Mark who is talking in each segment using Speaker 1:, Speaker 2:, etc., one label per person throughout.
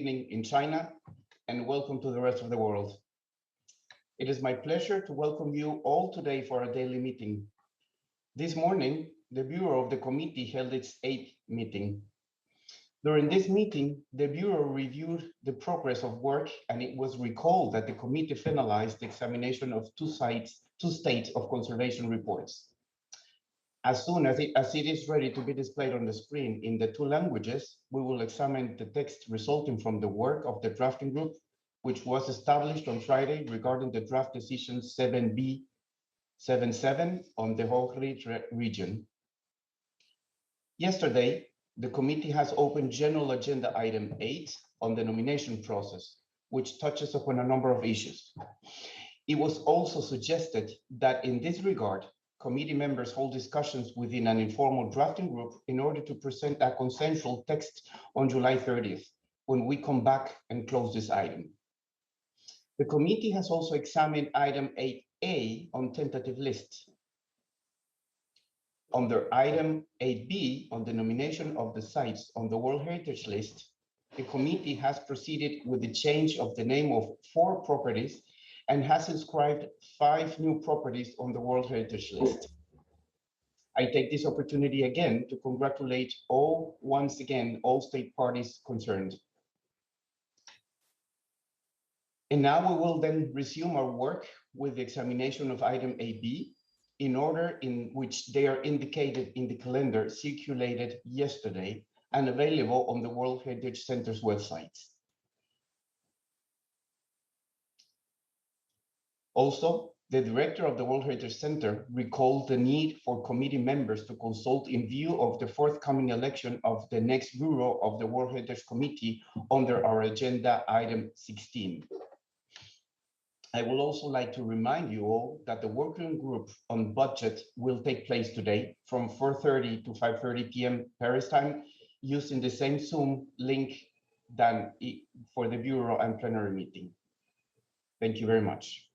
Speaker 1: evening in China, and welcome to the rest of the world. It is my pleasure to welcome you all today for our daily meeting. This morning, the Bureau of the Committee held its 8th meeting. During this meeting, the Bureau reviewed the progress of work, and it was recalled that the committee finalized the examination of two states of conservation reports. As soon as it is ready to be displayed on the screen in the two languages, we will examine the text resulting from the work of the drafting group, which was established on Friday regarding the draft decision 7B77 on the Xuejun region. Yesterday, the committee has opened general agenda item 8 on the nomination process, which touches upon a number of issues. It was also suggested that in this regard, committee members hold discussions within an informal drafting group in order to present a consensual text on July 30th, when we come back and close this item. The committee has also examined item 8A on tentative list. Under item 8B on the nomination of the sites on the World Heritage List, the committee has proceeded with the change of the name of 4 properties and has inscribed 5 new properties on the World Heritage List. I take this opportunity again to congratulate all state parties concerned. And now we will then resume our work with the examination of item 8B in order in which they are indicated in the calendar circulated yesterday and available on the World Heritage Center's website. Also, the director of the World Heritage Center recalled the need for committee members to consult in view of the forthcoming election of the next Bureau of the World Heritage Committee under our agenda item 16. I would also like to remind you all that the working group on budget will take place today from 4:30 to 5:30 p.m. Paris time, using the same Zoom link than for the Bureau and plenary meeting. Thank you very much.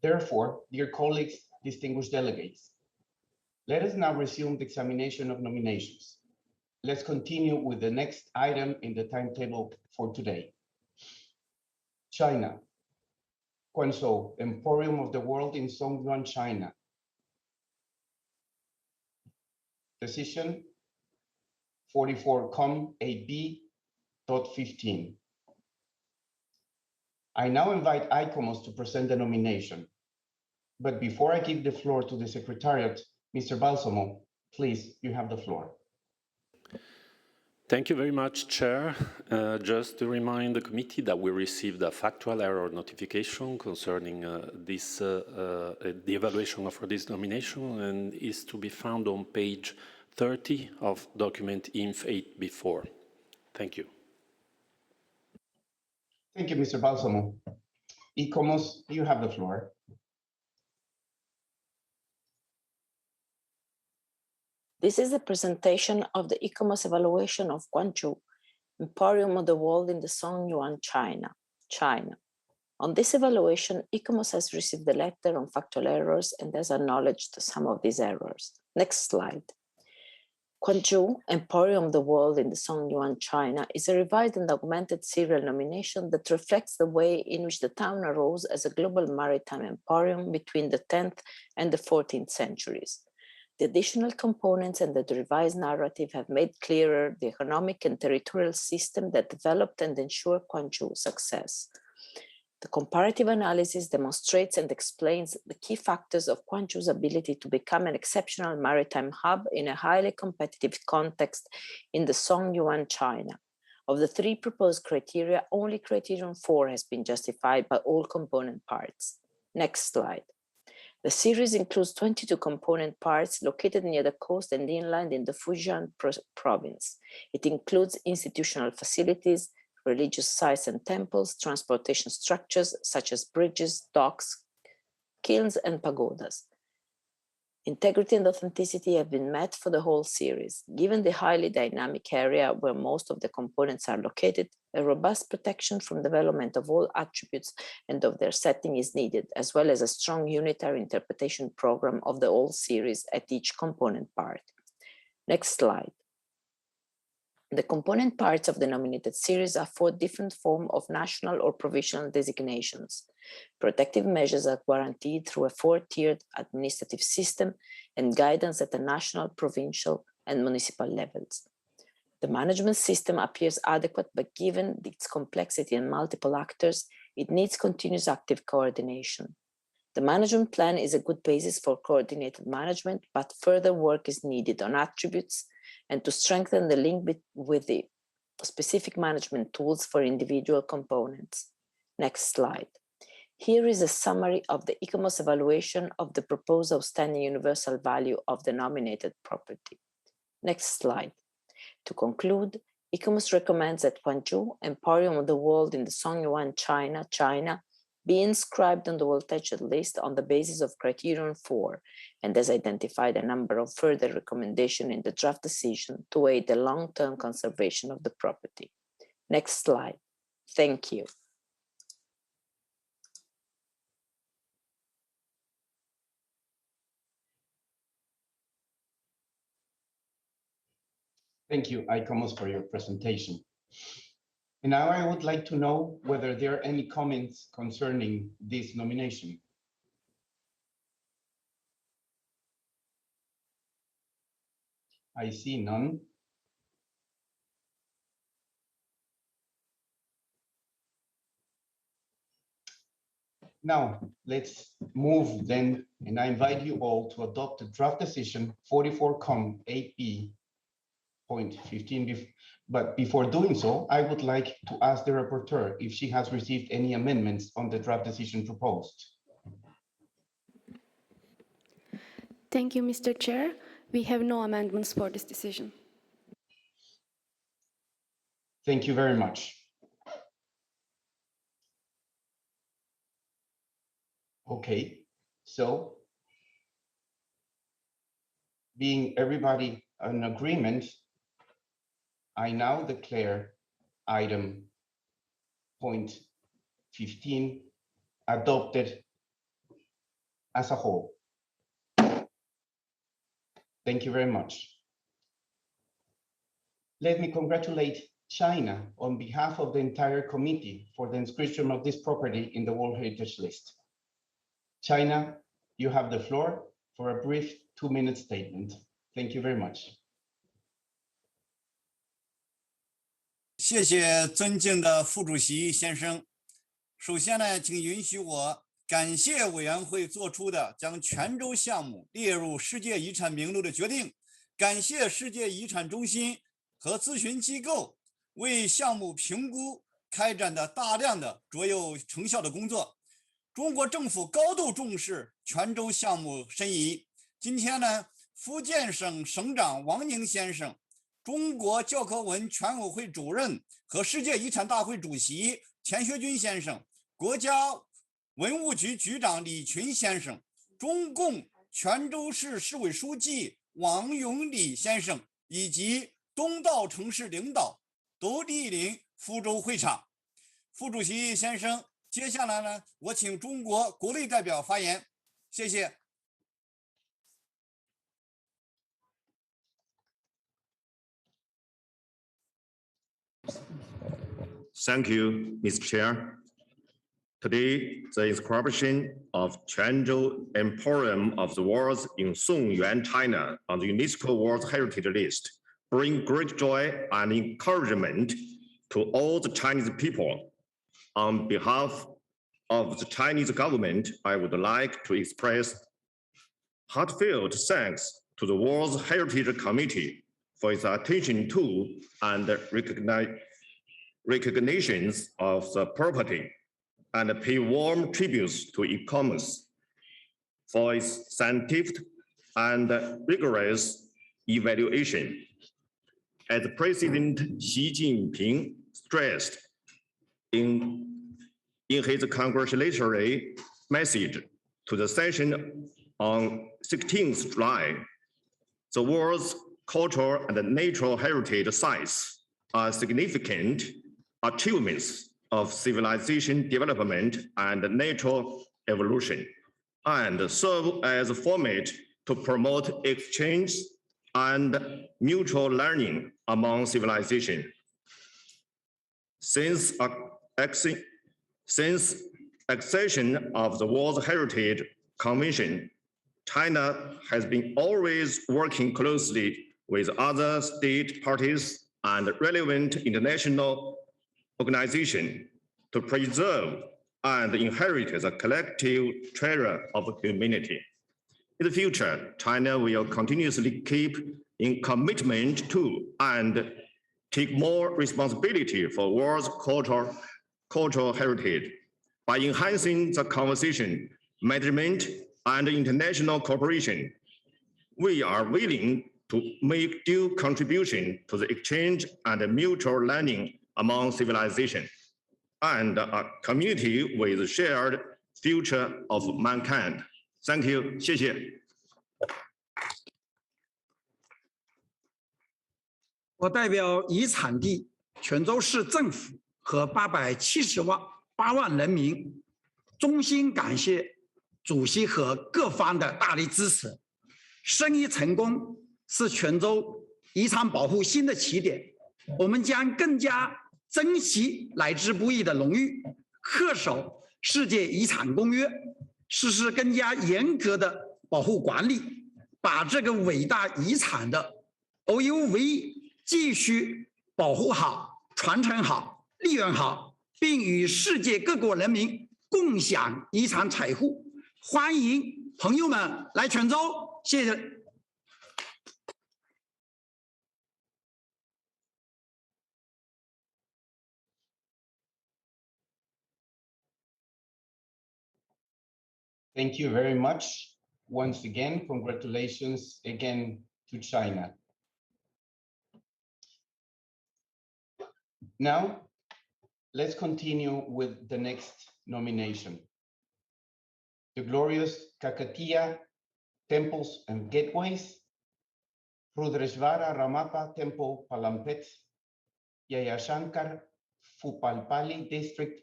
Speaker 1: Therefore, dear colleagues, distinguished delegates, let us now resume the examination of nominations. Let's continue with the next item in the timetable for today. China, Fuzhou, Emporium of the World in Xuejun, China. Decision 44-COM-AB.15. I now invite ICOMOS to present the nomination. But before I give the floor to the Secretariat, Mr. Balsamo, please, you have the floor.
Speaker 2: Thank you very much, Chair. Just to remind the committee that we received a factual error notification concerning the evaluation for this nomination, and is to be found on page 30 of document INF 8B4. Thank you.
Speaker 1: Thank you, Mr. Balsamo. ICOMOS, you have the floor.
Speaker 3: This is a presentation of the ICOMOS evaluation of Guangzhou, Emporium of the World in the Xuejun, China. On this evaluation, ICOMOS has received a letter on factual errors and has acknowledged some of these errors. Next slide. Guangzhou, Emporium of the World in the Xuejun, China, is a revised and augmented serial nomination that reflects the way in which the town arose as a global maritime emporium between the 10th and the 14th centuries. The additional components and the revised narrative have made clearer the economic and territorial system that developed and ensured Guangzhou's success. The comparative analysis demonstrates and explains the key factors of Guangzhou's ability to become an exceptional maritime hub in a highly competitive context in the Xuejun, China. Of the 3 proposed criteria, only criterion 4 has been justified by all component parts. Next slide. The series includes 22 component parts located near the coast and inland in the Fuzhou province. It includes institutional facilities, religious sites and temples, transportation structures such as bridges, docks, kilns, and pagodas. Integrity and authenticity have been met for the whole series. Given the highly dynamic area where most of the components are located, a robust protection from development of all attributes and of their setting is needed, as well as a strong unitary interpretation program of the whole series at each component part. Next slide. The component parts of the nominated series are 4 different forms of national or provisional designations. Protective measures are guaranteed through a 4-tiered administrative system and guidance at the national, provincial, and municipal levels. The management system appears adequate, but given its complexity and multiple actors, it needs continuous active coordination. The management plan is a good basis for coordinated management, but further work is needed on attributes and to strengthen the link with the specific management tools for individual components. Next slide. Here is a summary of the ICOMOS evaluation of the proposed outstanding universal value of the nominated property. Next slide. To conclude, ICOMOS recommends that Guangzhou, Emporium of the World in the Songyuan, China, be inscribed on the World Heritage list on the basis of criterion 4 and has identified a number of further recommendations in the draft decision to aid the long-term conservation of the property. Next slide. Thank you.
Speaker 1: Thank you, ICOMOS, for your presentation. And now I would like to know whether there are any comments concerning this nomination. I see none. Now, let's move then, and I invite you all to adopt the draft decision 44.8b.15. But before doing so, I would like to ask the rapporteur if she has received any amendments on the draft decision proposed.
Speaker 4: Thank you, Mr. Chair. We have no amendments for this decision.
Speaker 1: Thank you very much. Okay, so being everybody in agreement, I now declare item point 15 adopted as a whole. Thank you very much. Let me congratulate China on behalf of the entire committee for the inscription of this property in the World Heritage List. China, you have the floor for a brief 2-minute statement. Thank you very much.
Speaker 5: 谢谢尊敬的副主席先生。首先呢，请允许我感谢委员会做出的将泉州项目列入世界遗产名录的决定，感谢世界遗产中心和咨询机构为项目评估开展的大量的卓有成效的工作。中国政府高度重视泉州项目申遗。今天呢，福建省省长王宁先生、中国教科文全委会主任和世界遗产大会主席田学军先生，国家文物局局长李群先生，中共泉州市市委书记王永礼先生以及东道城市领导都莅临福州会场。副主席先生，接下来呢，我请中国国内代表发言，谢谢。
Speaker 6: Thank you, Mr. Chair. Today, the inscription of Quanzhou Emporium of the World in Songyuan, China on the UNESCO World Heritage List bring great joy and encouragement to all the Chinese people. On behalf of the Chinese government, I would like to express heartfelt thanks to the World Heritage Committee for its attention to and recognitions of the property, and pay warm tributes to ICOMOS for its scientific and rigorous evaluation. As President Xi Jinping stressed in his congratulatory message to the session on 16th July, the world's cultural and natural heritage sites are significant achievements of civilization development and natural evolution, and serve as a format to promote exchange and mutual learning among civilizations. Since accession of the World Heritage Convention, China has been always working closely with other state parties and relevant international organizations to preserve and inherit the collective treasure of humanity. In the future, China will continuously keep in commitment to and take more responsibility for world's cultural heritage by enhancing the conservation, management, and international cooperation. We are willing to make due contribution to the exchange and mutual learning among civilizations and a community with shared future of mankind. Thank you. 谢谢。
Speaker 7: 我代表遗产地泉州市政府和878万人民，衷心感谢主席和各方的大力支持。生意成功是泉州遗产保护新的起点，我们将更加珍惜来之不易的荣誉，恪守世界遗产公约，实施更加严格的保护管理，把这个伟大遗产的 OUV 继续保护好、传承好、利用好，并与世界各国人民共享遗产财富。欢迎朋友们来泉州，谢谢。
Speaker 1: Thank you very much. Once again, congratulations again to China. Now, let's continue with the next nomination. The glorious Kakatiya Temples and Gateways, Rudreshvara Ramappa Temple, Palampet, Yayashankar, Phupalpally District,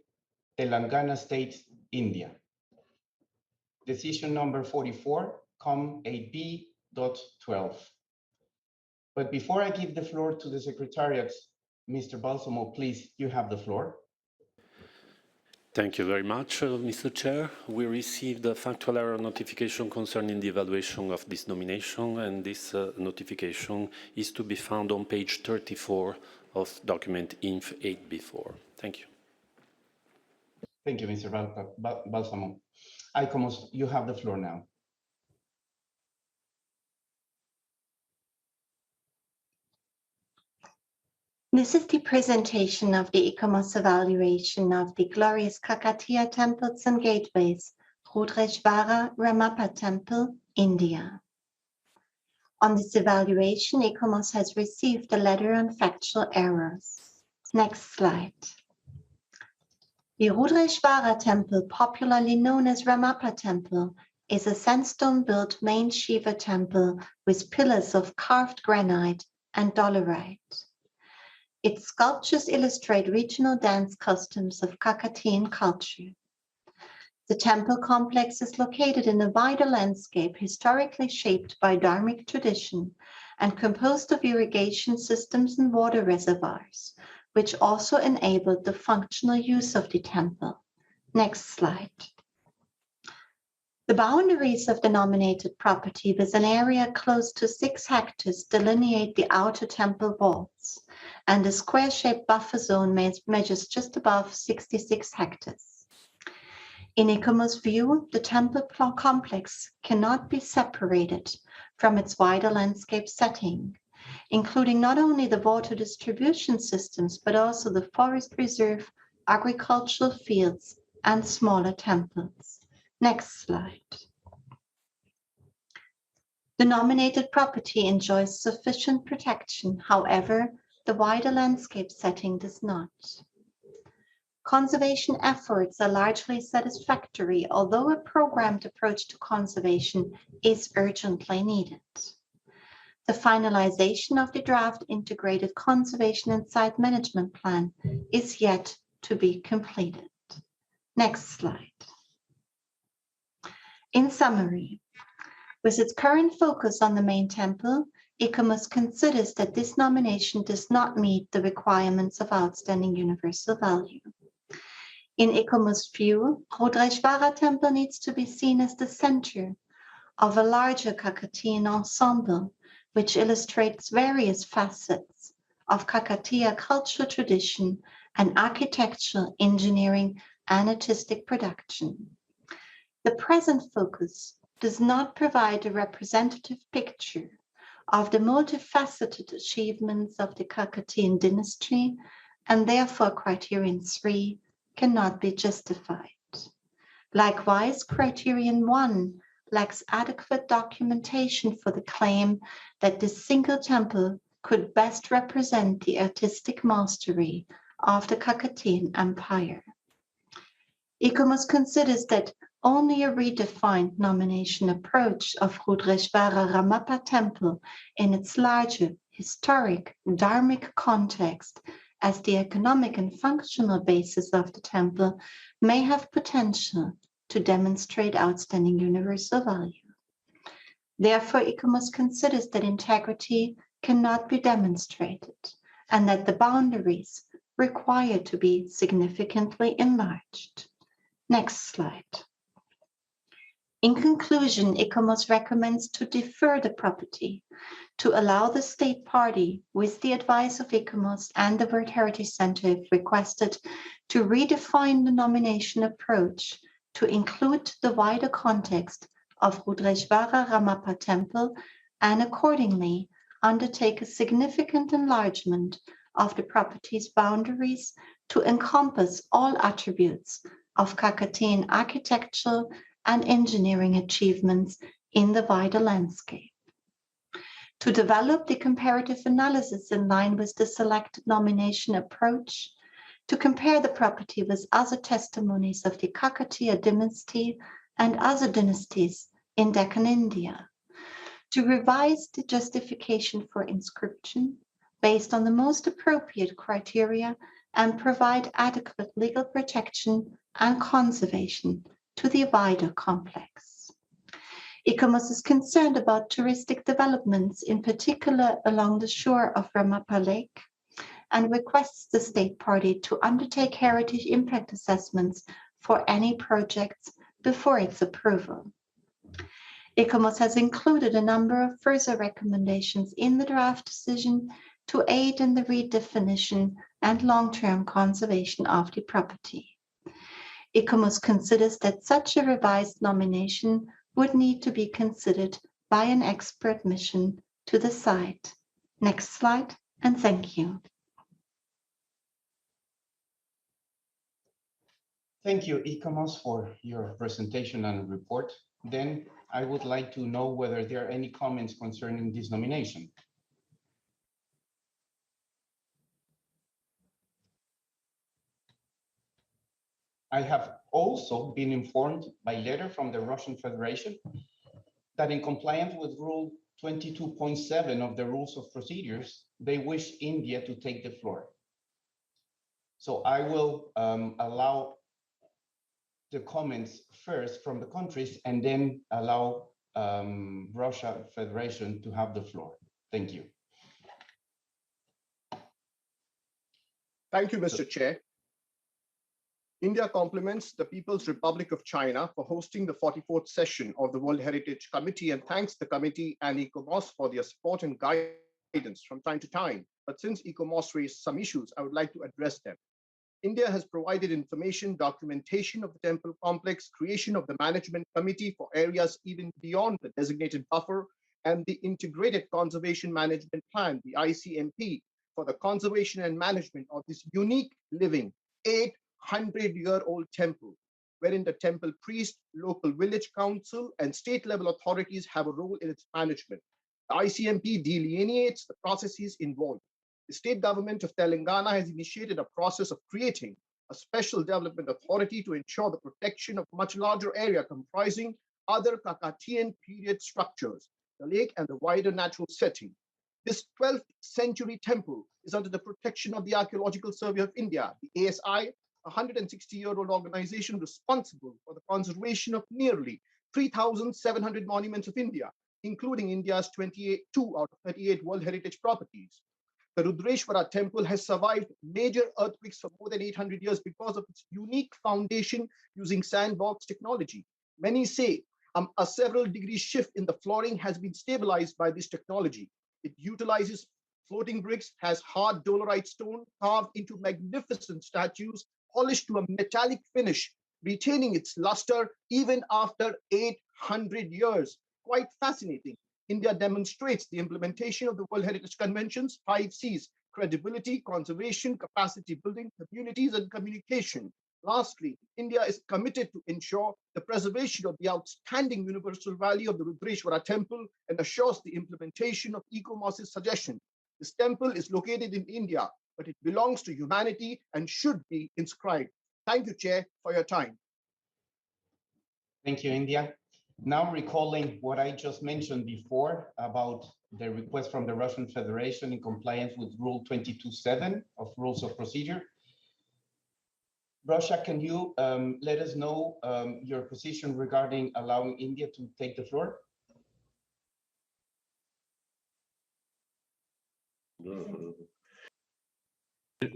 Speaker 1: Telangana State, India. Decision number 44, COM 8B.12. But before I give the floor to the Secretariat, Mr. Balsamo, please, you have the floor.
Speaker 2: Thank you very much, Mr. Chair. We received a factual error notification concerning the evaluation of this nomination, and this notification is to be found on page 34 of document INF 8B4. Thank you.
Speaker 1: Thank you, Mr. Balsamo. ICOMOS, you have the floor now.
Speaker 8: This is the presentation of the ICOMOS evaluation of the glorious Kakatiya Temples and Gateways, Rudreshvara Ramappa Temple, India. On this evaluation, ICOMOS has received a letter on factual errors. Next slide. The Rudreshvara Temple, popularly known as Ramappa Temple, is a sandstone-built main Shiva temple with pillars of carved granite and dolerite. Its sculptures illustrate regional dance customs of Kakatiyan culture. The temple complex is located in a wider landscape historically shaped by Dharmic tradition and composed of irrigation systems and water reservoirs, which also enabled the functional use of the temple. Next slide. The boundaries of the nominated property with an area close to 6 hectares delineate the outer temple walls, and the square-shaped buffer zone measures just above 66 hectares. In ICOMOS view, the temple complex cannot be separated from its wider landscape setting, including not only the water distribution systems, but also the forest reserve, agricultural fields, and smaller temples. Next slide. The nominated property enjoys sufficient protection. However, the wider landscape setting does not. Conservation efforts are largely satisfactory, although a programmed approach to conservation is urgently needed. The finalization of the draft integrated conservation and site management plan is yet to be completed. Next slide. In summary, with its current focus on the main temple, ICOMOS considers that this nomination does not meet the requirements of outstanding universal value. In ICOMOS' view, Rudreshvara Temple needs to be seen as the center of a larger Kakatiyan ensemble, which illustrates various facets of Kakatiya cultural tradition and architectural, engineering, and artistic production. The present focus does not provide a representative picture of the multifaceted achievements of the Kakatiyan dynasty, and therefore criterion 3 cannot be justified. Likewise, criterion 1 lacks adequate documentation for the claim that this single temple could best represent the artistic mastery of the Kakatiyan Empire. ICOMOS considers that only a redefined nomination approach of Rudreshvara Ramappa Temple in its larger historic, dharmic context as the economic and functional basis of the temple may have potential to demonstrate outstanding universal value. Therefore, ICOMOS considers that integrity cannot be demonstrated and that the boundaries require to be significantly enlarged. Next slide. In conclusion, ICOMOS recommends to defer the property to allow the state party, with the advice of ICOMOS and the World Heritage Center if requested, to redefine the nomination approach to include the wider context of Rudreshvara Ramappa Temple and accordingly undertake a significant enlargement of the property's boundaries to encompass all attributes of Kakatiyan architectural and engineering achievements in the wider landscape. To develop the comparative analysis in line with the selected nomination approach, to compare the property with other testimonies of the Kakatiya dynasty and other dynasties in Deccan India, to revise the justification for inscription based on the most appropriate criteria and provide adequate legal protection and conservation to the wider complex. ICOMOS is concerned about touristic developments, in particular along the shore of Ramappa Lake, and requests the state party to undertake heritage impact assessments for any projects before its approval. ICOMOS has included a number of further recommendations in the draft decision to aid in the redefinition and long-term conservation of the property. ICOMOS considers that such a revised nomination would need to be considered by an expert mission to the site. Next slide, and thank you.
Speaker 1: Thank you, ICOMOS, for your presentation and report. Then I would like to know whether there are any comments concerning this nomination. I have also been informed by letter from the Russian Federation that in compliance with Rule 22.7 of the Rules of Procedures, they wish India to take the floor. So I will allow the comments first from the countries and then allow Russia Federation to have the floor. Thank you.
Speaker 9: Thank you, Mr. Chair. India compliments the People's Republic of China for hosting the 44th session of the World Heritage Committee and thanks the committee and ICOMOS for their support and guidance from time to time. But since ICOMOS raised some issues, I would like to address them. India has provided information, documentation of the temple complex, creation of the management committee for areas even beyond the designated buffer, and the Integrated Conservation Management Plan, the ICMP, for the conservation and management of this unique living 800-year-old temple, wherein the temple priest, local village council, and state-level authorities have a role in its management. The ICMP delineates the processes involved. The state government of Telangana has initiated a process of creating a special development authority to ensure the protection of a much larger area comprising other Kakatiyan period structures, the lake and the wider natural setting. This 12th century temple is under the protection of the Archaeological Survey of India, the ASI, a 160-year-old organization responsible for the conservation of nearly 3,700 monuments of India. including India's 2 out of 38 World Heritage properties. The Rudreshwara temple has survived major earthquakes for more than 800 years because of its unique foundation using sandbox technology. Many say a several degree shift in the flooring has been stabilized by this technology. It utilizes floating bricks, has hard dolerite stone carved into magnificent statues, polished to a metallic finish, retaining its luster even after 800 years. Quite fascinating. India demonstrates the implementation of the World Heritage Convention's 5 Cs: credibility, conservation, capacity building, communities, and communication. Lastly, India is committed to ensure the preservation of the outstanding universal value of the Rudreshwara temple and assures the implementation of ECOMOS's suggestion. This temple is located in India, but it belongs to humanity and should be inscribed. Thank you, Chair, for your time.
Speaker 1: Thank you, India. Now recalling what I just mentioned before about the request from the Russian Federation in compliance with Rule 22.7 of Rules of Procedure. Russia, can you let us know your position regarding allowing India to take the floor?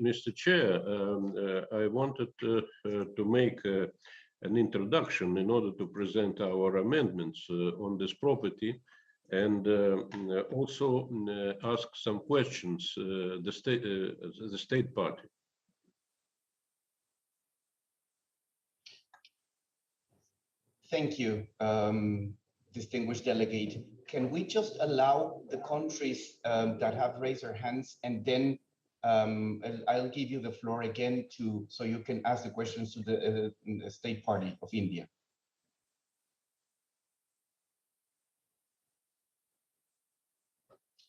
Speaker 10: Mr. Chair, I wanted to make an introduction in order to present our amendments on this property and also ask some questions the state party.
Speaker 1: Thank you, distinguished delegate. Can we just allow the countries that have raised their hands, and then I'll give you the floor again so you can ask the questions to the state party of India.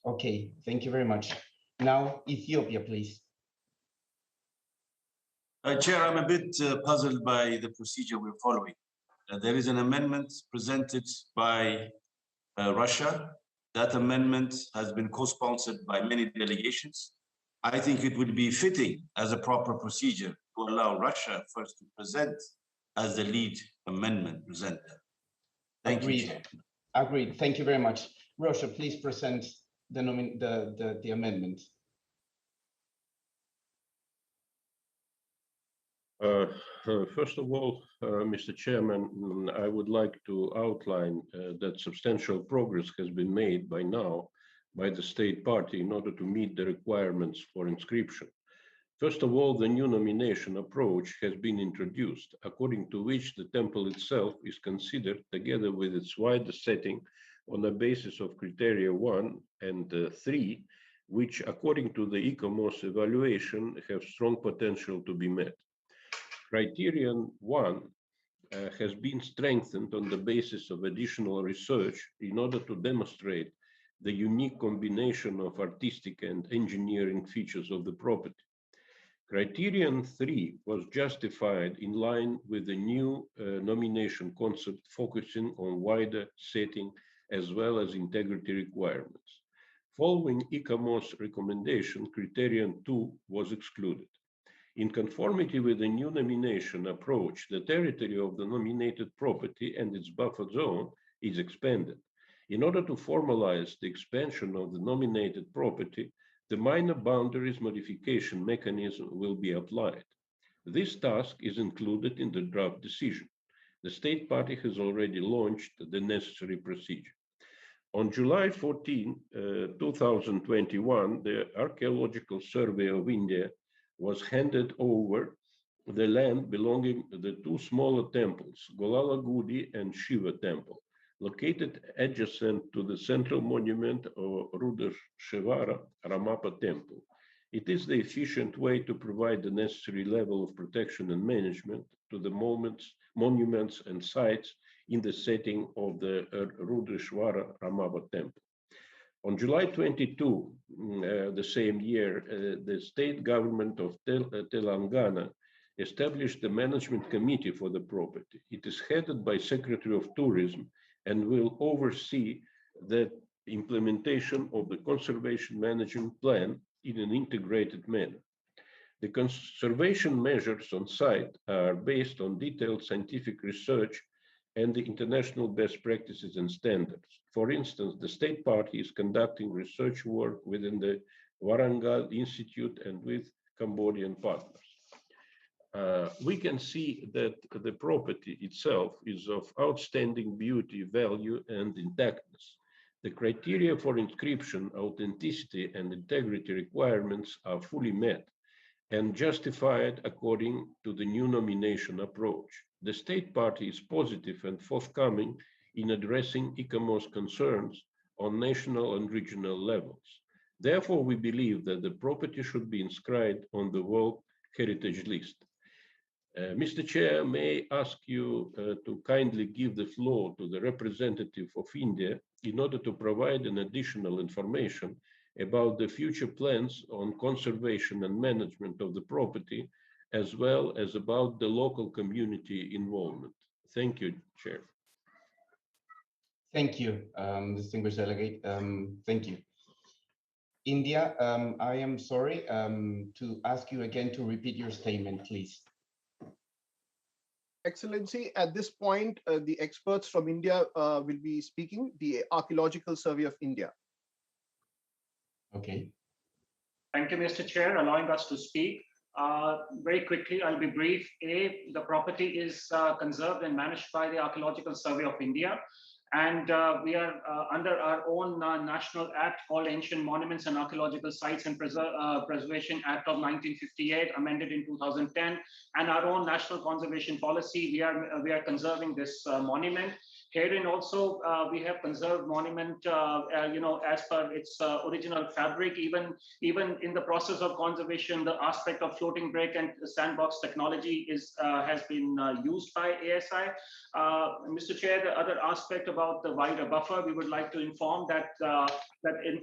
Speaker 1: Okay, thank you very much. Now, Ethiopia, please.
Speaker 11: Chair, I'm a bit puzzled by the procedure we're following. There is an amendment presented by Russia. That amendment has been co-sponsored by many delegations. I think it would be fitting as a proper procedure to allow Russia first to present as the lead amendment presenter. Thank you, Chair.
Speaker 1: Agreed. Thank you very much. Russia, please present the amendment.
Speaker 10: First of all, Mr. Chairman, I would like to outline that substantial progress has been made by now by the state party in order to meet the requirements for inscription. First of all, the new nomination approach has been introduced, according to which the temple itself is considered, together with its wider setting, on the basis of criteria 1 and 3, which, according to the ECOMOS evaluation, have strong potential to be met. Criterion 1 has been strengthened on the basis of additional research in order to demonstrate the unique combination of artistic and engineering features of the property. Criterion 3 was justified in line with the new nomination concept, focusing on wider setting as well as integrity requirements. Following ECOMOS recommendation, Criterion 2 was excluded. In conformity with the new nomination approach, the territory of the nominated property and its buffer zone is expanded. In order to formalize the expansion of the nominated property, the minor boundaries modification mechanism will be applied. This task is included in the draft decision. The state party has already launched the necessary procedure. On July 14, 2021, the Archaeological Survey of India was handed over the land belonging to the 2 smaller temples, Golala Gudi and Shiva Temple, located adjacent to the central monument of Rudreshwara Ramappa Temple. It is the efficient way to provide the necessary level of protection and management to the monuments and sites in the setting of the Rudreshwara Ramappa Temple. On July 22, the same year, the state government of Telangana established the management committee for the property. It is headed by Secretary of Tourism and will oversee the implementation of the conservation management plan in an integrated manner. The conservation measures on site are based on detailed scientific research and the international best practices and standards. For instance, the state party is conducting research work within the Warangal Institute and with Cambodian partners. We can see that the property itself is of outstanding beauty, value, and intactness. The criteria for inscription, authenticity, and integrity requirements are fully met and justified according to the new nomination approach. The state party is positive and forthcoming in addressing ICOMOS concerns on national and regional levels. Therefore, we believe that the property should be inscribed on the World Heritage List. Mr. Chair, may I ask you to kindly give the floor to the representative of India in order to provide an additional information about the future plans on conservation and management of the property, as well as about the local community involvement. Thank you, Chair.
Speaker 1: Thank you, distinguished delegate. Thank you. India, I am sorry to ask you again to repeat your statement, please.
Speaker 9: Excellency, at this point, the experts from India will be speaking, the Archaeological Survey of India.
Speaker 1: Okay.
Speaker 12: Thank you, Mr. Chair, allowing us to speak. Very quickly, I'll be brief. The property is conserved and managed by the Archaeological Survey of India. And we are under our own national act called Ancient Monuments and Archaeological Sites and Preservation Act of 1958, amended in 2010, and our own national conservation policy. We are conserving this monument. Herein also, we have conserved monument, as per its original fabric. Even in the process of conservation, the aspect of floating break and sandbox technology has been used by ASI. Mr. Chair, the other aspect about the wider buffer, we would like to inform that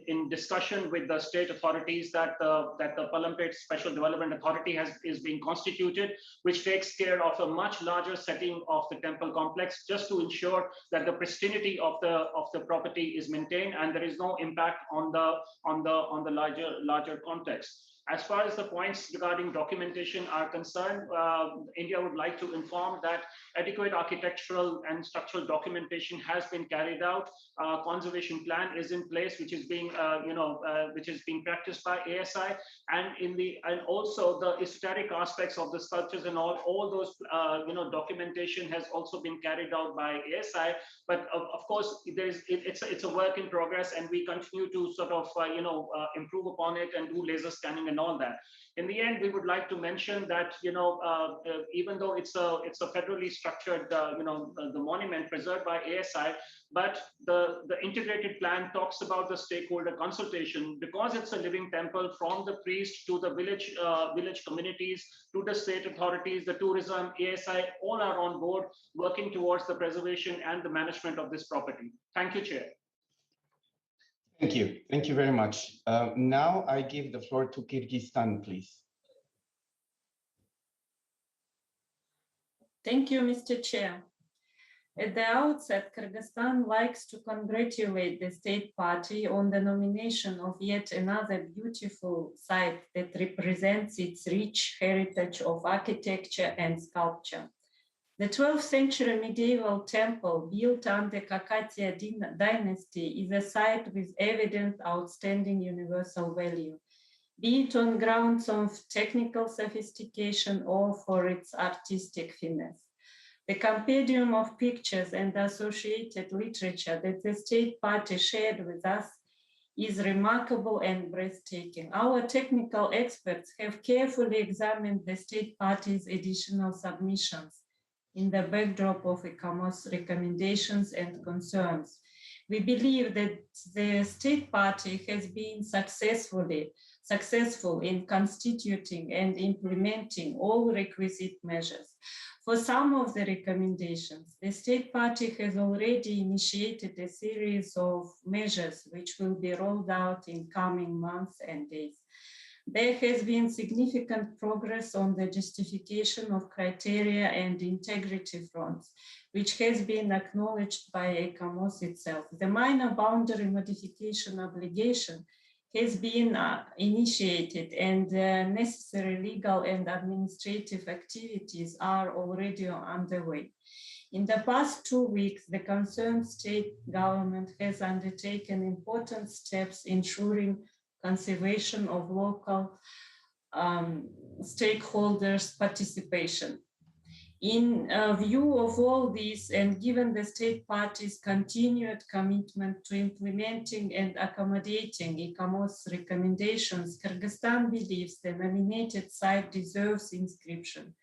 Speaker 12: in discussion with the state authorities that the Palampet Special Development Authority is being constituted, which takes care of a much larger setting of the temple complex, just to ensure that the pristinity of the property is maintained and there is no impact on the larger context. As far as the points regarding documentation are concerned, India would like to inform that adequate architectural and structural documentation has been carried out. Conservation plan is in place, which is being practiced by ASI, and also the aesthetic aspects of the sculptures and all those documentation has also been carried out by ASI. But of course, it's a work in progress, and we continue to sort of improve upon it and do laser scanning and all that. In the end, we would like to mention that even though it's a federally structured the monument preserved by ASI, but the integrated plan talks about the stakeholder consultation, because it's a living temple, from the priest to the village communities to the state authorities, the tourism, ASI, all are on board working towards the preservation and the management of this property. Thank you, Chair.
Speaker 1: Thank you. Thank you very much. Now I give the floor to Kyrgyzstan, please.
Speaker 13: Thank you, Mr. Chair. At the outset, Kyrgyzstan likes to congratulate the state party on the nomination of yet another beautiful site that represents its rich heritage of architecture and sculpture. The 12th century medieval temple built under Kakatiya dynasty is a site with evident outstanding universal value, be it on grounds of technical sophistication or for its artistic finesse. The compendium of pictures and associated literature that the state party shared with us is remarkable and breathtaking. Our technical experts have carefully examined the state party's additional submissions in the backdrop of ICOMOS recommendations and concerns. We believe that the state party has been successful in constituting and implementing all requisite measures. For some of the recommendations, the state party has already initiated a series of measures which will be rolled out in coming months and days. There has been significant progress on the justification of criteria and integrity fronts, which has been acknowledged by ICOMOS itself. The minor boundary modification obligation has been initiated, and necessary legal and administrative activities are already underway. In the past 2 weeks, the concerned state government has undertaken important steps ensuring conservation of local stakeholders' participation. In view of all this, and given the state party's continued commitment to implementing and accommodating ICOMOS recommendations, Kyrgyzstan believes the nominated site deserves inscription.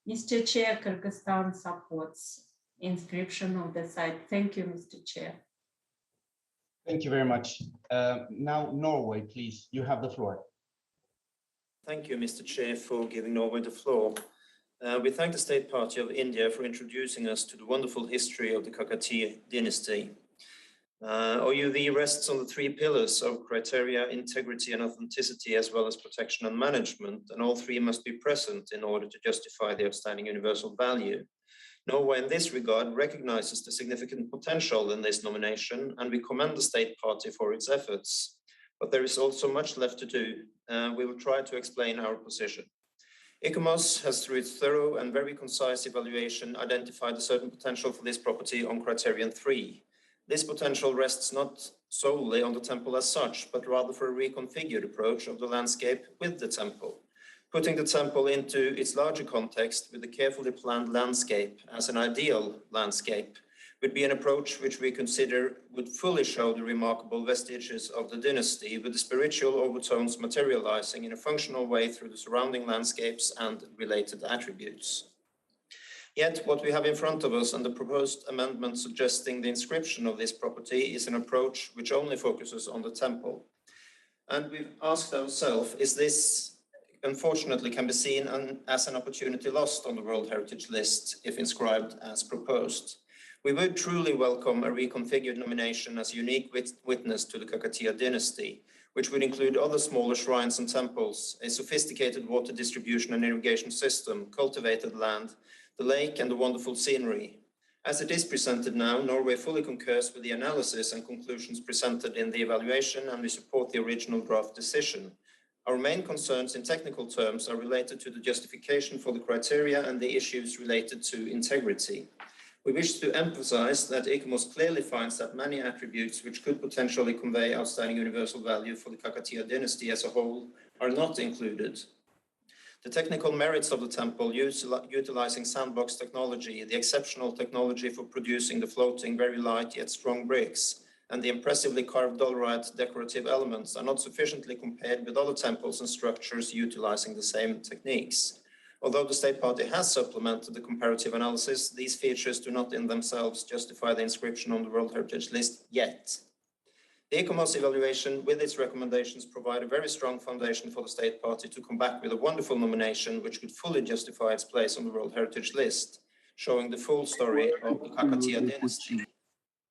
Speaker 13: Mr. Chair, Kyrgyzstan supports inscription of the site. Thank you, Mr. Chair.
Speaker 1: Thank you very much. Now, Norway, please, you have the floor.
Speaker 14: Thank you, Mr. Chair, for giving Norway the floor. We thank the State Party of India for introducing us to the wonderful history of the Kakatiya dynasty. OUV rests on the 3 pillars of criteria, integrity, and authenticity, as well as protection and management, and all 3 must be present in order to justify the outstanding universal value. Norway, in this regard, recognizes the significant potential in this nomination, and we commend the State Party for its efforts. But there is also much left to do. We will try to explain our position. ICOMOS has, through its thorough and very concise evaluation, identified a certain potential for this property on criterion 3. This potential rests not solely on the temple as such, but rather for a reconfigured approach of the landscape with the temple, putting the temple into its larger context with a carefully planned landscape as an ideal landscape would be an approach which we consider would fully show the remarkable vestiges of the dynasty, with the spiritual overtones materializing in a functional way through the surrounding landscapes and related attributes. Yet what we have in front of us and the proposed amendment suggesting the inscription of this property is an approach which only focuses on the temple. And we've asked ourselves, is this unfortunately can be seen as an opportunity lost on the World Heritage List if inscribed as proposed? We would truly welcome a reconfigured nomination as a unique witness to the Kakatiya dynasty, which would include other smaller shrines and temples, a sophisticated water distribution and irrigation system, cultivated land, the lake, and the wonderful scenery. As it is presented now, Norway fully concurs with the analysis and conclusions presented in the evaluation, and we support the original draft decision. Our main concerns in technical terms are related to the justification for the criteria and the issues related to integrity. We wish to emphasize that ICOMOS clearly finds that many attributes which could potentially convey outstanding universal value for the Kakatiya dynasty as a whole are not included. The technical merits of the temple, utilizing sandbox technology, the exceptional technology for producing the floating, very light yet strong bricks, and the impressively carved dolerite decorative elements are not sufficiently compared with other temples and structures utilizing the same techniques. Although the State Party has supplemented the comparative analysis, these features do not in themselves justify the inscription on the World Heritage List yet. The ICOMOS evaluation with its recommendations provide a very strong foundation for the State Party to come back with a wonderful nomination which could fully justify its place on the World Heritage List, showing the full story of the Kakatiya dynasty.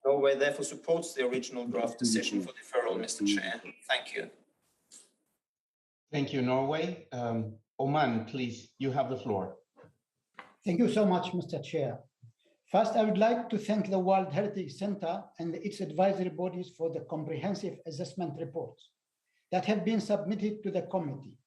Speaker 14: Norway therefore supports the original draft decision for deferral, Mr. Chair. Thank you.
Speaker 1: Thank you, Norway. Oman, please, you have the floor.
Speaker 15: Thank you so much, Mr. Chair. First, I would like to thank the World Heritage Center and its advisory bodies for the comprehensive assessment reports that have been submitted to the committee.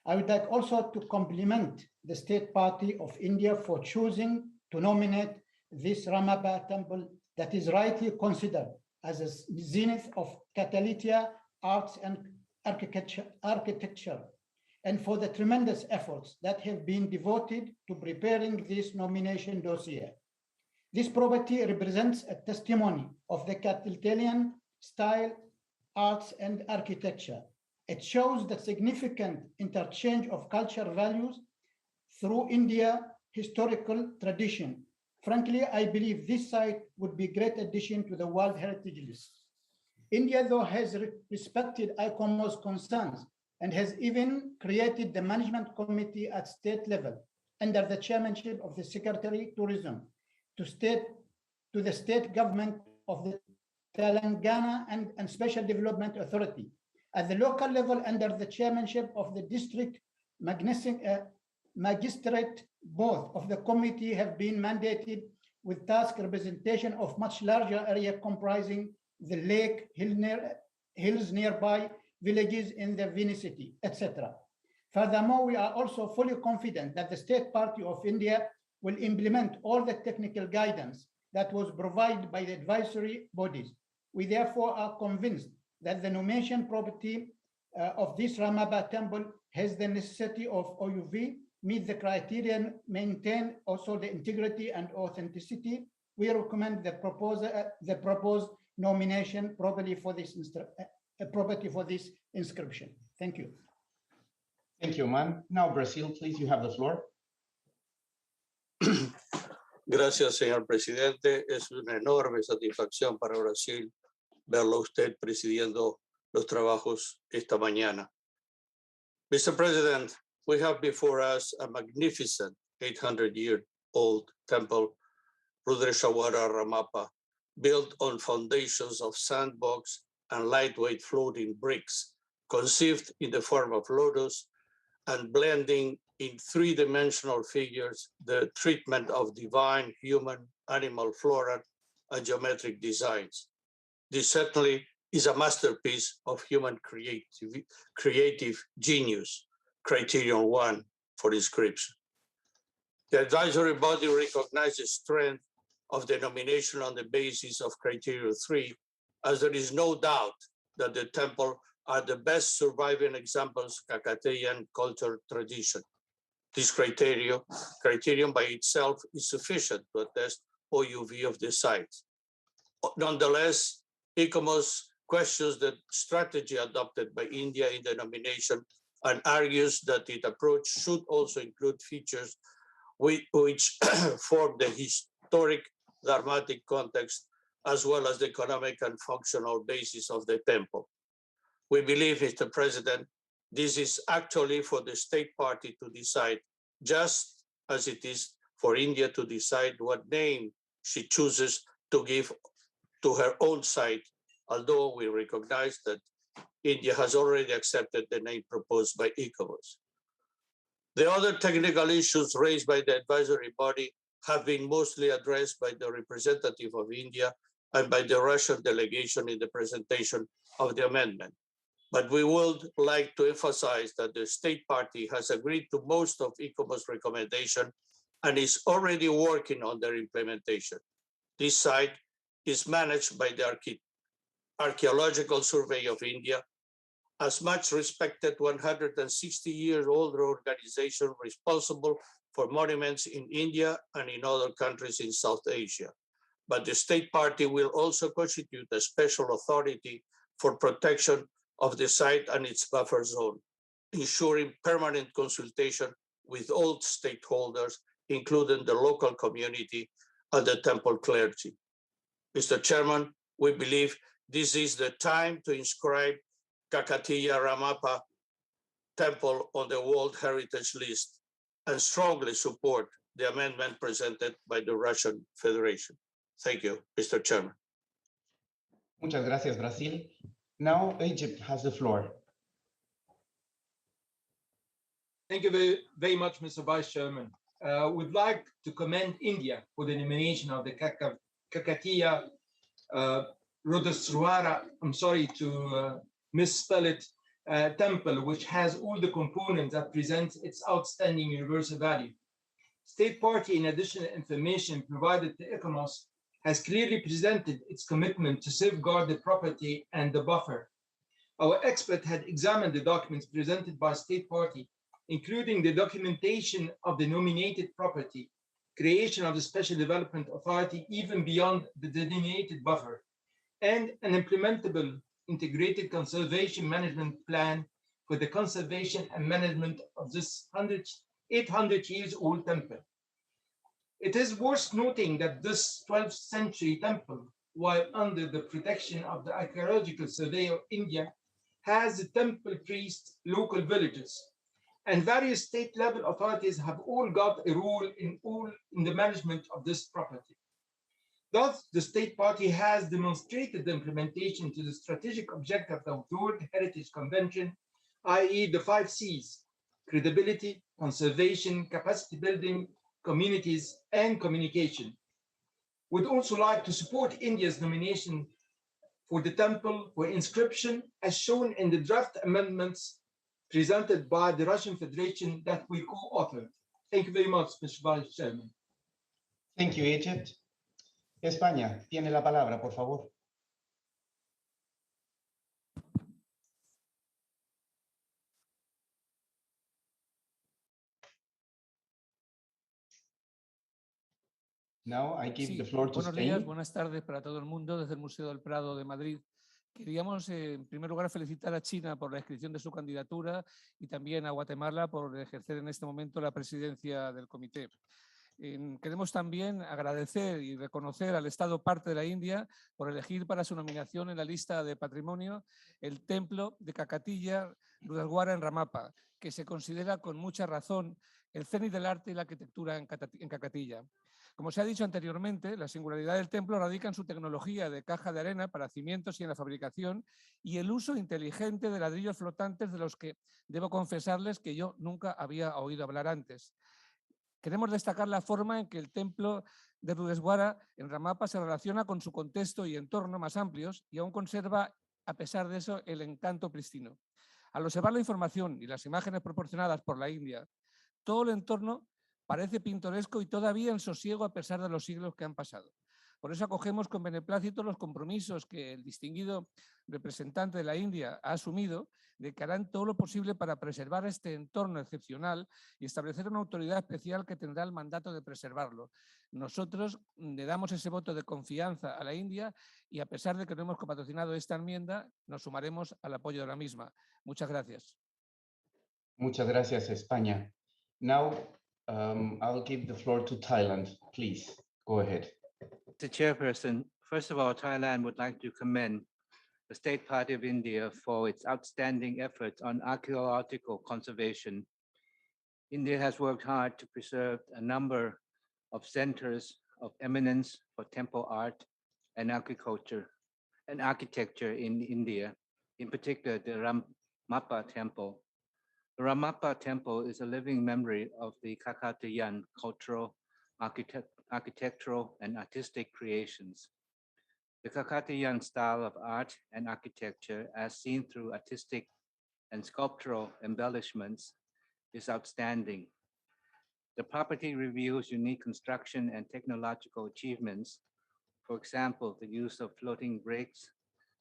Speaker 15: I would like also to compliment the State Party of India for choosing to nominate this Ramappa temple that is rightly considered as a zenith of Kakatiya arts and architecture, and for the tremendous efforts that have been devoted to preparing this nomination dossier. This property represents a testimony of the Kakatiyan style, arts, and architecture. It shows the significant interchange of cultural values through India's historical tradition. Frankly, I believe this site would be a great addition to the World Heritage List. India, though, has respected ICOMOS concerns and has even created the management committee at state level under the chairmanship of the Secretary Tourism to the state government of the Telangana and Special Development Authority. At the local level, under the chairmanship of the district magistrate, both of the committee have been mandated with task representation of much larger area comprising the lake, hills nearby, villages in the vicinity, etc. Furthermore, we are also fully confident that the State Party of India will implement all the technical guidance that was provided by the advisory bodies. We therefore are convinced that the nomination property of this Ramapa temple has the necessity of OUV, meet the criterion, maintain also the integrity and authenticity. We recommend the proposed nomination property for this inscription. Thank you.
Speaker 1: Thank you, man. Now, Brazil, please, you have the floor.
Speaker 16: Gracias, señor presidente. Es una enorme satisfacción para Brasil verlo a usted presidiendo los trabajos esta mañana. Mr. President, we have before us a magnificent 800-year-old temple, Rudreshawara Ramapa, built on foundations of sandbox and lightweight floating bricks, conceived in the form of lotus and blending in three-dimensional figures the treatment of divine, human, animal flora and geometric designs. This certainly is a masterpiece of human creative genius, criterion 1 for inscription. The advisory body recognizes the strength of the nomination on the basis of criterion 3, as there is no doubt that the temple are the best surviving examples of Kakatiyan cultural tradition. This criterion by itself is sufficient to attest OUV of the site. Nonetheless, ICOMOS questions the strategy adopted by India in the nomination and argues that its approach should also include features which form the historic dramatic context as well as the economic and functional basis of the temple. We believe, Mr. President, this is actually for the state party to decide, just as it is for India to decide what name she chooses to give to her own site, although we recognize that India has already accepted the name proposed by ICOMOS. The other technical issues raised by the advisory body have been mostly addressed by the representative of India and by the Russian delegation in the presentation of the amendment. But we would like to emphasize that the state party has agreed to most of ICOMOS' recommendation and is already working on their implementation. This site is managed by the Archaeological Survey of India, as much respected 160-year-old organization responsible for monuments in India and in other countries in South Asia. But the state party will also constitute a special authority for protection of the site and its buffer zone, ensuring permanent consultation with all stakeholders, including the local community and the temple clergy. Mr. Chairman, we believe this is the time to inscribe Kakatiya Ramapa Temple on the World Heritage List and strongly support the amendment presented by the Russian Federation. Thank you, Mr. Chairman.
Speaker 1: Muchas gracias, Brasil. Now, Egypt has the floor.
Speaker 17: Thank you very much, Mr. Vice Chairman. Would like to commend India for the nomination of the Kakatiya Rudreshawara, I'm sorry to misspell it, temple, which has all the components that presents its outstanding universal value. State party, in addition to information provided to ICOMOS, has clearly presented its commitment to safeguard the property and the buffer. Our expert had examined the documents presented by state party, including the documentation of the nominated property, creation of the special development authority even beyond the delineated buffer, and an implementable integrated conservation management plan for the conservation and management of this 800-year-old temple. It is worth noting that this 12th century temple, while under the protection of the Archaeological Survey of India, has temple priests, local villages, and various state-level authorities have all got a role in the management of this property. Thus, the state party has demonstrated the implementation to the strategic objective of the World Heritage Convention, i.e. the 5 C's: credibility, conservation, capacity building, communities, and communication. Would also like to support India's nomination for the temple for inscription as shown in the draft amendments presented by the Russian Federation that we co-authored. Thank you very much, Mr. Vice Chairman.
Speaker 1: Thank you, Egypt. España, tiene la palabra, por favor. Now I give the floor to
Speaker 18: buenos
Speaker 1: Spain.
Speaker 18: días, buenas tardes para todo el mundo desde el Museo del Prado de Madrid. Queríamos, en primer lugar, felicitar a China por la inscripción de su candidatura y también a Guatemala por ejercer en este momento la presidencia del comité. Queremos también agradecer y reconocer al Estado parte de la India por elegir para su nominación en la lista de patrimonio el templo de Kakatiya Rudeswara en Ramapa, que se considera con mucha razón el cenit del arte y la arquitectura en Kakatiya. Como se ha dicho anteriormente, la singularidad del templo radica en su tecnología de caja de arena para cimientos y en la fabricación y el uso inteligente de ladrillos flotantes de los que debo confesarles que yo nunca había oído hablar antes. Queremos destacar la forma en que el templo de Rudeswara en Ramapa se relaciona con su contexto y entorno más amplios y aún conserva, a pesar de eso, el encanto pristino. Al observar la información y las imágenes proporcionadas por la India, todo el entorno parece pintoresco y todavía en sosiego a pesar de los siglos que han pasado. Por eso acogemos con beneplácito los compromisos que el distinguido representante de la India ha asumido de que harán todo lo posible para preservar este entorno excepcional y establecer una autoridad especial que tendrá el mandato de preservarlo. Nosotros le damos ese voto de confianza a la India y a pesar de que no hemos patrocinado esta enmienda, nos sumaremos al apoyo de la misma. Muchas gracias.
Speaker 1: Muchas gracias, España. Now, I'll give the floor to Thailand. Please, go ahead.
Speaker 19: Mr. Chairperson, first of all, Thailand would like to commend the State Party of India for its outstanding efforts on archaeological conservation. India has worked hard to preserve a number of centers of eminence for temple art and agriculture and architecture in India, in particular the Ramappa Temple. The Ramappa Temple is a living memory of the Kakatiyan cultural, architectural, and artistic creations. The Kakatiyan style of art and architecture, as seen through artistic and sculptural embellishments, is outstanding. The property reveals unique construction and technological achievements. For example, the use of floating bricks,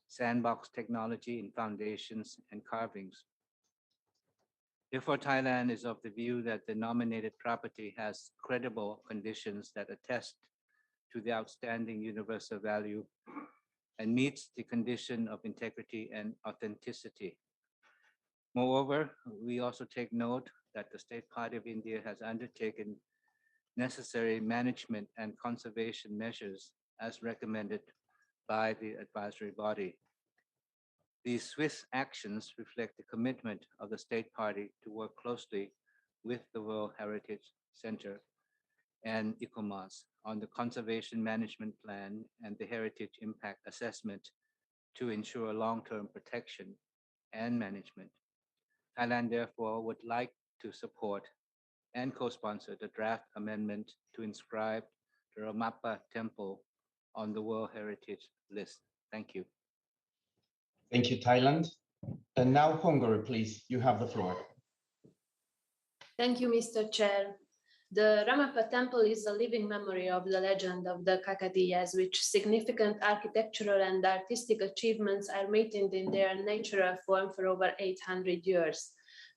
Speaker 19: sandbox technology in foundations and carvings. Therefore, Thailand is of the view that the nominated property has credible conditions that attest to the outstanding universal value and meets the condition of integrity and authenticity. Moreover, we also take note that the State Party of India has undertaken necessary management and conservation measures as recommended by the advisory body. These swift actions reflect the commitment of the State Party to work closely with the World Heritage Center and ICOMOS on the conservation management plan and the heritage impact assessment to ensure long-term protection and management. Thailand, therefore, would like to support and co-sponsor the draft amendment to inscribe the Ramappa Temple on the World Heritage list. Thank you.
Speaker 1: Thank you, Thailand. And now Hungary, please, you have the floor.
Speaker 20: Thank you, Mr. Chair. The Ramappa Temple is a living memory of the legend of the Kakatiyas, which significant architectural and artistic achievements are maintained in their natural form for over 800 years.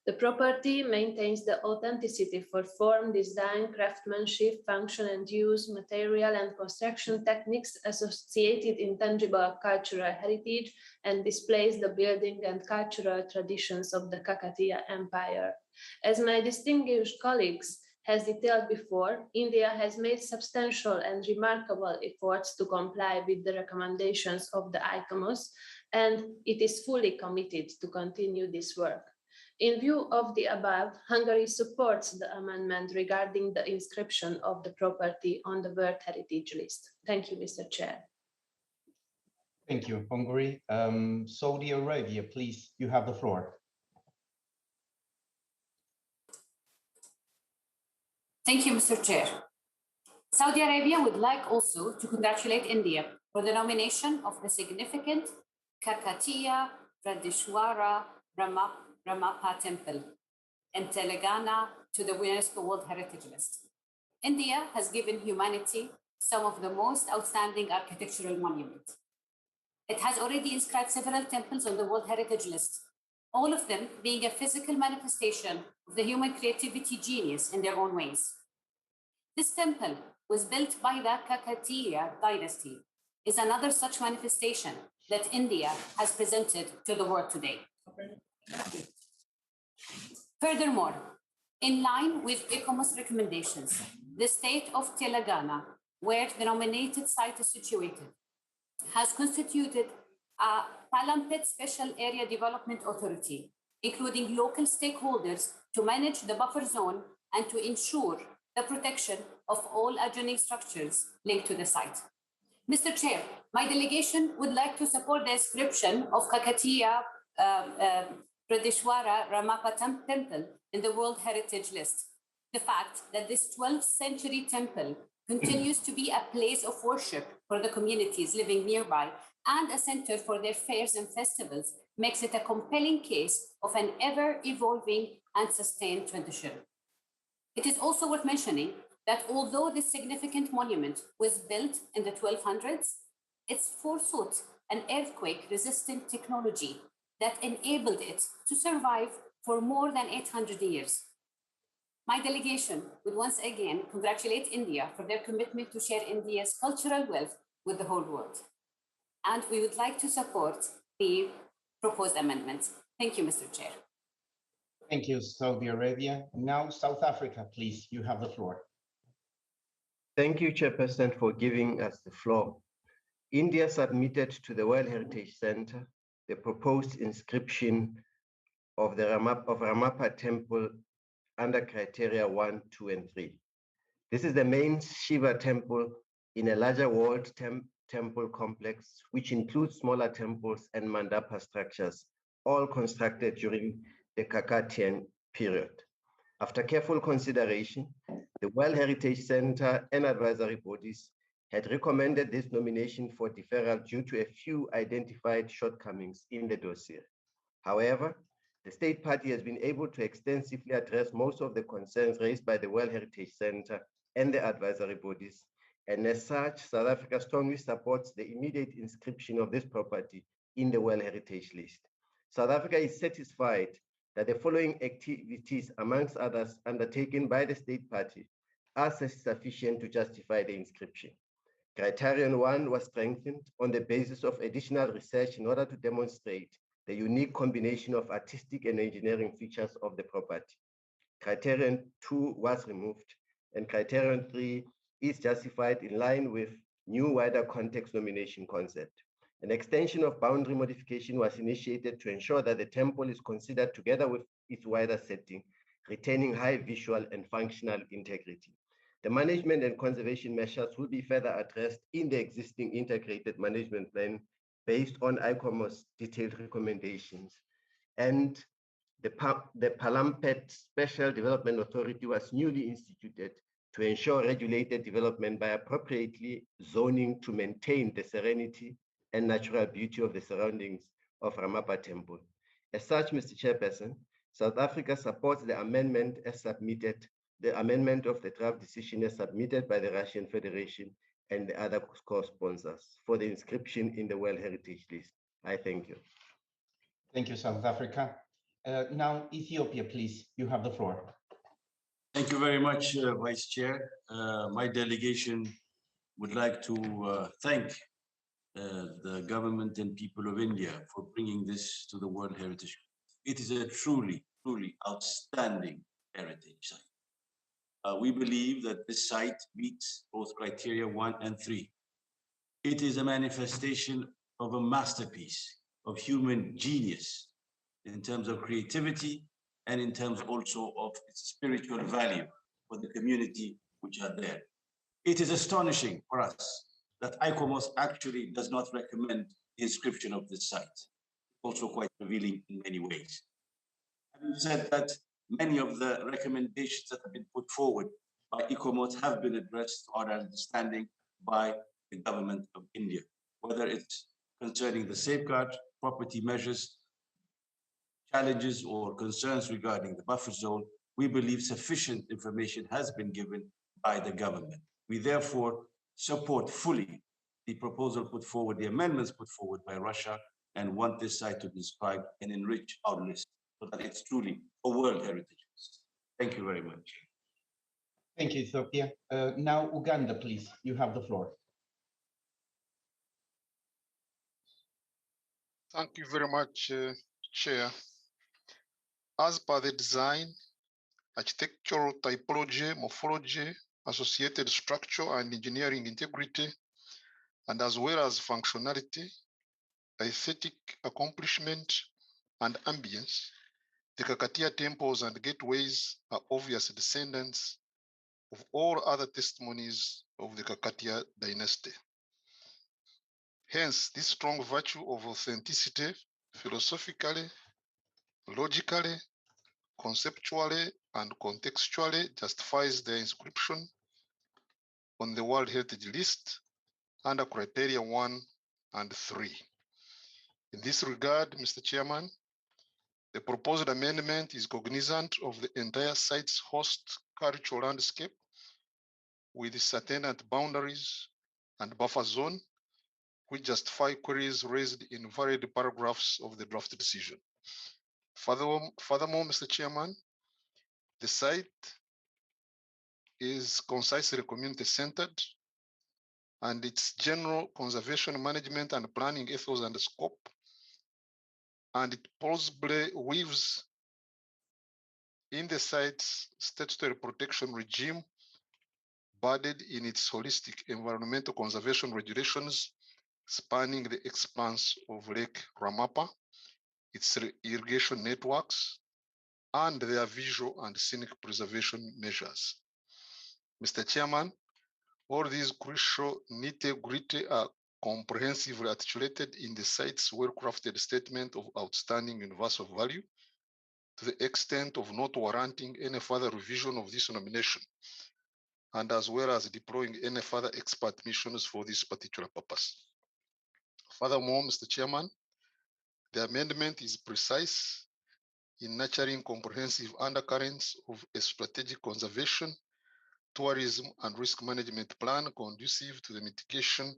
Speaker 20: The property maintains the authenticity for form, design, craftsmanship, function and use, material and construction techniques associated intangible cultural heritage and displays the building and cultural traditions of the Kakatiya Empire. As my distinguished colleagues has detailed before, India has made substantial and remarkable efforts to comply with the recommendations of the ICOMOS, and it is fully committed to continue this work. In view of the above, Hungary supports the amendment regarding the inscription of the property on the World Heritage List. Thank you, Mr. Chair.
Speaker 1: Thank you, Hungary. Saudi Arabia, please, you have the floor.
Speaker 21: Thank you, Mr. Chair. Saudi Arabia would like also to congratulate India for the nomination of the significant Kakatiya Rudeswara Ramappa Temple in Telangana to the UNESCO World Heritage List. India has given humanity some of the most outstanding architectural monuments. It has already inscribed several temples on the World Heritage List, all of them being a physical manifestation of the human creativity genius in their own ways. This temple was built by the Kakatiya dynasty, is another such manifestation that India has presented to the world today. Furthermore, in line with ECOMOS recommendations, the state of Telangana, where the nominated site is situated, has constituted a Palampet Special Area Development Authority, including local stakeholders to manage the buffer zone and to ensure the protection of all adjoining structures linked to the site. Mr. Chair, my delegation would like to support the inscription of Kakatiya Pradeshwara Ramappa Temple in the World Heritage List. The fact that this 12th century temple continues to be a place of worship for the communities living nearby and a center for their fairs and festivals makes it a compelling case of an ever-evolving and sustained tradition. It is also worth mentioning that although this significant monument was built in the 1200s, it forsook an earthquake-resistant technology that enabled it to survive for more than 800 years. My delegation would once again congratulate India for their commitment to share India's cultural wealth with the whole world. And we would like to support the proposed amendments. Thank you, Mr. Chair.
Speaker 1: Thank you, Saudi Arabia. Now, South Africa, please, you have the floor.
Speaker 3: Thank you, Chairperson, for giving us the floor. India submitted to the World Heritage Center the proposed inscription of the Ramappa Temple under criteria 1, 2, and 3. This is the main Shiva temple in a larger walled temple complex, which includes smaller temples and mandapa structures, all constructed during the Kakatian period. After careful consideration, the World Heritage Center and advisory bodies had recommended this nomination for deferral due to a few identified shortcomings in the dossier. However, the state party has been able to extensively address most of the concerns raised by the World Heritage Center and the advisory bodies, and as such, South Africa strongly supports the immediate inscription of this property in the World Heritage List. South Africa is satisfied that the following activities, amongst others, undertaken by the state party are sufficient to justify the inscription. Criterion 1 was strengthened on the basis of additional research in order to demonstrate the unique combination of artistic and engineering features of the property. Criterion 2 was removed, and criterion 3 is justified in line with new wider context nomination concept. An extension of boundary modification was initiated to ensure that the temple is considered together with its wider setting, retaining high visual and functional integrity. The management and conservation measures will be further addressed in the existing integrated management plan based on ICOMOS detailed recommendations. And the Palampet Special Development Authority was newly instituted to ensure regulated development by appropriately zoning to maintain the serenity and natural beauty of the surroundings of Ramappa Temple. As such, Mr. Chairperson, South Africa supports the amendment as submitted, the amendment of the draft decision as submitted by the Russian Federation and the other co-sponsors for the inscription in the World Heritage List. I thank you.
Speaker 1: Thank you, South Africa. Now, Ethiopia, please, you have the floor.
Speaker 11: Thank you very much, Vice Chair. My delegation would like to thank the government and people of India for bringing this to the World Heritage. It is a truly, truly outstanding heritage site. We believe that this site meets both criteria 1 and 3. It is a manifestation of a masterpiece of human genius in terms of creativity and in terms also of its spiritual value for the community which are there. It is astonishing for us that ICOMOS actually does not recommend the inscription of this site. Also quite revealing in many ways. Having said that, many of the recommendations that have been put forward by ICOMOS have been addressed to our understanding by the government of India, whether it's concerning the safeguard, property measures, challenges or concerns regarding the buffer zone. We believe sufficient information has been given by the government. We therefore support fully the proposal put forward, the amendments put forward by Russia, and want this site to be described and enrich our list so that it's truly a World Heritage List. Thank you very much.
Speaker 1: Thank you, Ethiopia. Now, Uganda, please. You have the floor.
Speaker 4: Thank you very much, Chair. As per the design, architectural typology, morphology, associated structure and engineering integrity, and as well as functionality, aesthetic accomplishment, and ambience, the Kakatiya temples and gateways are obvious descendants of all other testimonies of the Kakatiya dynasty. Hence, this strong virtue of authenticity, philosophically, logically, conceptually, and contextually justifies their inscription on the World Heritage List under criteria 1 and 3. In this regard, Mr. Chairman, the proposed amendment is cognizant of the entire site's host cultural landscape with certain boundaries and buffer zone, which justify queries raised in varied paragraphs of the draft decision. Furthermore, Mr. Chairman, the site is concisely community-centered, and its general conservation management and planning ethos and scope, and it plausibly weaves in the site's statutory protection regime, budded in its holistic environmental conservation regulations spanning the expanse of Lake Ramapa, its irrigation networks, and their visual and scenic preservation measures. Mr. Chairman, all these crucial nitty-gritty are comprehensively articulated in the site's well-crafted statement of outstanding universal value, to the extent of not warranting any further revision of this nomination, and as well as deploying any further expert missions for this particular purpose. Furthermore, Mr. Chairman, the amendment is precise in nurturing comprehensive undercurrents of a strategic conservation, tourism, and risk management plan conducive to the mitigation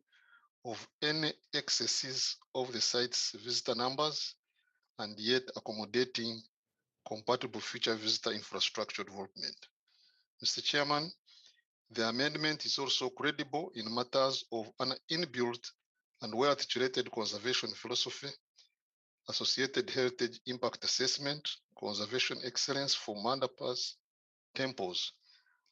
Speaker 4: of any excesses of the site's visitor numbers, and yet accommodating compatible future visitor infrastructure development. Mr. Chairman, the amendment is also credible in matters of an inbuilt and well-articulated conservation philosophy, associated heritage impact assessment, conservation excellence for mandalas, temples,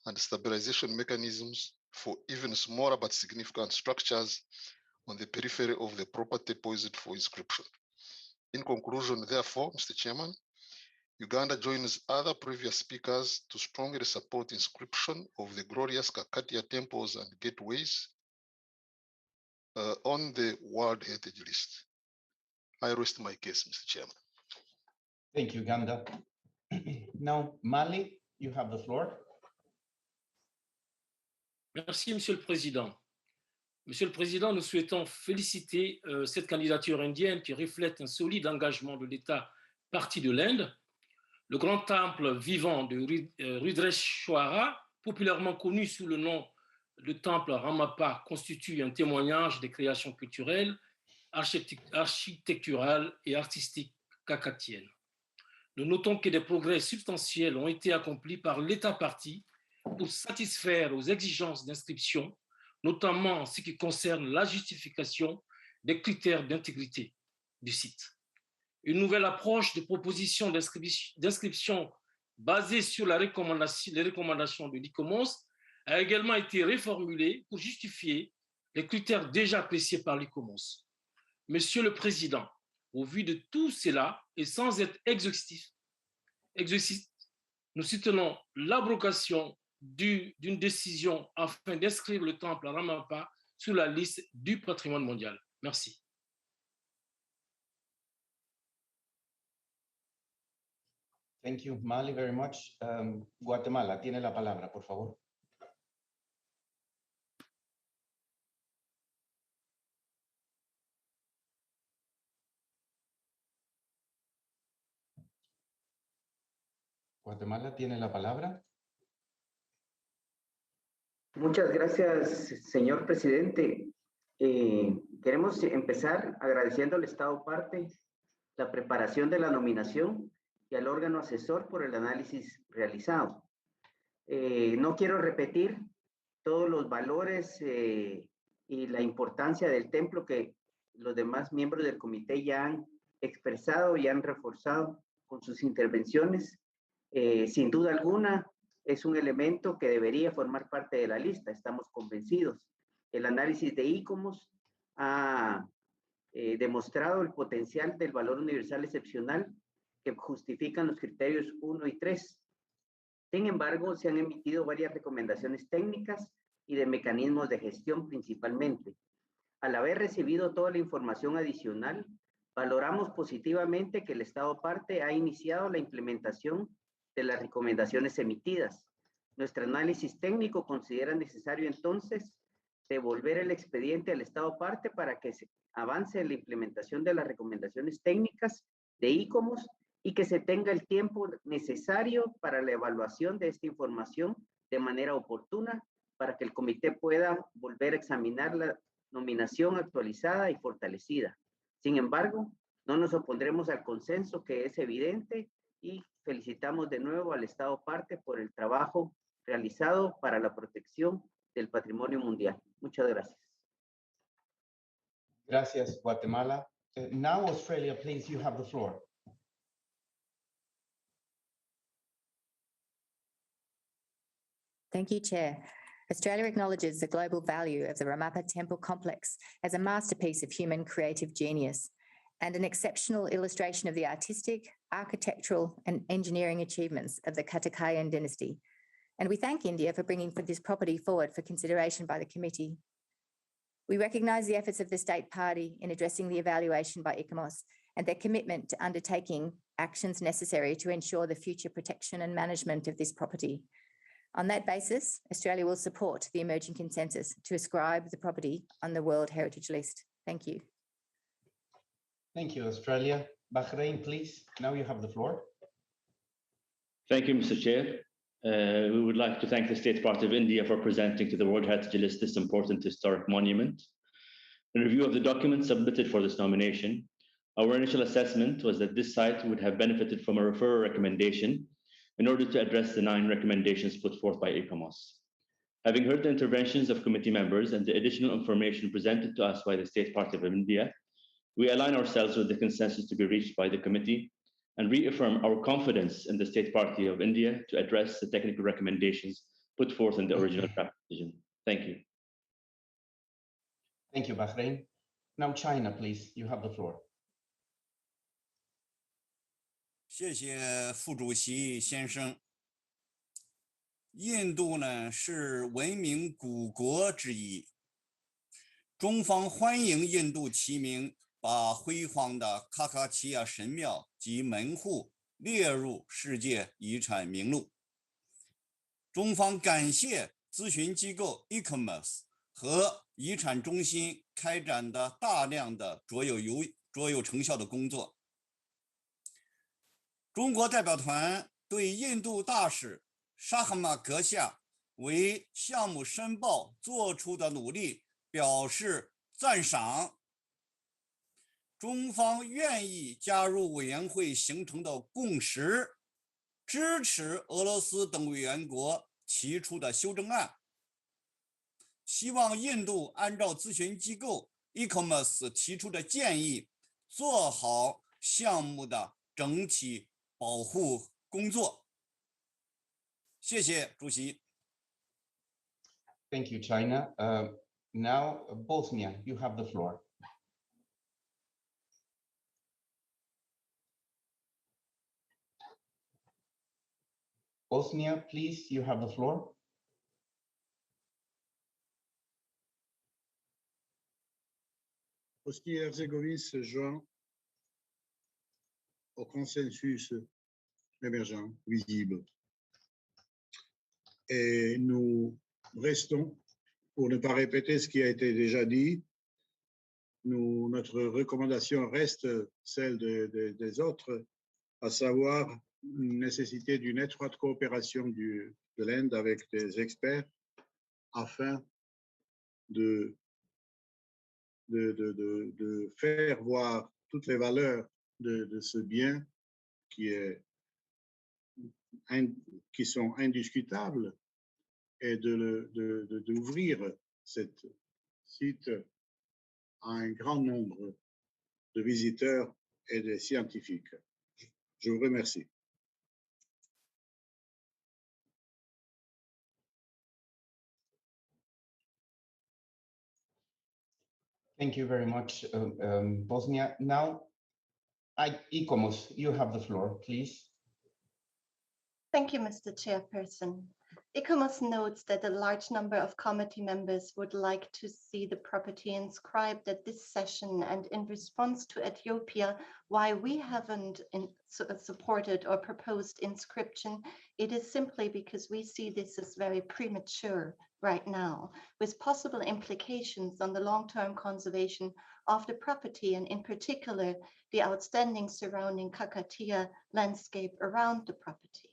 Speaker 4: and stabilization mechanisms for even smaller but significant structures on the periphery of the property poised for inscription. In conclusion, therefore, Mr. Chairman, Uganda joins other previous speakers to strongly support inscription of the glorious Kakatiya temples and gateways on the World Heritage List. I rest my case, Mr. Chairman.
Speaker 1: Thank you, Uganda. Now, Mali, you have the floor.
Speaker 22: Merci, Monsieur le Président. Monsieur le Président, nous souhaitons féliciter cette candidature indienne qui reflète un solide engagement de l'État parti de l'Inde. Le grand temple vivant de Rudreshwara, populairement connu sous le nom de temple Ramappa, constitue un témoignage des créations culturelles, architecturales et artistiques kakatiennes. Nous notons que des progrès substantiels ont été accomplis par l'État parti pour satisfaire aux exigences d'inscription, notamment en ce qui concerne la justification des critères d'intégrité du site. Une nouvelle approche de proposition d'inscription basée sur les recommandations de l'ICOMOS a également été réformulée pour justifier les critères déjà appréciés par l'ICOMOS. Monsieur le Président, au vu de tout cela et sans être exhaustif, nous soutenons l'abrogation d'une décision afin d'inscrire le temple à Ramappa sur la liste du patrimoine mondial. Merci.
Speaker 1: Thank you, Mali, very much. Guatemala, tiene la palabra, por favor. Guatemala tiene la palabra.
Speaker 5: Muchas gracias, señor presidente. Queremos empezar agradeciendo al Estado parte la preparación de la nominación y al órgano asesor por el análisis realizado. No quiero repetir todos los valores y la importancia del templo que los demás miembros del comité ya han expresado y han reforzado con sus intervenciones. Sin duda alguna, es un elemento que debería formar parte de la lista, estamos convencidos. El análisis de ICOMOS ha demostrado el potencial del valor universal excepcional que justifican los criterios 1 y 3. Sin embargo, se han emitido varias recomendaciones técnicas y de mecanismos de gestión principalmente. Al haber recibido toda la información adicional, valoramos positivamente que el Estado parte ha iniciado la implementación de las recomendaciones emitidas. Nuestro análisis técnico considera necesario entonces devolver el expediente al Estado parte para que se avance en la implementación de las recomendaciones técnicas de ICOMOS y que se tenga el tiempo necesario para la evaluación de esta información de manera oportuna para que el comité pueda volver a examinar la nominación actualizada y fortalecida. Sin embargo, no nos opondremos al consenso que es evidente y felicitamos de nuevo al Estado parte por el trabajo realizado para la protección del patrimonio mundial. Muchas gracias.
Speaker 1: Gracias, Guatemala. Now, Australia, please, you have the floor.
Speaker 6: Thank you, Chair. Australia acknowledges the global value of the Ramapa Temple Complex as a masterpiece of human creative genius and an exceptional illustration of the artistic, architectural and engineering achievements of the Katakayan dynasty. And we thank India for bringing this property forward for consideration by the committee. We recognise the efforts of the State Party in addressing the evaluation by ICOMOS and their commitment to undertaking actions necessary to ensure the future protection and management of this property. On that basis, Australia will support the emerging consensus to ascribe the property on the World Heritage List. Thank you.
Speaker 1: Thank you, Australia. Bahrain, please. Now you have the floor.
Speaker 23: Thank you, Mr. Chair. We would like to thank the State Party of India for presenting to the World Heritage List this important historic monument. In review of the documents submitted for this nomination, our initial assessment was that this site would have benefited from a referral recommendation in order to address the 9 recommendations put forth by ICOMOS. Having heard the interventions of committee members and the additional information presented to us by the State Party of India, we align ourselves with the consensus to be reached by the committee and reaffirm our confidence in the State Party of India to address the technical recommendations put forth in the original draft decision. Thank you.
Speaker 1: Thank you, Bahrain. Now China, please. You have the floor.
Speaker 24: 谢谢副主席先生。印度呢是文明古国之一，中方欢迎印度齐名把辉煌的卡卡齐亚神庙及门户列入世界遗产名录。中方感谢咨询机构 ICOMOS 和遗产中心开展的大量的卓有成效的工作。中国代表团对印度大使沙哈马阁下为项目申报做出的努力表示赞赏。中方愿意加入委员会形成的共识，支持俄罗斯等委员国提出的修正案。希望印度按照咨询机构 ICOMOS 提出的建议，做好项目的整体保护工作。谢谢主席。
Speaker 1: Thank you, China. Now, Bosnia, you have the floor. Bosnia, please, you have the floor.
Speaker 25: Bosnie-Herzégovine se joint au consensus émergent visible. Et nous restons, pour ne pas répéter ce qui a été déjà dit, notre recommandation reste celle des autres, à savoir une nécessité d'une étroite coopération de l'Inde avec des experts afin de faire voir toutes les valeurs de ce bien qui sont indiscutables et d'ouvrir ce site à un grand nombre de visiteurs et de scientifiques. Je vous remercie.
Speaker 1: Thank you very much, Bosnia. Now, ICOMOS, you have the floor, please.
Speaker 2: Thank you, Mr. Chairperson. ICOMOS notes that a large number of committee members would like to see the property inscribed at this session, and in response to Ethiopia, why we haven't supported or proposed inscription, it is simply because we see this as very premature right now, with possible implications on the long-term conservation of the property, and in particular, the outstanding surrounding Kakatia landscape around the property.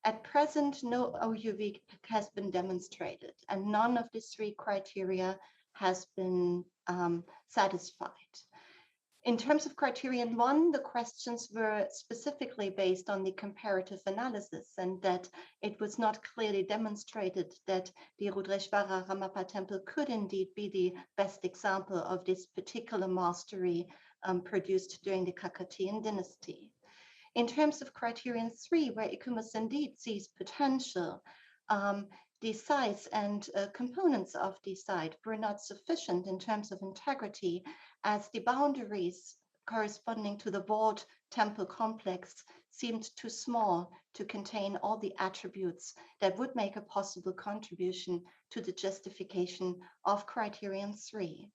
Speaker 2: At present, no OUV has been demonstrated, and none of the three criteria has been satisfied. In terms of criterion 1, the questions were specifically based on the comparative analysis, and that it was not clearly demonstrated that the Rudreshvara Ramappa temple could indeed be the best example of this particular mastery produced during the Kakatian dynasty. In terms of criterion 3, where ICOMOS indeed sees potential, the size and components of the site were not sufficient in terms of integrity, as the boundaries corresponding to the walled temple complex seemed too small to contain all the attributes that would make a possible contribution to the justification of criterion 3.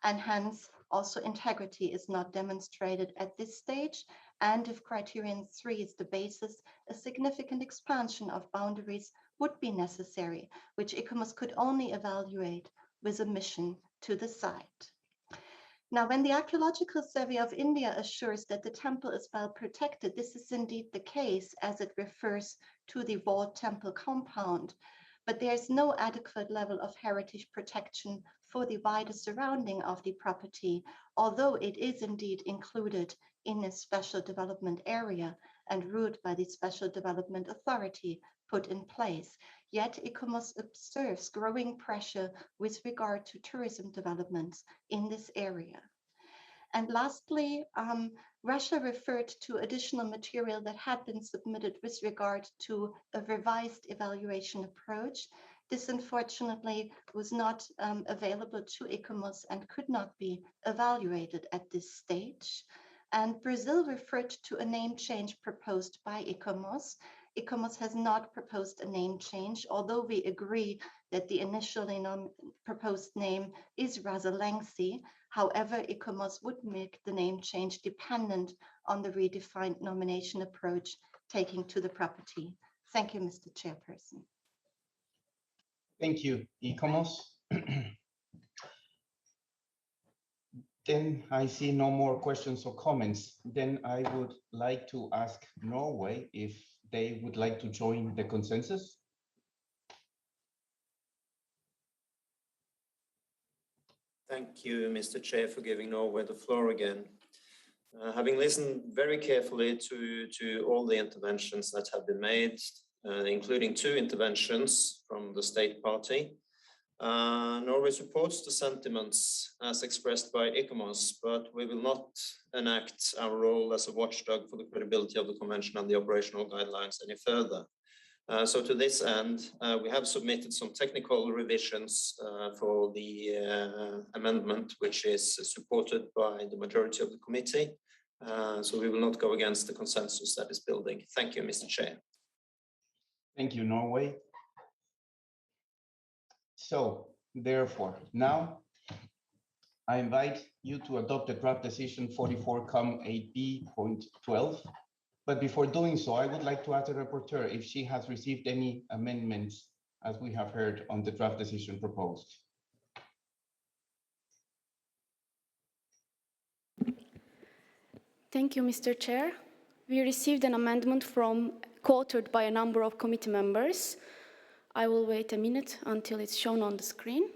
Speaker 2: And hence, also integrity is not demonstrated at this stage. And if criterion 3 is the basis, a significant expansion of boundaries would be necessary, which ICOMOS could only evaluate with a mission to the site. Now, when the Archaeological Survey of India assures that the temple is well protected, this is indeed the case, as it refers to the walled temple compound. But there's no adequate level of heritage protection for the wider surrounding of the property, although it is indeed included in a special development area and ruled by the Special Development Authority put in place. Yet ICOMOS observes growing pressure with regard to tourism developments in this area. And lastly, Russia referred to additional material that had been submitted with regard to a revised evaluation approach. This unfortunately was not available to ICOMOS and could not be evaluated at this stage. And Brazil referred to a name change proposed by ICOMOS. ICOMOS has not proposed a name change, although we agree that the initially proposed name is rather lengthy. However, ICOMOS would make the name change dependent on the redefined nomination approach taking to the property. Thank you, Mr. Chairperson.
Speaker 1: Thank you, ICOMOS. Then I see no more questions or comments. Then I would like to ask Norway if they would like to join the consensus.
Speaker 14: Thank you, Mr. Chair, for giving Norway the floor again. Having listened very carefully to all the interventions that have been made, including 2 interventions from the state party, Norway supports the sentiments as expressed by ICOMOS, but we will not enact our role as a watchdog for the credibility of the convention and the operational guidelines any further. So to this end, we have submitted some technical revisions for the amendment, which is supported by the majority of the committee. So we will not go against the consensus that is building. Thank you, Mr. Chair.
Speaker 1: Thank you, Norway. So, therefore, now I invite you to adopt the draft decision 44-8B.12. But before doing so, I would like to ask the rapporteur if she has received any amendments, as we have heard, on the draft decision proposed.
Speaker 7: Thank you, Mr. Chair. We received an amendment co-authored by a number of committee members. I will wait a minute until it's shown on the screen.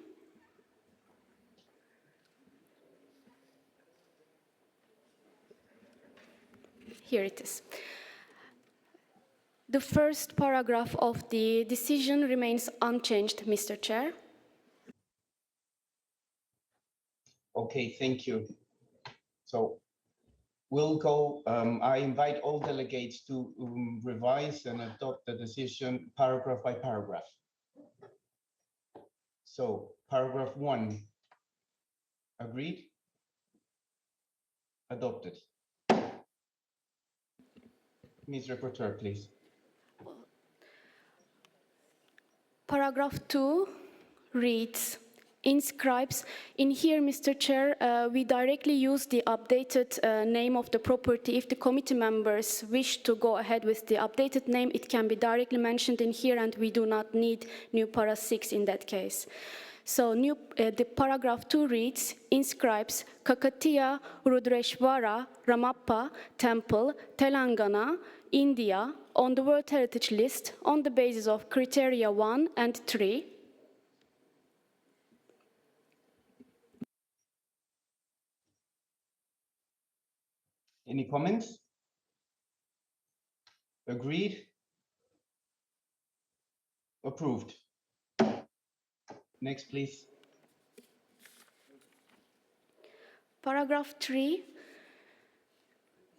Speaker 7: Here it is. The first paragraph of the decision remains unchanged, Mr. Chair.
Speaker 1: Okay, thank you. So we'll go, I invite all delegates to revise and adopt the decision paragraph by paragraph. So paragraph 1, agreed? Adopted. Ms. Rapporteur, please.
Speaker 7: Paragraph 2 reads, inscribes. In here, Mr. Chair, we directly use the updated name of the property. If the committee members wish to go ahead with the updated name, it can be directly mentioned in here, and we do not need new para 6 in that case. So the paragraph 2 reads, inscribes Kakatiya Rudreshwara Ramappa Temple, Telangana, India, on the World Heritage List on the basis of criteria 1 and 3.
Speaker 1: Any comments? Agreed? Approved. Next, please.
Speaker 7: Paragraph 3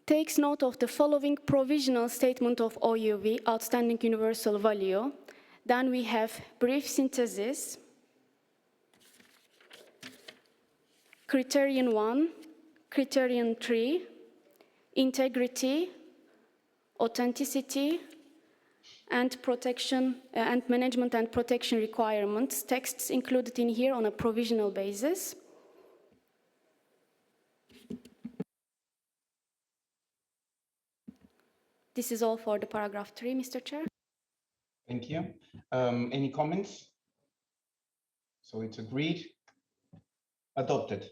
Speaker 7: takes note of the following provisional statement of OUV, outstanding universal value. Then we have brief synthesis, criterion 1, criterion 3, integrity, authenticity, and protection and management and protection requirements, texts included in here on a provisional basis. This is all for the paragraph 3, Mr. Chair.
Speaker 1: Thank you. Any comments? So it's agreed. Adopted.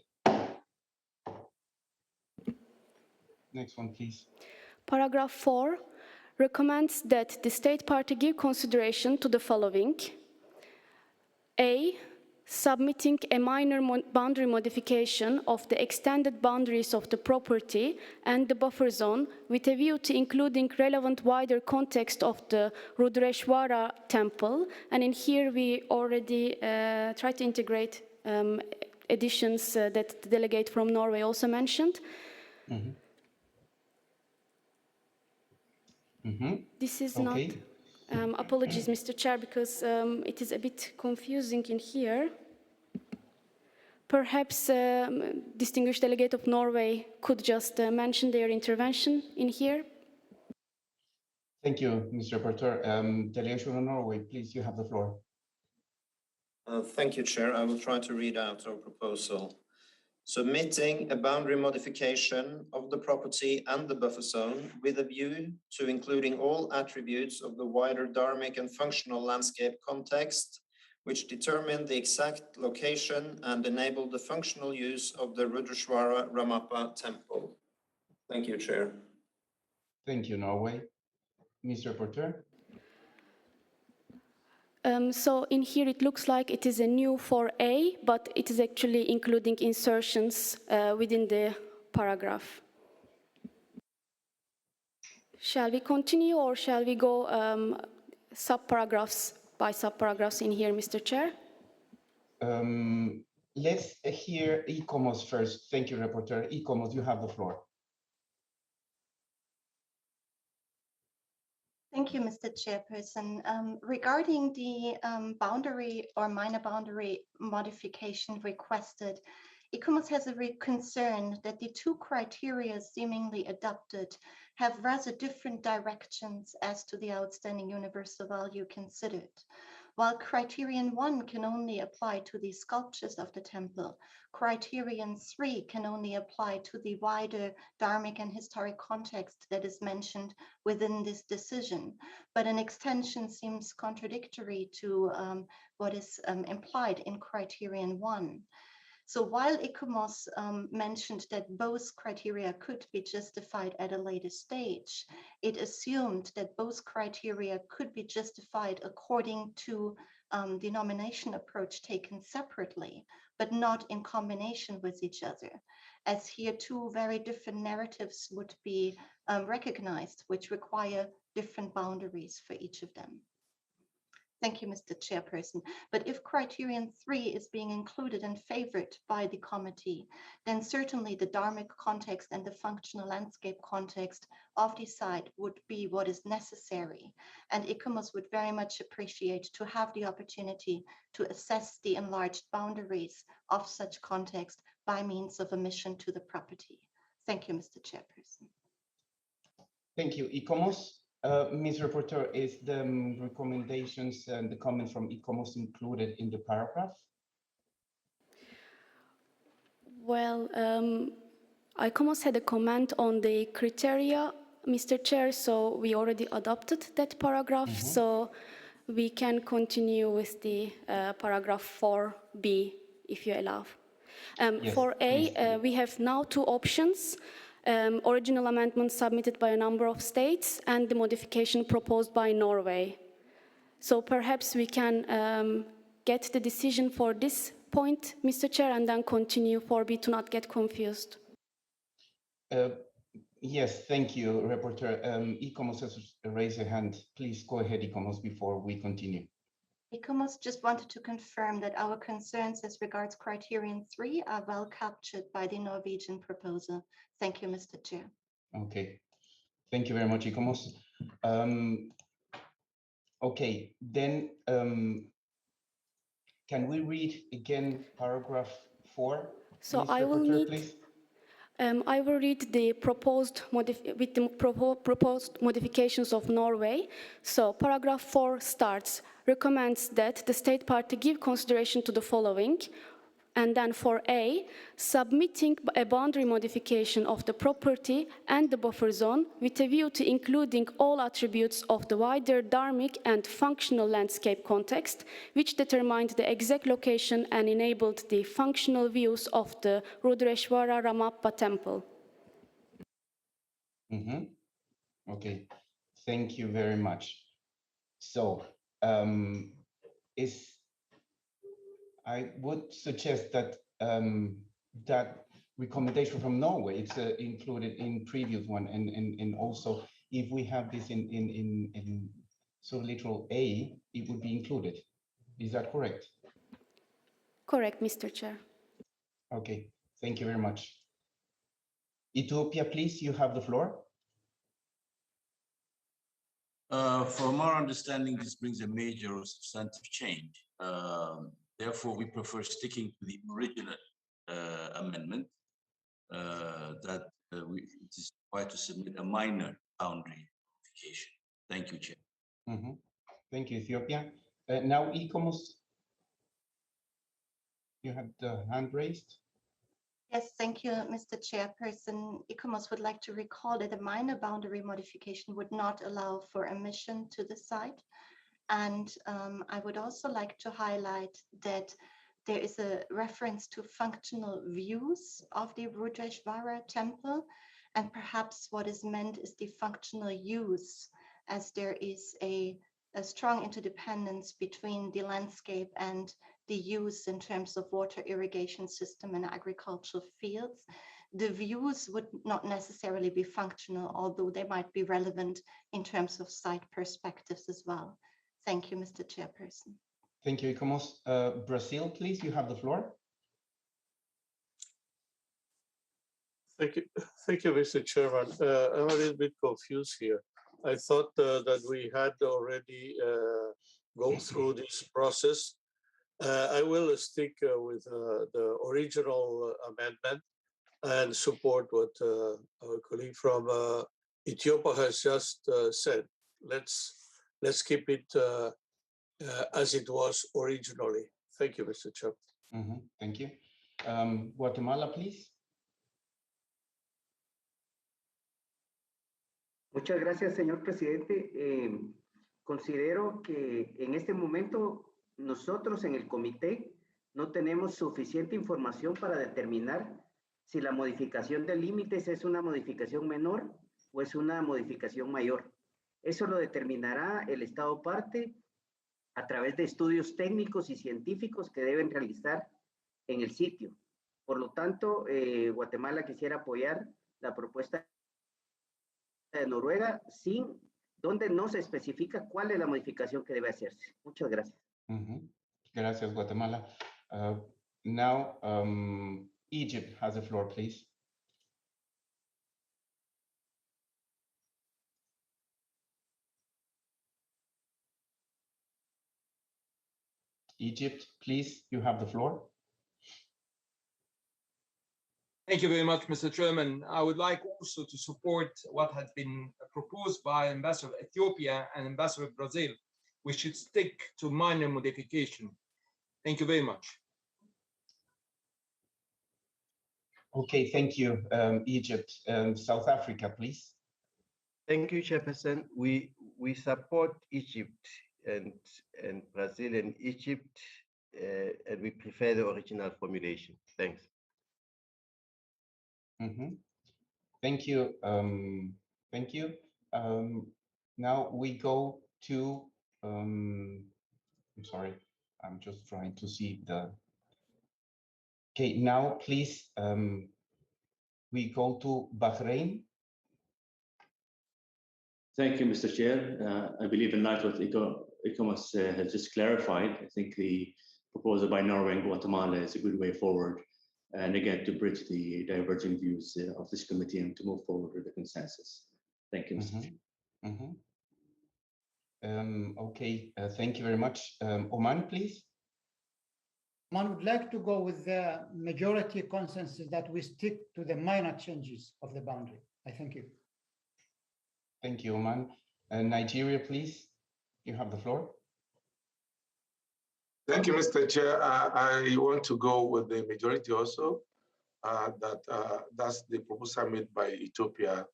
Speaker 1: Next one, please.
Speaker 7: Paragraph 4 recommends that the state party give consideration to the following. A, submitting a minor boundary modification of the extended boundaries of the property and the buffer zone with a view to including relevant wider context of the Rudreshwara temple. And in here we already try to integrate additions that the delegate from Norway also mentioned.
Speaker 1: Mm-hmm. Mm-hmm.
Speaker 7: This is
Speaker 1: okay.
Speaker 7: not... apologies, Mr. Chair, because it is a bit confusing in here. Perhaps distinguished delegate of Norway could just mention their intervention in here.
Speaker 1: Thank you, Mr. Rapporteur. Delegation of Norway, please, you have the floor.
Speaker 14: Thank you, Chair. I will try to read out our proposal. Submitting a boundary modification of the property and the buffer zone with a view to including all attributes of the wider dharmic and functional landscape context, which determine the exact location and enable the functional use of the Rudreshwara Ramappa temple. Thank you, Chair.
Speaker 1: Thank you, Norway. Mr. Rapporteur.
Speaker 7: So in here it looks like it is a new 4A, but it is actually including insertions within the paragraph. Shall we continue or shall we go sub-paragraphs by sub-paragraphs in here, Mr. Chair?
Speaker 1: Let's hear ICOMOS first. Thank you, Rapporteur. ICOMOS, you have the floor.
Speaker 2: Thank you, Mr. Chairperson. Regarding the boundary or minor boundary modification requested, ICOMOS has a concern that the two criteria seemingly adopted have rather different directions as to the outstanding universal value considered. While criterion 1 can only apply to the sculptures of the temple, criterion 3 can only apply to the wider dharmic and historic context that is mentioned within this decision. But an extension seems contradictory to what is implied in criterion 1. So while ICOMOS mentioned that both criteria could be justified at a later stage, it assumed that both criteria could be justified according to the nomination approach taken separately, but not in combination with each other, as here two very different narratives would be recognized, which require different boundaries for each of them. Thank you, Mr. Chairperson. But if criterion 3 is being included and favored by the committee, then certainly the dharmic context and the functional landscape context of the site would be what is necessary. And ICOMOS would very much appreciate to have the opportunity to assess the enlarged boundaries of such context by means of a mission to the property. Thank you, Mr. Chairperson.
Speaker 1: Thank you, ICOMOS. Ms. Reporter, is the recommendations and the comments from ICOMOS included in the paragraph?
Speaker 7: Well, ICOMOS had a comment on the criteria, Mr. Chair, so we already adopted that paragraph, so we can continue with the paragraph 4B, if you allow.
Speaker 1: Yes,
Speaker 7: for A, we have now two options. Original amendment submitted by a number of states and the modification proposed by Norway. So perhaps we can get the decision for this point, Mr. Chair, and then continue for B to not get confused.
Speaker 1: Yes, thank you, Reporter. ICOMOS has raised a hand. Please go ahead, ICOMOS, before we continue.
Speaker 2: ICOMOS just wanted to confirm that our concerns as regards criterion 3 are well captured by the Norwegian proposal. Thank you, Mr. Chair.
Speaker 1: Okay, thank you very much, ICOMOS. Okay, then can we read again paragraph 4?
Speaker 7: So
Speaker 1: Ms.
Speaker 7: I will
Speaker 1: Reporter,
Speaker 7: need,
Speaker 1: please.
Speaker 7: I will read the proposed proposed modifications of Norway. So paragraph 4 starts, recommends that the state party give consideration to the following. And then for A, submitting a boundary modification of the property and the buffer zone with a view to including all attributes of the wider dharmic and functional landscape context, which determined the exact location and enabled the functional views of the Rudreshwara Ramappa temple.
Speaker 1: Okay, thank you very much. So, I would suggest that that recommendation from Norway, it's included in previous one, and also if we have this in little A, it would be included. Is that correct?
Speaker 7: Correct, Mr. Chair.
Speaker 1: Okay, thank you very much. Ethiopia, please, you have the floor.
Speaker 11: From our understanding, this brings a major or substantive change. Therefore, we prefer sticking to the original amendment that it is required to submit a minor boundary modification. Thank you, Chair.
Speaker 1: Thank you, Ethiopia. Now, ICOMOS, you have the hand raised.
Speaker 2: Yes, thank you, Mr. Chairperson. ICOMOS would like to recall that a minor boundary modification would not allow for admission to the site. And I would also like to highlight that there is a reference to functional views of the Rudreshwara temple. And perhaps what is meant is the functional use, as there is a strong interdependence between the landscape and the use in terms of water irrigation system and agricultural fields. The views would not necessarily be functional, although they might be relevant in terms of site perspectives as well. Thank you, Mr. Chairperson.
Speaker 1: Thank you, ICOMOS. Brazil, please, you have the floor.
Speaker 16: Thank you, Mr. Chairman. I'm a little bit confused here. I thought that we had already gone through this process. I will stick with the original amendment and support what our colleague from Ethiopia has just said. Let's keep it as it was originally. Thank you, Mr. Chair.
Speaker 1: Thank you. Guatemala, please.
Speaker 5: Muchas gracias, señor presidente. Considero que en este momento nosotros en el comité no tenemos suficiente información para determinar si la modificación de límites es una modificación menor o es una modificación mayor. Eso lo determinará el Estado parte a través de estudios técnicos y científicos que deben realizar en el sitio. Por lo tanto, Guatemala quisiera apoyar la propuesta de Noruega, donde no se especifica cuál es la modificación que debe hacerse. Muchas gracias.
Speaker 1: Gracias, Guatemala. Now, Egypt has the floor, please. Egypt, please, you have the floor.
Speaker 17: Thank you very much, Mr. Chairman. I would like also to support what has been proposed by Ambassador of Ethiopia and Ambassador of Brazil. We should stick to minor modification. Thank you very much.
Speaker 1: Okay, thank you, Egypt. South Africa, please.
Speaker 3: Thank you, Chairperson. We support Egypt and Brazil and Egypt, and we prefer the original formulation. Thanks.
Speaker 1: Thank you. Thank you. Now we go to, I'm sorry, I'm just trying to see the, okay, now please, we go to Bahrain.
Speaker 23: Thank you, Mr. Chair. I believe in light of what ECOMAS has just clarified, I think the proposal by Norway and Guatemala is a good way forward. And again, to bridge the diverging views of this committee and to move forward with the consensus. Thank you, Mr. Chair.
Speaker 1: Okay, thank you very much. Oman, please.
Speaker 15: Oman would like to go with the majority consensus that we stick to the minor changes of the boundary. I thank you.
Speaker 1: Thank you, Oman. Nigeria, please. You have the floor.
Speaker 8: Thank you, Mr. Chair. I want to go with the majority also. That's the proposal made by Ethiopia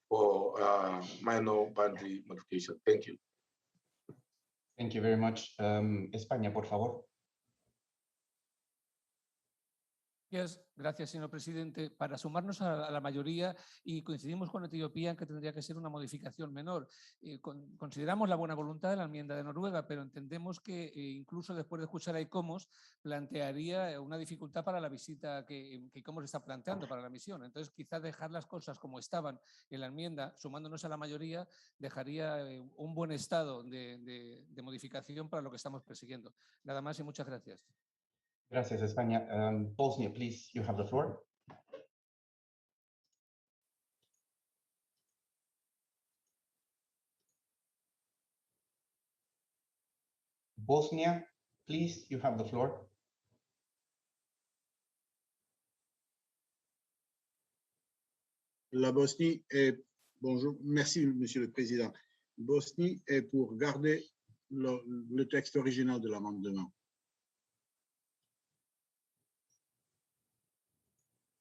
Speaker 8: for minor boundary modification. Thank you.
Speaker 1: Thank you very much. España, por favor.
Speaker 18: Gracias, señor presidente. Para sumarnos a la mayoría y coincidimos con Etiopía en que tendría que ser una modificación menor. Consideramos la buena voluntad de la enmienda de Noruega, pero entendemos que incluso después de escuchar a ICOMOS plantearía una dificultad para la visita que ICOMOS está planteando para la misión. Entonces, quizás dejar las cosas como estaban en la enmienda, sumándonos a la mayoría, dejaría un buen estado de modificación para lo que estamos persiguiendo. Nada más y muchas gracias.
Speaker 1: Gracias, España. Bosnia, please, you have the floor. Bosnia, please, you have the floor.
Speaker 25: La Bosnie est, bonjour, merci, Monsieur le Président. Bosnie est pour garder le texte original de l'amendement.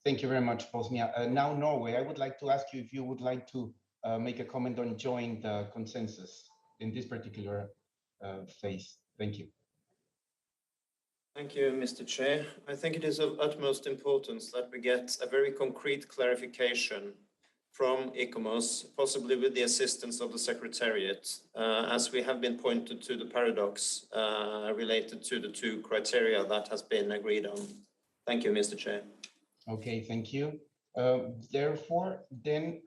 Speaker 1: Thank you very much, Bosnia. Now, Norway, I would like to ask you if you would like to make a comment on joining the consensus in this particular phase. Thank you.
Speaker 14: Thank you, Mr. Chair. I think it is of utmost importance that we get a very concrete clarification from ECOMOS, possibly with the assistance of the Secretariat, as we have been pointed to the paradox related to the two criteria that has been agreed on. Thank you, Mr. Chair.
Speaker 1: Okay, thank you. Therefore, then,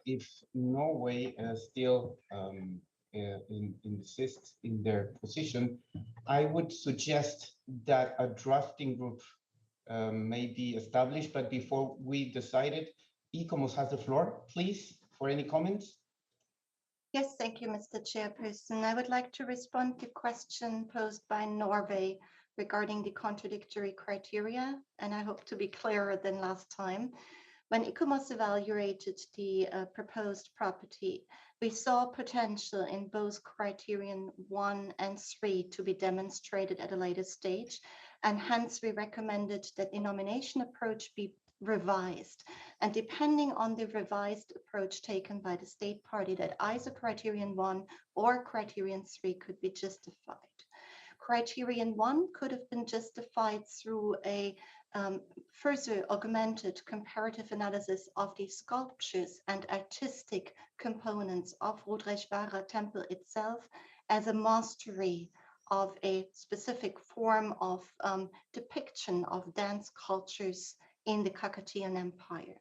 Speaker 1: if Norway still insists in their position, I would suggest that a drafting group may be established. But before we decide it, ECOMOS has the floor, please, for any comments.
Speaker 2: Yes, thank you, Mr. Chairperson. I would like to respond to a question posed by Norway regarding the contradictory criteria, and I hope to be clearer than last time. When ECOMOS evaluated the proposed property, we saw potential in both criterion 1 and 3 to be demonstrated at a later stage, and hence we recommended that the nomination approach be revised. And depending on the revised approach taken by the state party, that either criterion 1 or criterion 3 could be justified. Criterion 1 could have been justified through a further augmented comparative analysis of the sculptures and artistic components of Rudreshvara temple itself as a mastery of a specific form of depiction of dance cultures in the Kakatiyan Empire.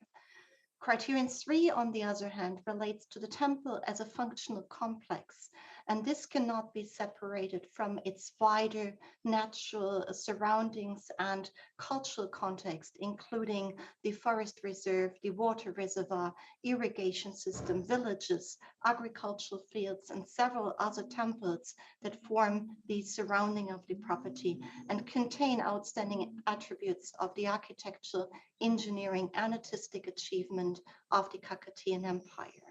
Speaker 2: Criterion 3, on the other hand, relates to the temple as a functional complex, and this cannot be separated from its wider natural surroundings and cultural context, including the forest reserve, the water reservoir, irrigation system, villages, agricultural fields, and several other temples that form the surrounding of the property and contain outstanding attributes of the architectural, engineering, and artistic achievement of the Kakatiyan Empire.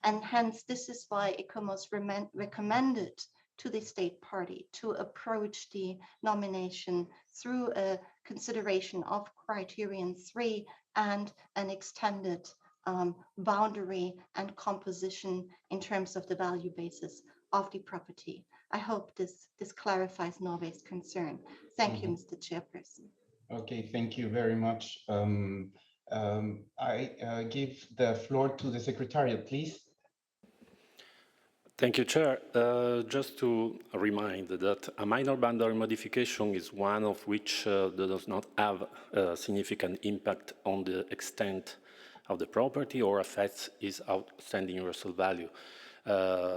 Speaker 2: And hence, this is why ICOMOS recommended to the state party to approach the nomination through a consideration of Criterion 3 and an extended boundary and composition in terms of the value basis of the property. I hope this clarifies Norway's concern. Thank you, Mr. Chairperson.
Speaker 1: Okay, thank you very much. I give the floor to the Secretariat, please.
Speaker 9: Thank you, Chair. Just to remind that a minor boundary modification is one of which does not have a significant impact on the extent of the property or affects its outstanding universal value.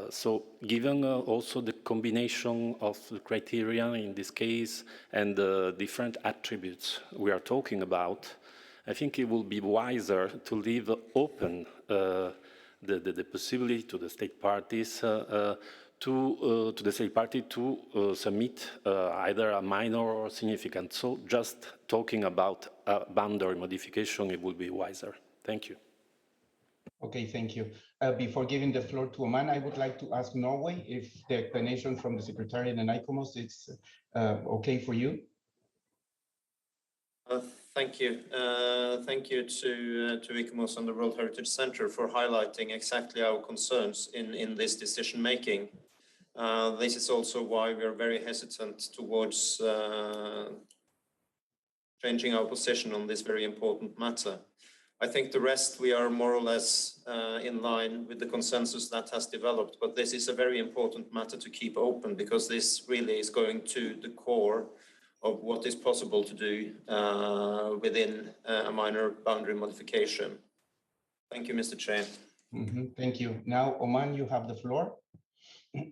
Speaker 9: So given also the combination of the criteria in this case and the different attributes we are talking about, I think it will be wiser to leave open the possibility to the state parties to submit either a minor or significant. So just talking about a boundary modification, it would be wiser. Thank you.
Speaker 1: Okay, thank you. Before giving the floor to Oman, I would like to ask Norway if the explanation from the Secretariat and ICOMOS is okay for you.
Speaker 14: Thank you. Thank you to ICOMOS and the World Heritage Center for highlighting exactly our concerns in this decision making. This is also why we are very hesitant towards changing our position on this very important matter. I think the rest we are more or less in line with the consensus that has developed, but this is a very important matter to keep open because this really is going to the core of what is possible to do within a minor boundary modification. Thank you, Mr. Chair.
Speaker 1: Thank you. Now, Oman, you have the floor.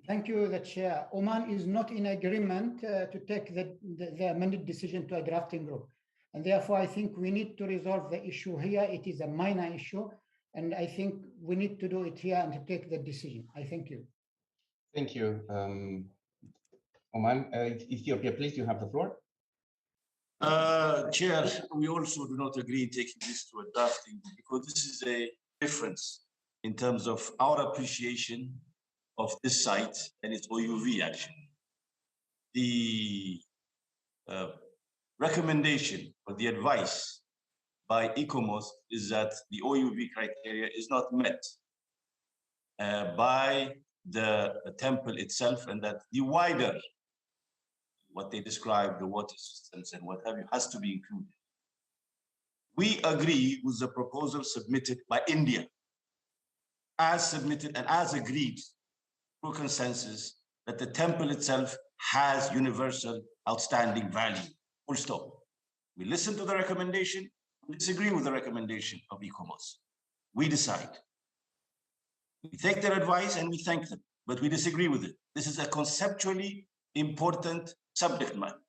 Speaker 15: Thank you, the Chair. Oman is not in agreement to take the amended decision to a drafting group. And therefore, I think we need to resolve the issue here. It is a minor issue, and I think we need to do it here and to take the decision. I thank you.
Speaker 1: Thank you. Oman, Ethiopia, please, you have the floor.
Speaker 11: Chair, we also do not agree in taking this to a drafting because this is a difference in terms of our appreciation of this site and its OUV action. The recommendation or the advice by ICOMOS is that the OUV criteria is not met by the temple itself, and that the wider, what they describe, the water systems and what have you, has to be included. We agree with the proposal submitted by India, as submitted and as agreed through consensus, that the temple itself has universal outstanding value. Full stop. We listen to the recommendation, we disagree with the recommendation of ICOMOS. We decide. We take their advice and we thank them, but we disagree with it. This is a conceptually important subject matter.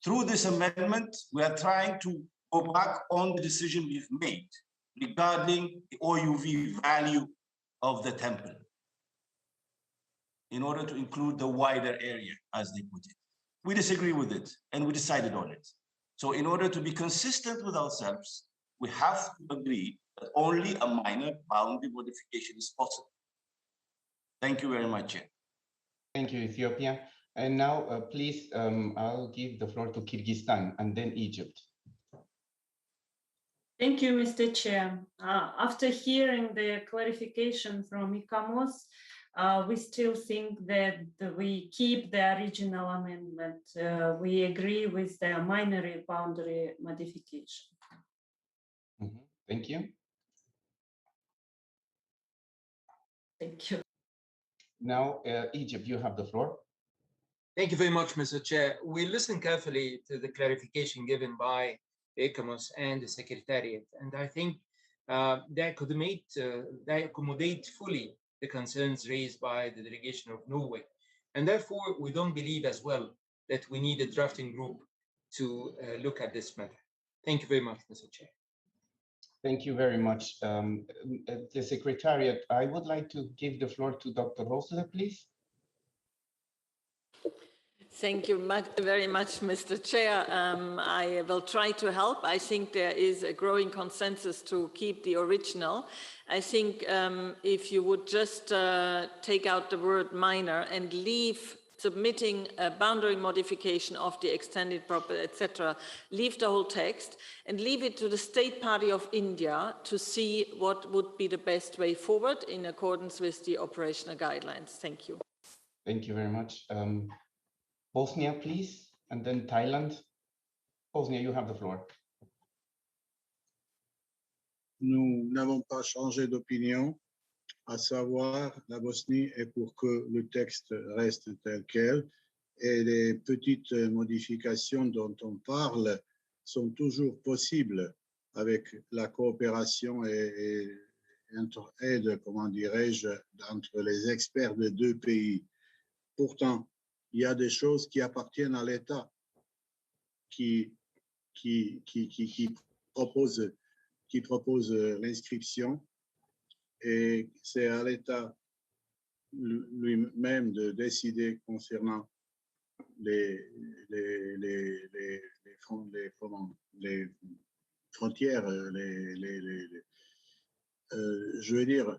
Speaker 11: Through this amendment, we are trying to go back on the decision we've made regarding the OUV value of the temple in order to include the wider area, as they put it. We disagree with it, and we decided on it. So in order to be consistent with ourselves, we have to agree that only a minor boundary modification is possible. Thank you very much, Chair.
Speaker 1: Thank you, Ethiopia. And now, please, I'll give the floor to Kyrgyzstan and then Egypt.
Speaker 10: Thank you, Mr. Chair. After hearing the clarification from ICOMOS, we still think that we keep the original amendment. We agree with the minor boundary modification.
Speaker 1: Thank you.
Speaker 10: Thank you.
Speaker 1: Now, Egypt, you have the floor.
Speaker 17: Thank you very much, Mr. Chair. We listened carefully to the clarification given by ECOMOS and the Secretariat, and I think they accommodate fully the concerns raised by the delegation of Norway. And therefore, we don't believe as well that we need a drafting group to look at this matter. Thank you very much, Mr. Chair.
Speaker 1: Thank you very much. The Secretariat, I would like to give the floor to Dr. Rosler, please.
Speaker 12: Thank you very much, Mr. Chair. I will try to help. I think there is a growing consensus to keep the original. I think if you would just take out the word minor and leave submitting a boundary modification of the extended property, etc., leave the whole text and leave it to the State Party of India to see what would be the best way forward in accordance with the operational guidelines. Thank you.
Speaker 1: Thank you very much. Bosnia, please, and then Thailand. Bosnia, you have the floor.
Speaker 25: Nous n'avons pas changé d'opinion, à savoir la Bosnie est pour que le texte reste tel quel et les petites modifications dont on parle sont toujours possibles avec la coopération et aide, comment dirais-je, entre les experts des deux pays. Pourtant, il y a des choses qui appartiennent à l'État qui propose l'inscription et c'est à l'État lui-même de décider concernant les frontières, je veux dire,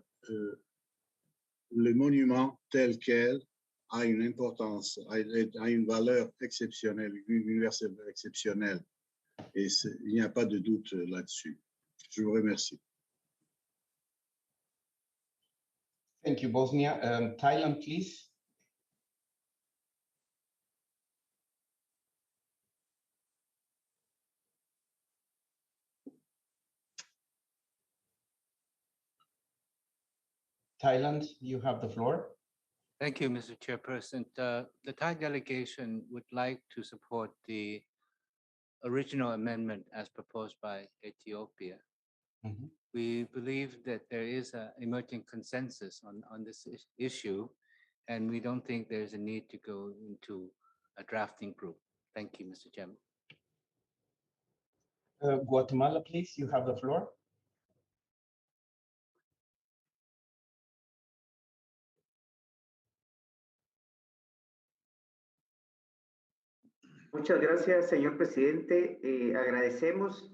Speaker 25: le monument tel quel a une importance, a une valeur exceptionnelle, universelle exceptionnelle. Et il n'y a pas de doute là-dessus. Je vous remercie.
Speaker 1: Thank you, Bosnia. Thailand, please. Thailand, you have the floor.
Speaker 13: Thank you, Mr. Chairperson. The Thai delegation would like to support the original amendment as proposed by Ethiopia. We believe that there is an emerging consensus on this issue, and we don't think there's a need to go into a drafting group. Thank you, Mr. Chairman.
Speaker 1: Guatemala, please, you have the floor.
Speaker 5: Muchas gracias, señor presidente. Agradecemos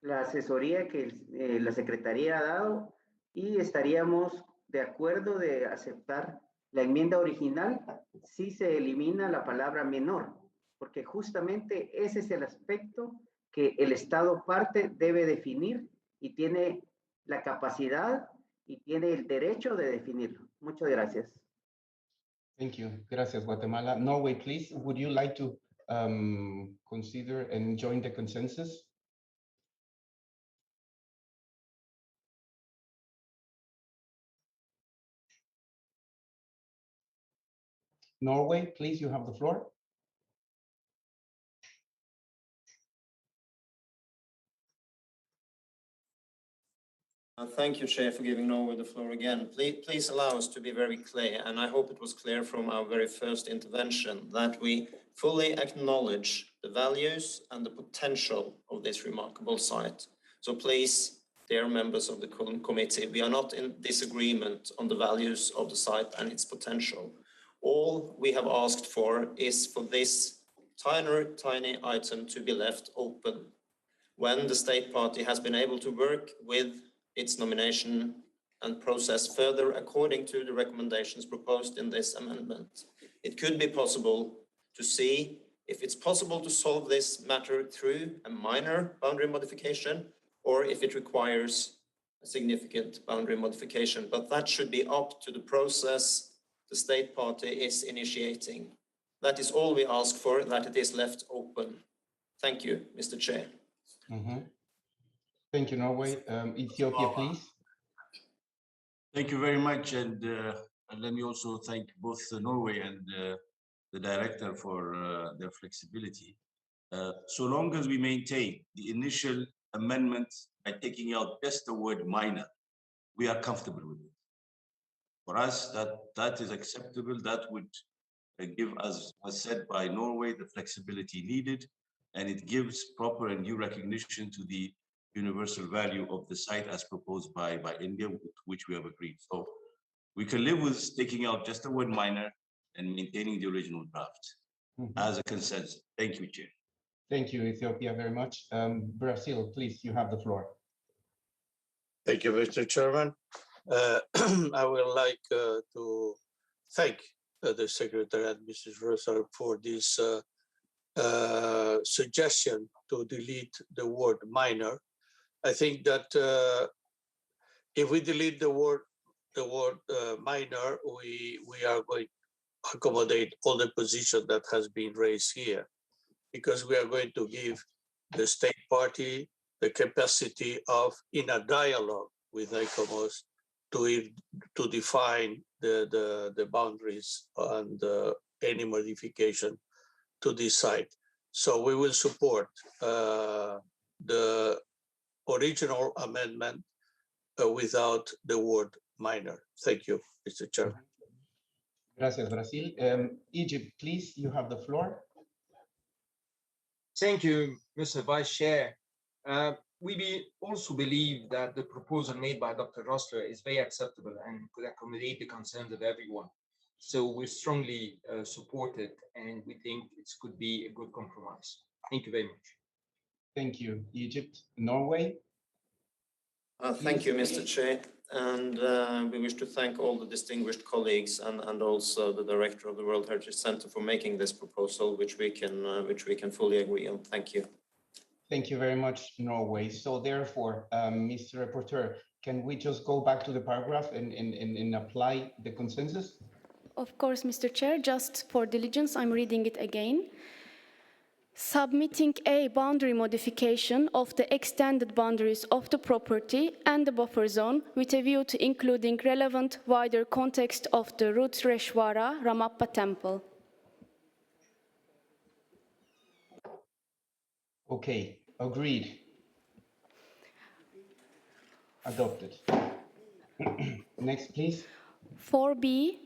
Speaker 5: la asesoría que la Secretaría ha dado y estaríamos de acuerdo de aceptar la enmienda original si se elimina la palabra menor, porque justamente ese es el aspecto que el Estado parte debe definir y tiene la capacidad y tiene el derecho de definirlo. Muchas gracias.
Speaker 1: Thank you. Gracias, Guatemala. Norway, please, would you like to consider and join the consensus? Norway, please, you have the floor.
Speaker 14: Thank you, Chair, for giving Norway the floor again. Please allow us to be very clear, and I hope it was clear from our very first intervention that we fully acknowledge the values and the potential of this remarkable site. So please, dear members of the committee, we are not in disagreement on the values of the site and its potential. All we have asked for is for this tiny item to be left open when the state party has been able to work with its nomination and process further according to the recommendations proposed in this amendment. It could be possible to see if it's possible to solve this matter through a minor boundary modification or if it requires a significant boundary modification, but that should be up to the process the state party is initiating. That is all we ask for, that it is left open. Thank you, Mr. Chair.
Speaker 1: Thank you, Norway. Ethiopia, please.
Speaker 11: Thank you very much. And let me also thank both Norway and the director for their flexibility. So long as we maintain the initial amendment by taking out just the word minor, we are comfortable with it. For us, that is acceptable. That would give, as was said by Norway, the flexibility needed, and it gives proper and due recognition to the universal value of the site as proposed by India, with which we have agreed. So we can live with taking out just the word minor and maintaining the original draft as a consensus. Thank you, Chair.
Speaker 1: Thank you, Ethiopia, very much. Brazil, please, you have the floor.
Speaker 16: Thank you, Mr. Chairman. I would like to thank the Secretary and Mrs. Rosar for this suggestion to delete the word minor. I think that if we delete the word minor, we are going to accommodate all the position that has been raised here, because we are going to give the state party the capacity of, in a dialogue with ICOMOS, to define the boundaries and any modification to this site. So we will support the original amendment without the word minor. Thank you, Mr. Chairman.
Speaker 1: Gracias, Brazil. Egypt, please, you have the floor.
Speaker 17: Thank you, Mr. Vice Chair. We also believe that the proposal made by Dr. Rosler is very acceptable and could accommodate the concerns of everyone. So we strongly support it, and we think it could be a good compromise. Thank you very much.
Speaker 1: Thank you, Egypt. Norway?
Speaker 14: Thank you, Mr. Chair. And we wish to thank all the distinguished colleagues and also the director of the World Heritage Center for making this proposal, which we can fully agree on. Thank you.
Speaker 1: Thank you very much, Norway. So therefore, Mr. Rapporteur, can we just go back to the paragraph and apply the consensus?
Speaker 7: Of course, Mr. Chair, just for diligence, I'm reading it again. Submitting a boundary modification of the extended boundaries of the property and the buffer zone with a view to including relevant wider context of the Rudreshwara Ramappa temple.
Speaker 1: Okay, agreed. Adopted. Next, please.
Speaker 7: 4B,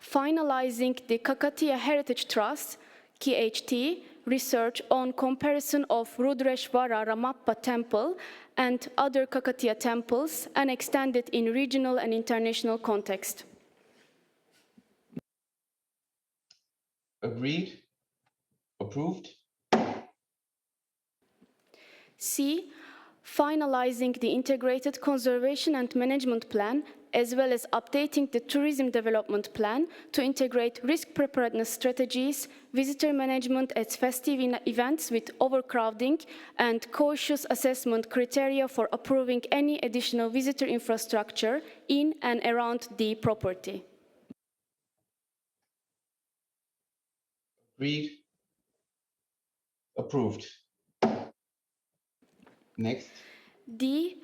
Speaker 7: finalizing the Kakatiya Heritage Trust, KHT, research on comparison of Rudreshwara Ramappa temple and other Kakatiya temples and extended in regional and international context.
Speaker 1: Agreed. Approved.
Speaker 7: C, finalizing the integrated conservation and management plan, as well as updating the tourism development plan to integrate risk preparedness strategies, visitor management at festive events with overcrowding, and cautious assessment criteria for approving any additional visitor infrastructure in and around the property.
Speaker 1: Agreed. Approved. Next.
Speaker 7: D,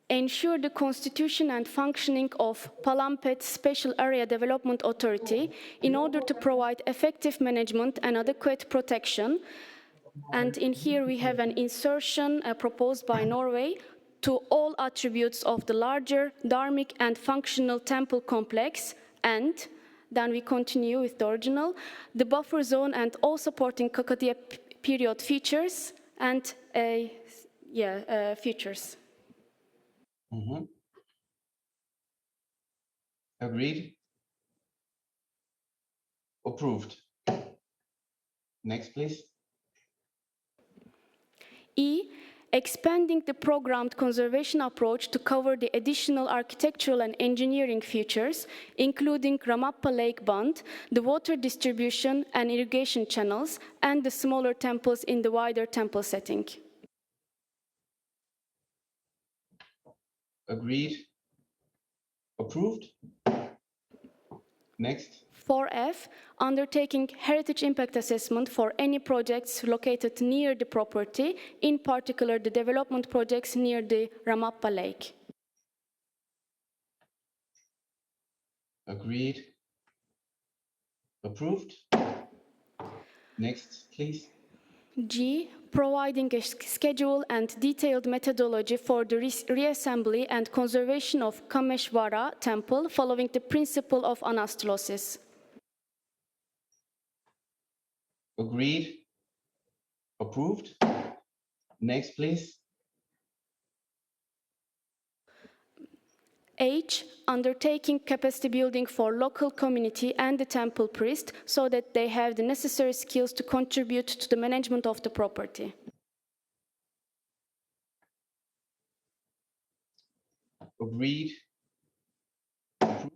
Speaker 7: ensure the constitution and functioning of Palampet Special Area Development Authority in order to provide effective management and adequate protection. And in here we have an insertion proposed by Norway to all attributes of the larger dharmic and functional temple complex, and then we continue with the original, the buffer zone and all supporting Kakatiya period features and features.
Speaker 1: Agreed. Approved. Next, please.
Speaker 7: E, expanding the programmed conservation approach to cover the additional architectural and engineering features, including Ramappa Lake Bund, the water distribution and irrigation channels, and the smaller temples in the wider temple setting.
Speaker 1: Agreed. Approved. Next.
Speaker 7: 4F, undertaking heritage impact assessment for any projects located near the property, in particular the development projects near the Ramappa Lake.
Speaker 1: Agreed. Approved. Next, please.
Speaker 7: G, providing a schedule and detailed methodology for the reassembly and conservation of Kameshwara temple following the principle of anastylosis.
Speaker 1: Agreed. Approved. Next, please.
Speaker 7: H, undertaking capacity building for local community and the temple priest so that they have the necessary skills to contribute to the management of the property.
Speaker 1: Agreed. Approved.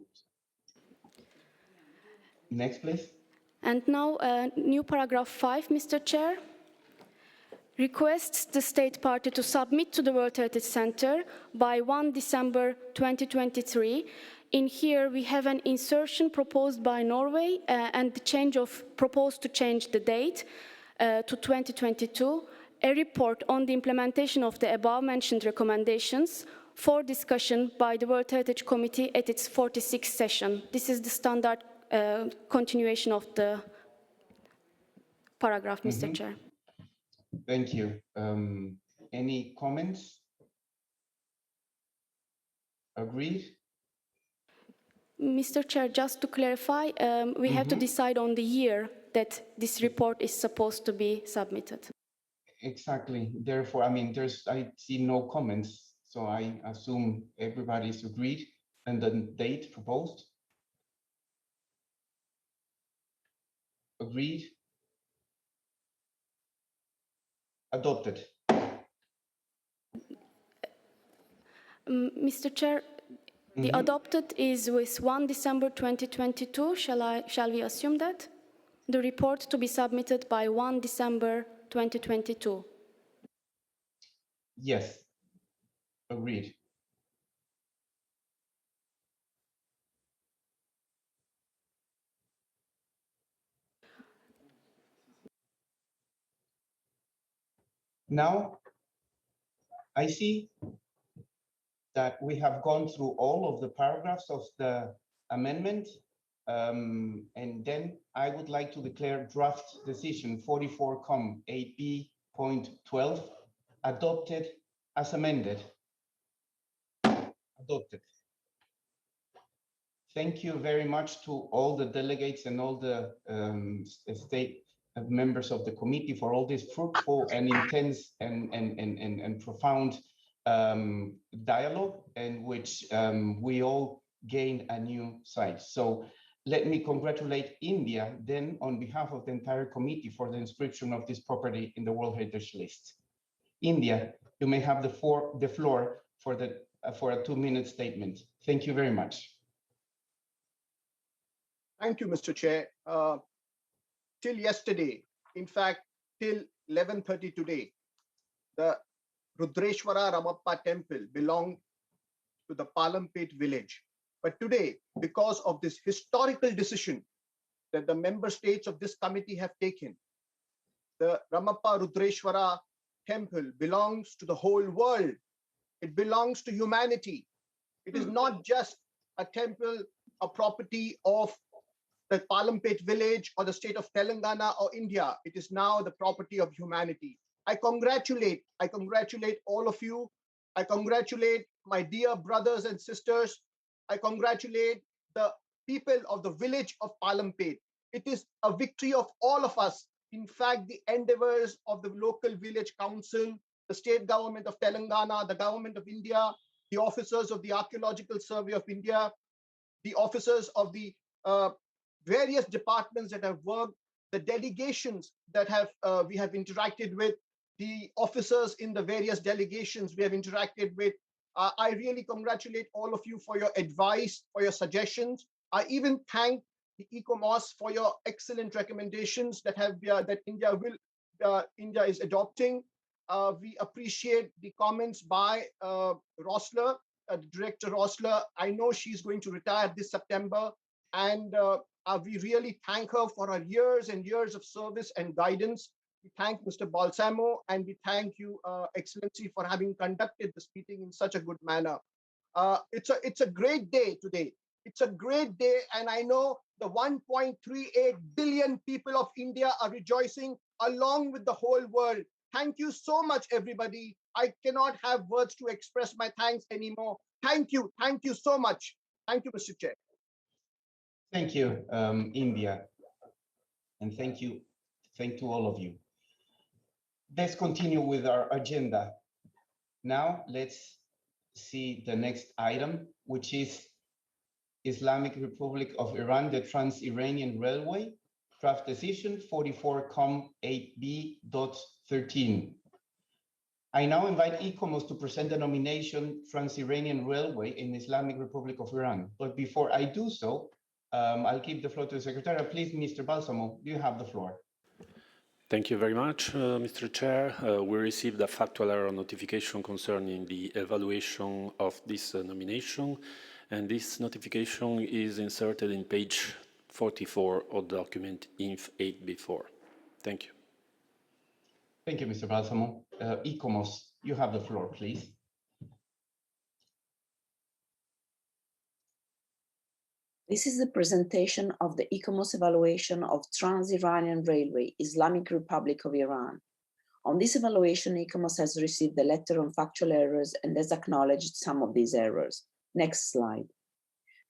Speaker 1: Next, please.
Speaker 7: And now, new paragraph 5, Mr. Chair. Requests the state party to submit to the World Heritage Center by 1 December 2023. In here, we have an insertion proposed by Norway and the proposed to change the date to 2022, a report on the implementation of the above-mentioned recommendations for discussion by the World Heritage Committee at its 46th session. This is the standard continuation of the paragraph, Mr. Chair.
Speaker 1: Thank you. Any comments? Agreed?
Speaker 7: Mr. Chair, just to clarify, we have to decide on the year that this report is supposed to be submitted.
Speaker 1: Exactly. Therefore, I see no comments, so I assume everybody's agreed. And the date proposed? Agreed? Adopted.
Speaker 7: Mr. Chair, the adopted is with 1 December 2022. Shall we assume that? The report to be submitted by 1 December 2022.
Speaker 1: Yes. Agreed. Now, I see that we have gone through all of the paragraphs of the amendment, and then I would like to declare draft decision 44.8b.12 adopted as amended. Adopted. Thank you very much to all the delegates and all the state members of the committee for all this fruitful and intense and profound dialogue, in which we all gained a new sight. So let me congratulate India then on behalf of the entire committee for the inscription of this property in the World Heritage List. India, you may have the floor for a 2-minute statement. Thank you very much.
Speaker 4: Thank you, Mr. Chair. Till yesterday, in fact, till 11:30 today, the Rudreshwara Ramappa temple belonged to the Palampet village. But today, because of this historical decision that the member states of this committee have taken, the Ramappa Rudreshwara temple belongs to the whole world. It belongs to humanity. It is not just a temple, a property of the Palampet village or the state of Telangana or India. It is now the property of humanity. I congratulate all of you. I congratulate my dear brothers and sisters. I congratulate the people of the village of Palampet. It is a victory of all of us. In fact, the endeavors of the local village council, the state government of Telangana, the government of India, the officers of the Archaeological Survey of India, the officers of the various departments that have worked, the delegations that we have interacted with, the officers in the various delegations we have interacted with. I really congratulate all of you for your advice, for your suggestions. I even thank the ECOMOS for your excellent recommendations that India is adopting. We appreciate the comments by Rossler, Director Rossler. I know she's going to retire this September. And we really thank her for her years and years of service and guidance. We thank Mr. Balsamo, and we thank you, Excellency, for having conducted this meeting in such a good manner. It's a great day today. It's a great day, and I know the 1.38 billion people of India are rejoicing along with the whole world. Thank you so much, everybody. I cannot have words to express my thanks anymore. Thank you so much. Thank you, Mr. Chair.
Speaker 1: Thank you, India, and thank you all of you. Let's continue with our agenda. Now let's see the next item, which is Islamic Republic of Iran, the Trans-Iranian Railway, draft decision 44com8b.13. I now invite ICOMOS to present the nomination Trans-Iranian Railway in Islamic Republic of Iran. But before I do so, I'll give the floor to the Secretary. Please, Mr. Balsamo, you have the floor.
Speaker 9: Thank you very much, Mr. Chair. We received a factual error notification concerning the evaluation of this nomination, and this notification is inserted in page 44 of document INF 8B4. Thank you.
Speaker 1: Thank you, Mr. Balsamo. ICOMOS, you have the floor, please.
Speaker 6: This is the presentation of the ICOMOS evaluation of Trans-Iranian Railway, Islamic Republic of Iran. On this evaluation, ICOMOS has received a letter on factual errors and has acknowledged some of these errors. Next slide.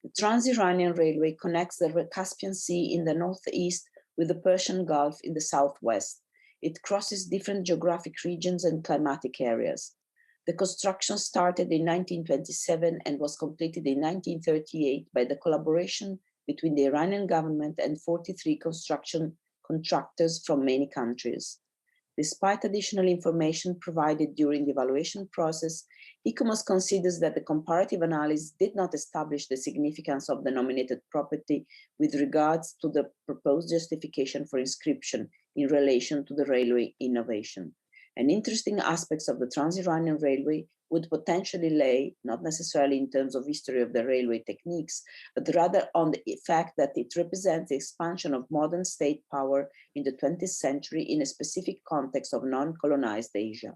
Speaker 6: The Trans-Iranian Railway connects the Caspian Sea in the northeast with the Persian Gulf in the southwest. It crosses different geographic regions and climatic areas. The construction started in 1927 and was completed in 1938 by the collaboration between the Iranian government and 43 construction contractors from many countries. Despite additional information provided during the evaluation process, ICOMOS considers that the comparative analysis did not establish the significance of the nominated property with regards to the proposed justification for inscription in relation to the railway innovation. And interesting aspects of the Trans-Iranian Railway would potentially lay, not necessarily in terms of history of the railway techniques, but rather on the fact that it represents the expansion of modern state power in the 20th century in a specific context of non-colonized Asia.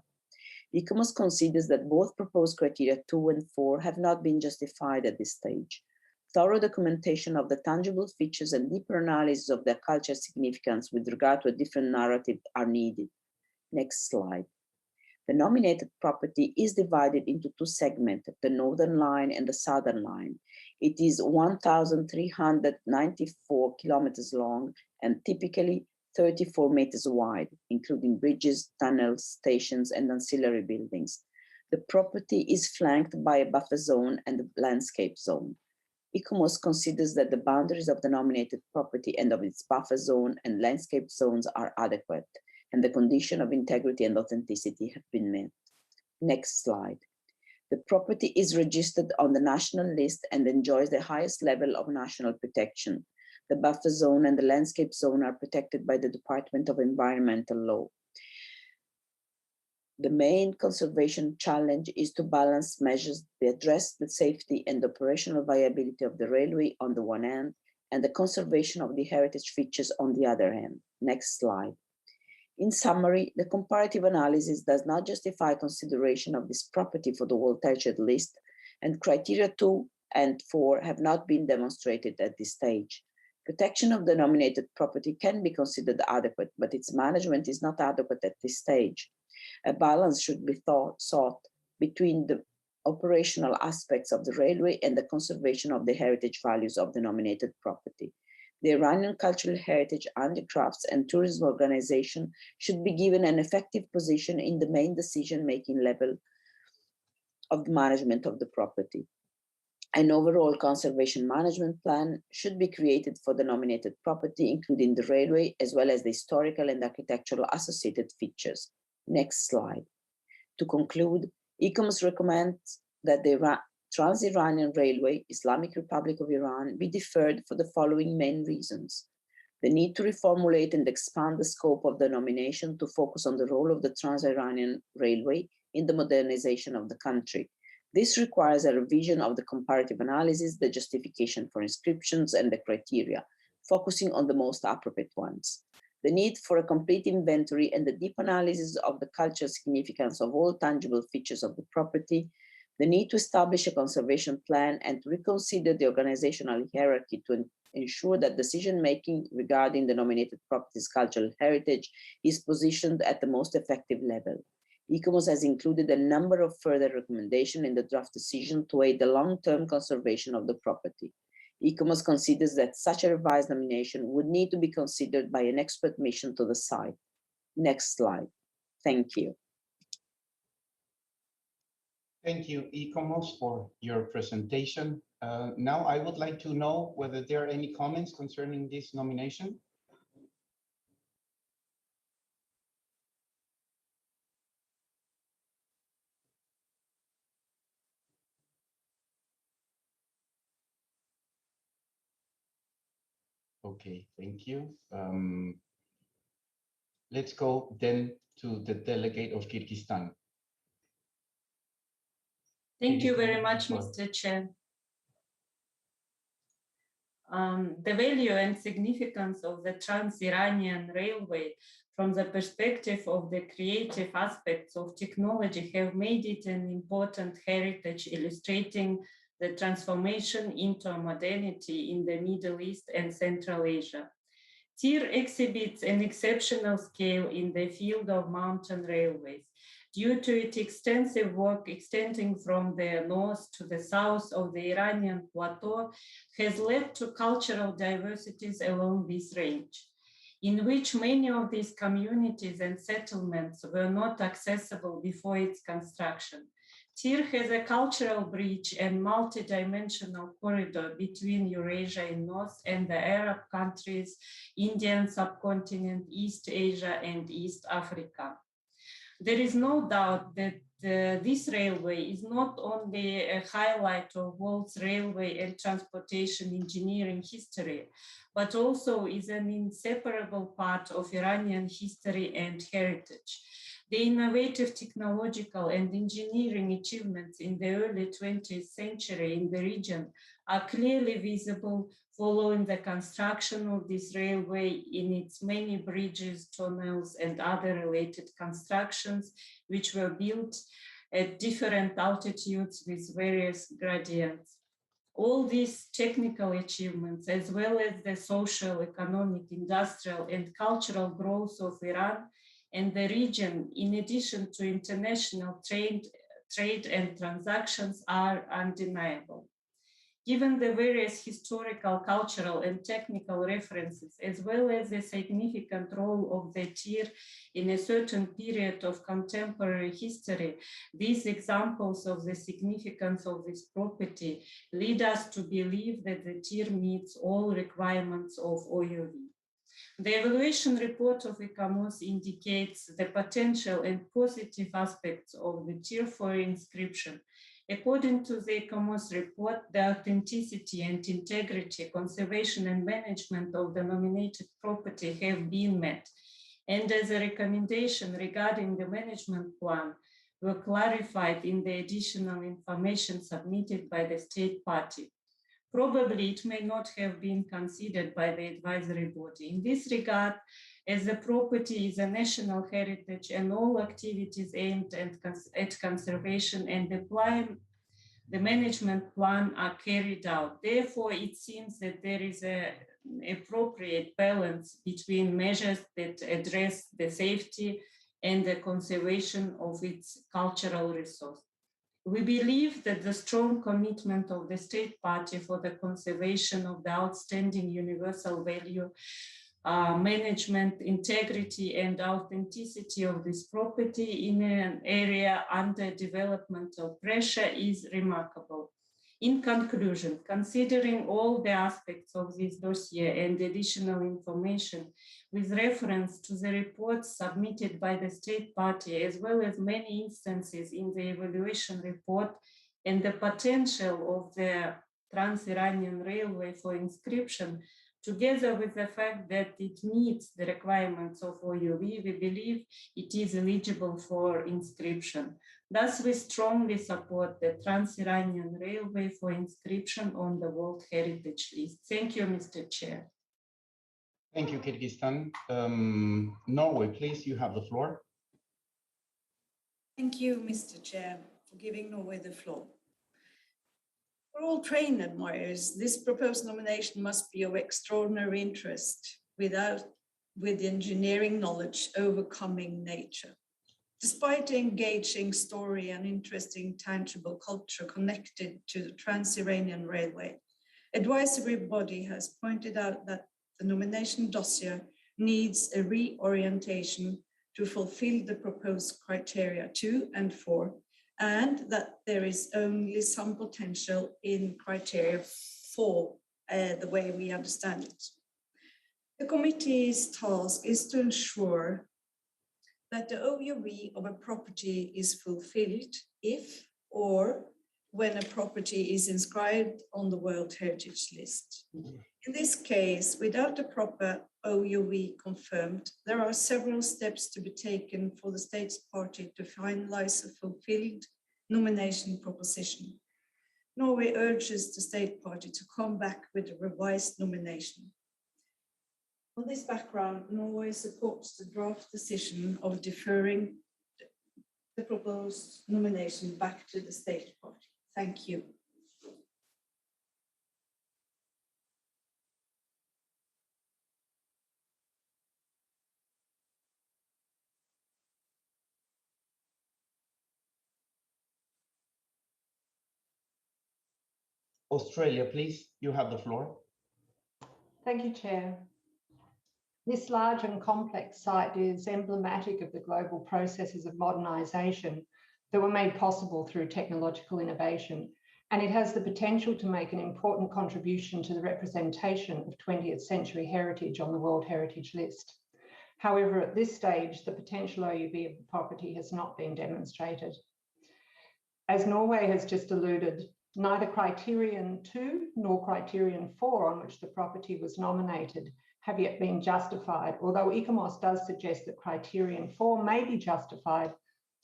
Speaker 6: ICOMOS considers that both proposed criteria 2 and 4 have not been justified at this stage. Thorough documentation of the tangible features and deeper analysis of their cultural significance with regard to a different narrative are needed. Next slide. The nominated property is divided into two segments, the northern line and the southern line. It is 1,394 kilometers long and typically 34 meters wide, including bridges, tunnels, stations, and ancillary buildings. The property is flanked by a buffer zone and a landscape zone. ICOMOS considers that the boundaries of the nominated property and of its buffer zone and landscape zones are adequate, and the condition of integrity and authenticity have been met. Next slide. The property is registered on the national list and enjoys the highest level of national protection. The buffer zone and the landscape zone are protected by the Department of Environmental Law. The main conservation challenge is to balance measures that address the safety and operational viability of the railway on the one hand, and the conservation of the heritage features on the other hand. Next slide. In summary, the comparative analysis does not justify consideration of this property for the World Heritage List, and criteria 2 and 4 have not been demonstrated at this stage. Protection of the nominated property can be considered adequate, but its management is not adequate at this stage. A balance should be sought between the operational aspects of the railway and the conservation of the heritage values of the nominated property. The Iranian Cultural Heritage, Handicrafts, and Tourism Organization should be given an effective position in the main decision-making level of the management of the property. An overall conservation management plan should be created for the nominated property, including the railway, as well as the historical and architectural associated features. Next slide. To conclude, ICOMOS recommends that the Trans-Iranian Railway, Islamic Republic of Iran, be deferred for the following main reasons. The need to reformulate and expand the scope of the nomination to focus on the role of the Trans-Iranian Railway in the modernization of the country. This requires a revision of the comparative analysis, the justification for inscriptions, and the criteria, focusing on the most appropriate ones. The need for a complete inventory and the deep analysis of the cultural significance of all tangible features of the property, the need to establish a conservation plan and to reconsider the organizational hierarchy to ensure that decision-making regarding the nominated property's cultural heritage is positioned at the most effective level. ICOMOS has included a number of further recommendations in the draft decision to aid the long-term conservation of the property. ICOMOS considers that such a revised nomination would need to be considered by an expert mission to the site. Next slide. Thank you.
Speaker 1: Thank you, ICOMOS, for your presentation. Now I would like to know whether there are any comments concerning this nomination. Okay, thank you. Let's go then to the delegate of Kyrgyzstan.
Speaker 10: Thank you very much, Mr. Chair. The value and significance of the Trans-Iranian Railway from the perspective of the creative aspects of technology have made it an important heritage illustrating the transformation into modernity in the Middle East and Central Asia. TIR exhibits an exceptional scale in the field of mountain railways due to its extensive work extending from the north to the south of the Iranian plateau has led to cultural diversities along this range, in which many of these communities and settlements were not accessible before its construction. TIR has a cultural bridge and multi-dimensional corridor between Eurasia in north and the Arab countries, Indian subcontinent, East Asia, and East Africa. There is no doubt that this railway is not only a highlight of world's railway and transportation engineering history, but also is an inseparable part of Iranian history and heritage. The innovative technological and engineering achievements in the early 20th century in the region are clearly visible following the construction of this railway in its many bridges, tunnels, and other related constructions, which were built at different altitudes with various gradients. All these technical achievements, as well as the social, economic, industrial, and cultural growth of Iran and the region, in addition to international trade and transactions, are undeniable. Given the various historical, cultural, and technical references, as well as the significant role of the TIR in a certain period of contemporary history, these examples of the significance of this property lead us to believe that the TIR meets all requirements of OUV. The evaluation report of ICOMOS indicates the potential and positive aspects of the TIR for inscription. According to the ICOMOS report, the authenticity and integrity, conservation and management of the nominated property have been met. And as a recommendation regarding the management plan were clarified in the additional information submitted by the state party. Probably it may not have been considered by the advisory body. In this regard, as the property is a national heritage and all activities aimed at conservation and the management plan are carried out. Therefore, it seems that there is an appropriate balance between measures that address the safety and the conservation of its cultural resource. We believe that the strong commitment of the state party for the conservation of the outstanding universal value, management, integrity, and authenticity of this property in an area under developmental pressure is remarkable. In conclusion, considering all the aspects of this dossier and additional information with reference to the reports submitted by the state party, as well as many instances in the evaluation report and the potential of the Trans-Iranian Railway for inscription, together with the fact that it meets the requirements of OUV, we believe it is eligible for inscription. Thus, we strongly support the Trans-Iranian Railway for inscription on the World Heritage List. Thank you, Mr. Chair.
Speaker 1: Thank you, Kyrgyzstan. Norway, please, you have the floor.
Speaker 19: Thank you, Mr. Chair, for giving Norway the floor. For all train admirers, this proposed nomination must be of extraordinary interest with engineering knowledge overcoming nature. Despite the engaging story and interesting tangible culture connected to the Trans-Iranian Railway, advisory body has pointed out that the nomination dossier needs a reorientation to fulfill the proposed criteria 2 and 4, and that there is only some potential in criteria 4, the way we understand it. The committee's task is to ensure that the OUV of a property is fulfilled if or when a property is inscribed on the World Heritage List. In this case, without a proper OUV confirmed, there are several steps to be taken for the state's party to finalize a fulfilled nomination proposition. Norway urges the state party to come back with a revised nomination. On this background, Norway supports the draft decision of deferring the proposed nomination back to the state party. Thank you.
Speaker 1: Australia, please, you have the floor.
Speaker 20: Thank you, Chair. This large and complex site is emblematic of the global processes of modernisation that were made possible through technological innovation, and it has the potential to make an important contribution to the representation of 20th century heritage on the World Heritage List. However, at this stage, the potential OUV of the property has not been demonstrated. As Norway has just alluded, neither criterion 2 nor criterion 4 on which the property was nominated have yet been justified, although ICOMOS does suggest that criterion 4 may be justified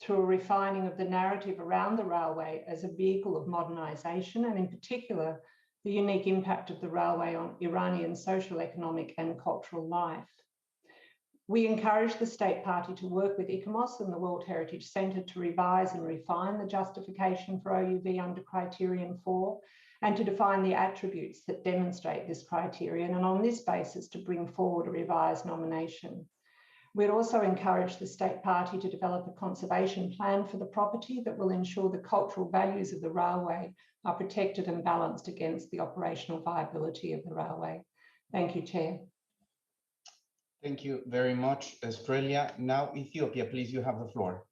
Speaker 20: through a refining of the narrative around the railway as a vehicle of modernisation, and in particular, the unique impact of the railway on Iranian social, economic and cultural life. We encourage the state party to work with ICOMOS and the World Heritage Centre to revise and refine the justification for OUV under criterion 4 and to define the attributes that demonstrate this criterion, and on this basis to bring forward a revised nomination. We'd also encourage the state party to develop a conservation plan for the property that will ensure the cultural values of the railway are protected and balanced against the operational viability of the railway. Thank you, Chair.
Speaker 1: Thank you very much, Australia. Now, Ethiopia, please, you have the floor.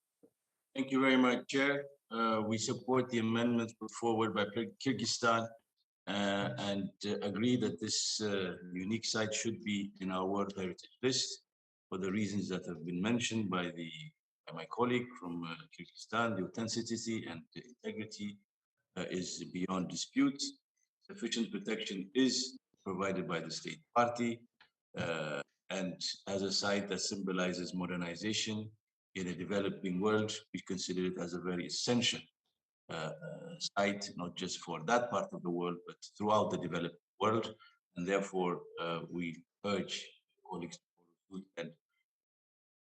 Speaker 11: Thank you very much, Chair. We support the amendments put forward by Kyrgyzstan and agree that this unique site should be in our World Heritage List for the reasons that have been mentioned by my colleague from Kyrgyzstan. The authenticity and the integrity is beyond dispute. Sufficient protection is provided by the state party, and as a site that symbolizes modernization in a developing world, we consider it as a very essential site, not just for that part of the world, but throughout the developed world. And therefore, we urge colleagues to follow suit and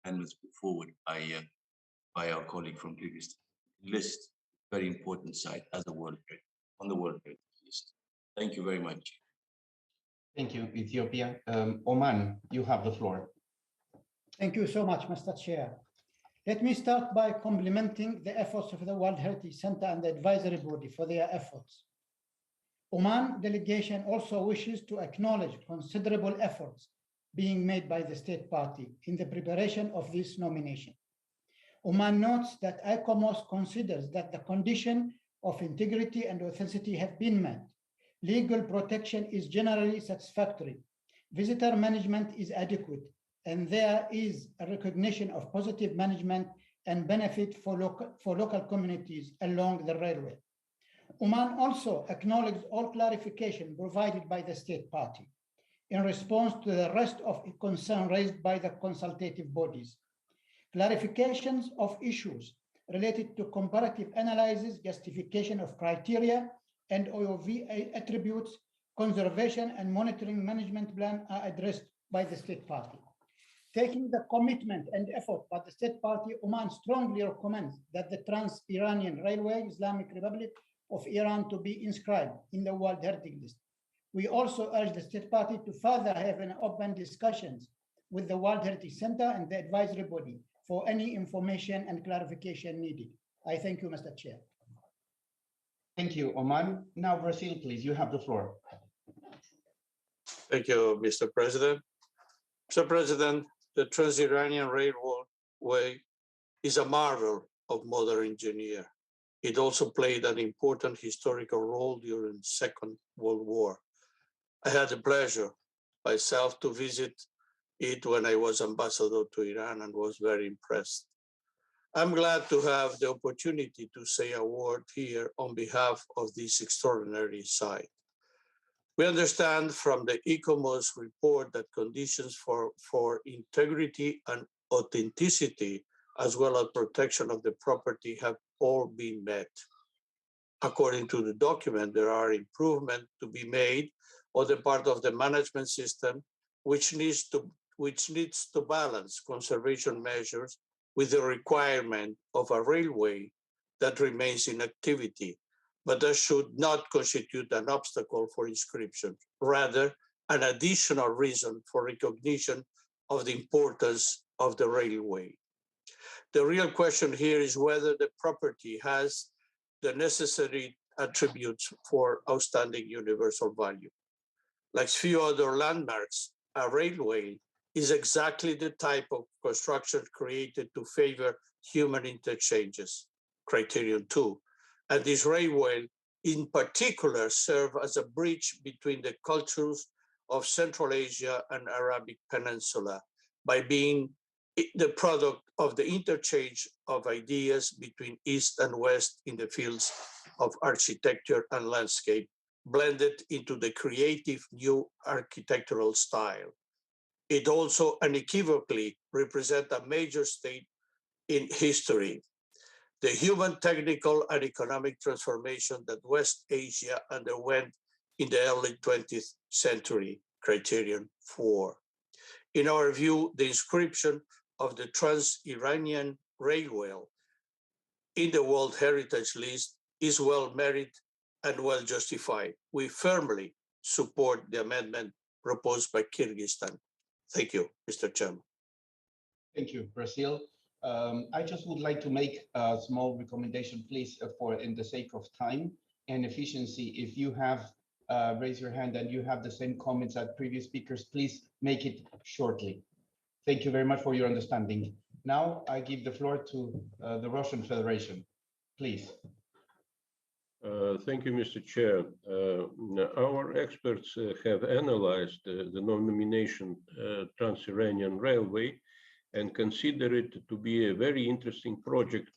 Speaker 11: amendments put forward by our colleague from Kyrgyzstan. List very important site as a world on the World Heritage List. Thank you very much.
Speaker 1: Thank you, Ethiopia. Oman, you have the floor.
Speaker 15: Thank you so much, Mr. Chair. Let me start by complimenting the efforts of the World Heritage Center and the advisory body for their efforts. Oman delegation also wishes to acknowledge considerable efforts being made by the state party in the preparation of this nomination. Oman notes that ICOMOS considers that the condition of integrity and authenticity have been met. Legal protection is generally satisfactory. Visitor management is adequate, and there is a recognition of positive management and benefit for local communities along the railway. Oman also acknowledged all clarification provided by the state party in response to the rest of concern raised by the consultative bodies. Clarifications of issues related to comparative analysis, justification of criteria, and OOV attributes, conservation and monitoring management plan are addressed by the state party. Taking the commitment and effort by the state party, Oman strongly recommends that the Trans-Iranian Railway Islamic Republic of Iran to be inscribed in the World Heritage List. We also urge the state party to further have an open discussions with the World Heritage Center and the advisory body for any information and clarification needed. I thank you, Mr. Chair.
Speaker 1: Thank you, Oman. Now, Brazil, please, you have the floor.
Speaker 16: Thank you, Mr. President. Mr. President, the Trans-Iranian Railway is a marvel of modern engineering. It also played an important historical role during the Second World War. I had the pleasure myself to visit it when I was ambassador to Iran and was very impressed. I'm glad to have the opportunity to say a word here on behalf of this extraordinary site. We understand from the ICOMOS report that conditions for integrity and authenticity, as well as protection of the property, have all been met. According to the document, there are improvements to be made on the part of the management system, which needs to balance conservation measures with the requirement of a railway that remains in activity, but that should not constitute an obstacle for inscription, rather an additional reason for recognition of the importance of the railway. The real question here is whether the property has the necessary attributes for outstanding universal value. Like few other landmarks, a railway is exactly the type of construction created to favor human interchanges, criterion 2. And this railway in particular serve as a bridge between the cultures of Central Asia and Arabic Peninsula by being the product of the interchange of ideas between East and West in the fields of architecture and landscape, blended into the creative new architectural style. It also unequivocally represents a major step in history, the human, technical, and economic transformation that West Asia underwent in the early 20th century, criterion 4. In our view, the inscription of the Trans-Iranian Railway in the World Heritage List is well merited and well justified. We firmly support the amendment proposed by Kyrgyzstan. Thank you, Mr. Chairman.
Speaker 1: Thank you, Brazil. I just would like to make a small recommendation, please, in the sake of time and efficiency. If you have raised your hand and you have the same comments as previous speakers, please make it shortly. Thank you very much for your understanding. Now I give the floor to the Russian Federation, please.
Speaker 3: Thank you, Mr. Chair. Our experts have analyzed the nomination Trans-Iranian Railway and consider it to be a very interesting project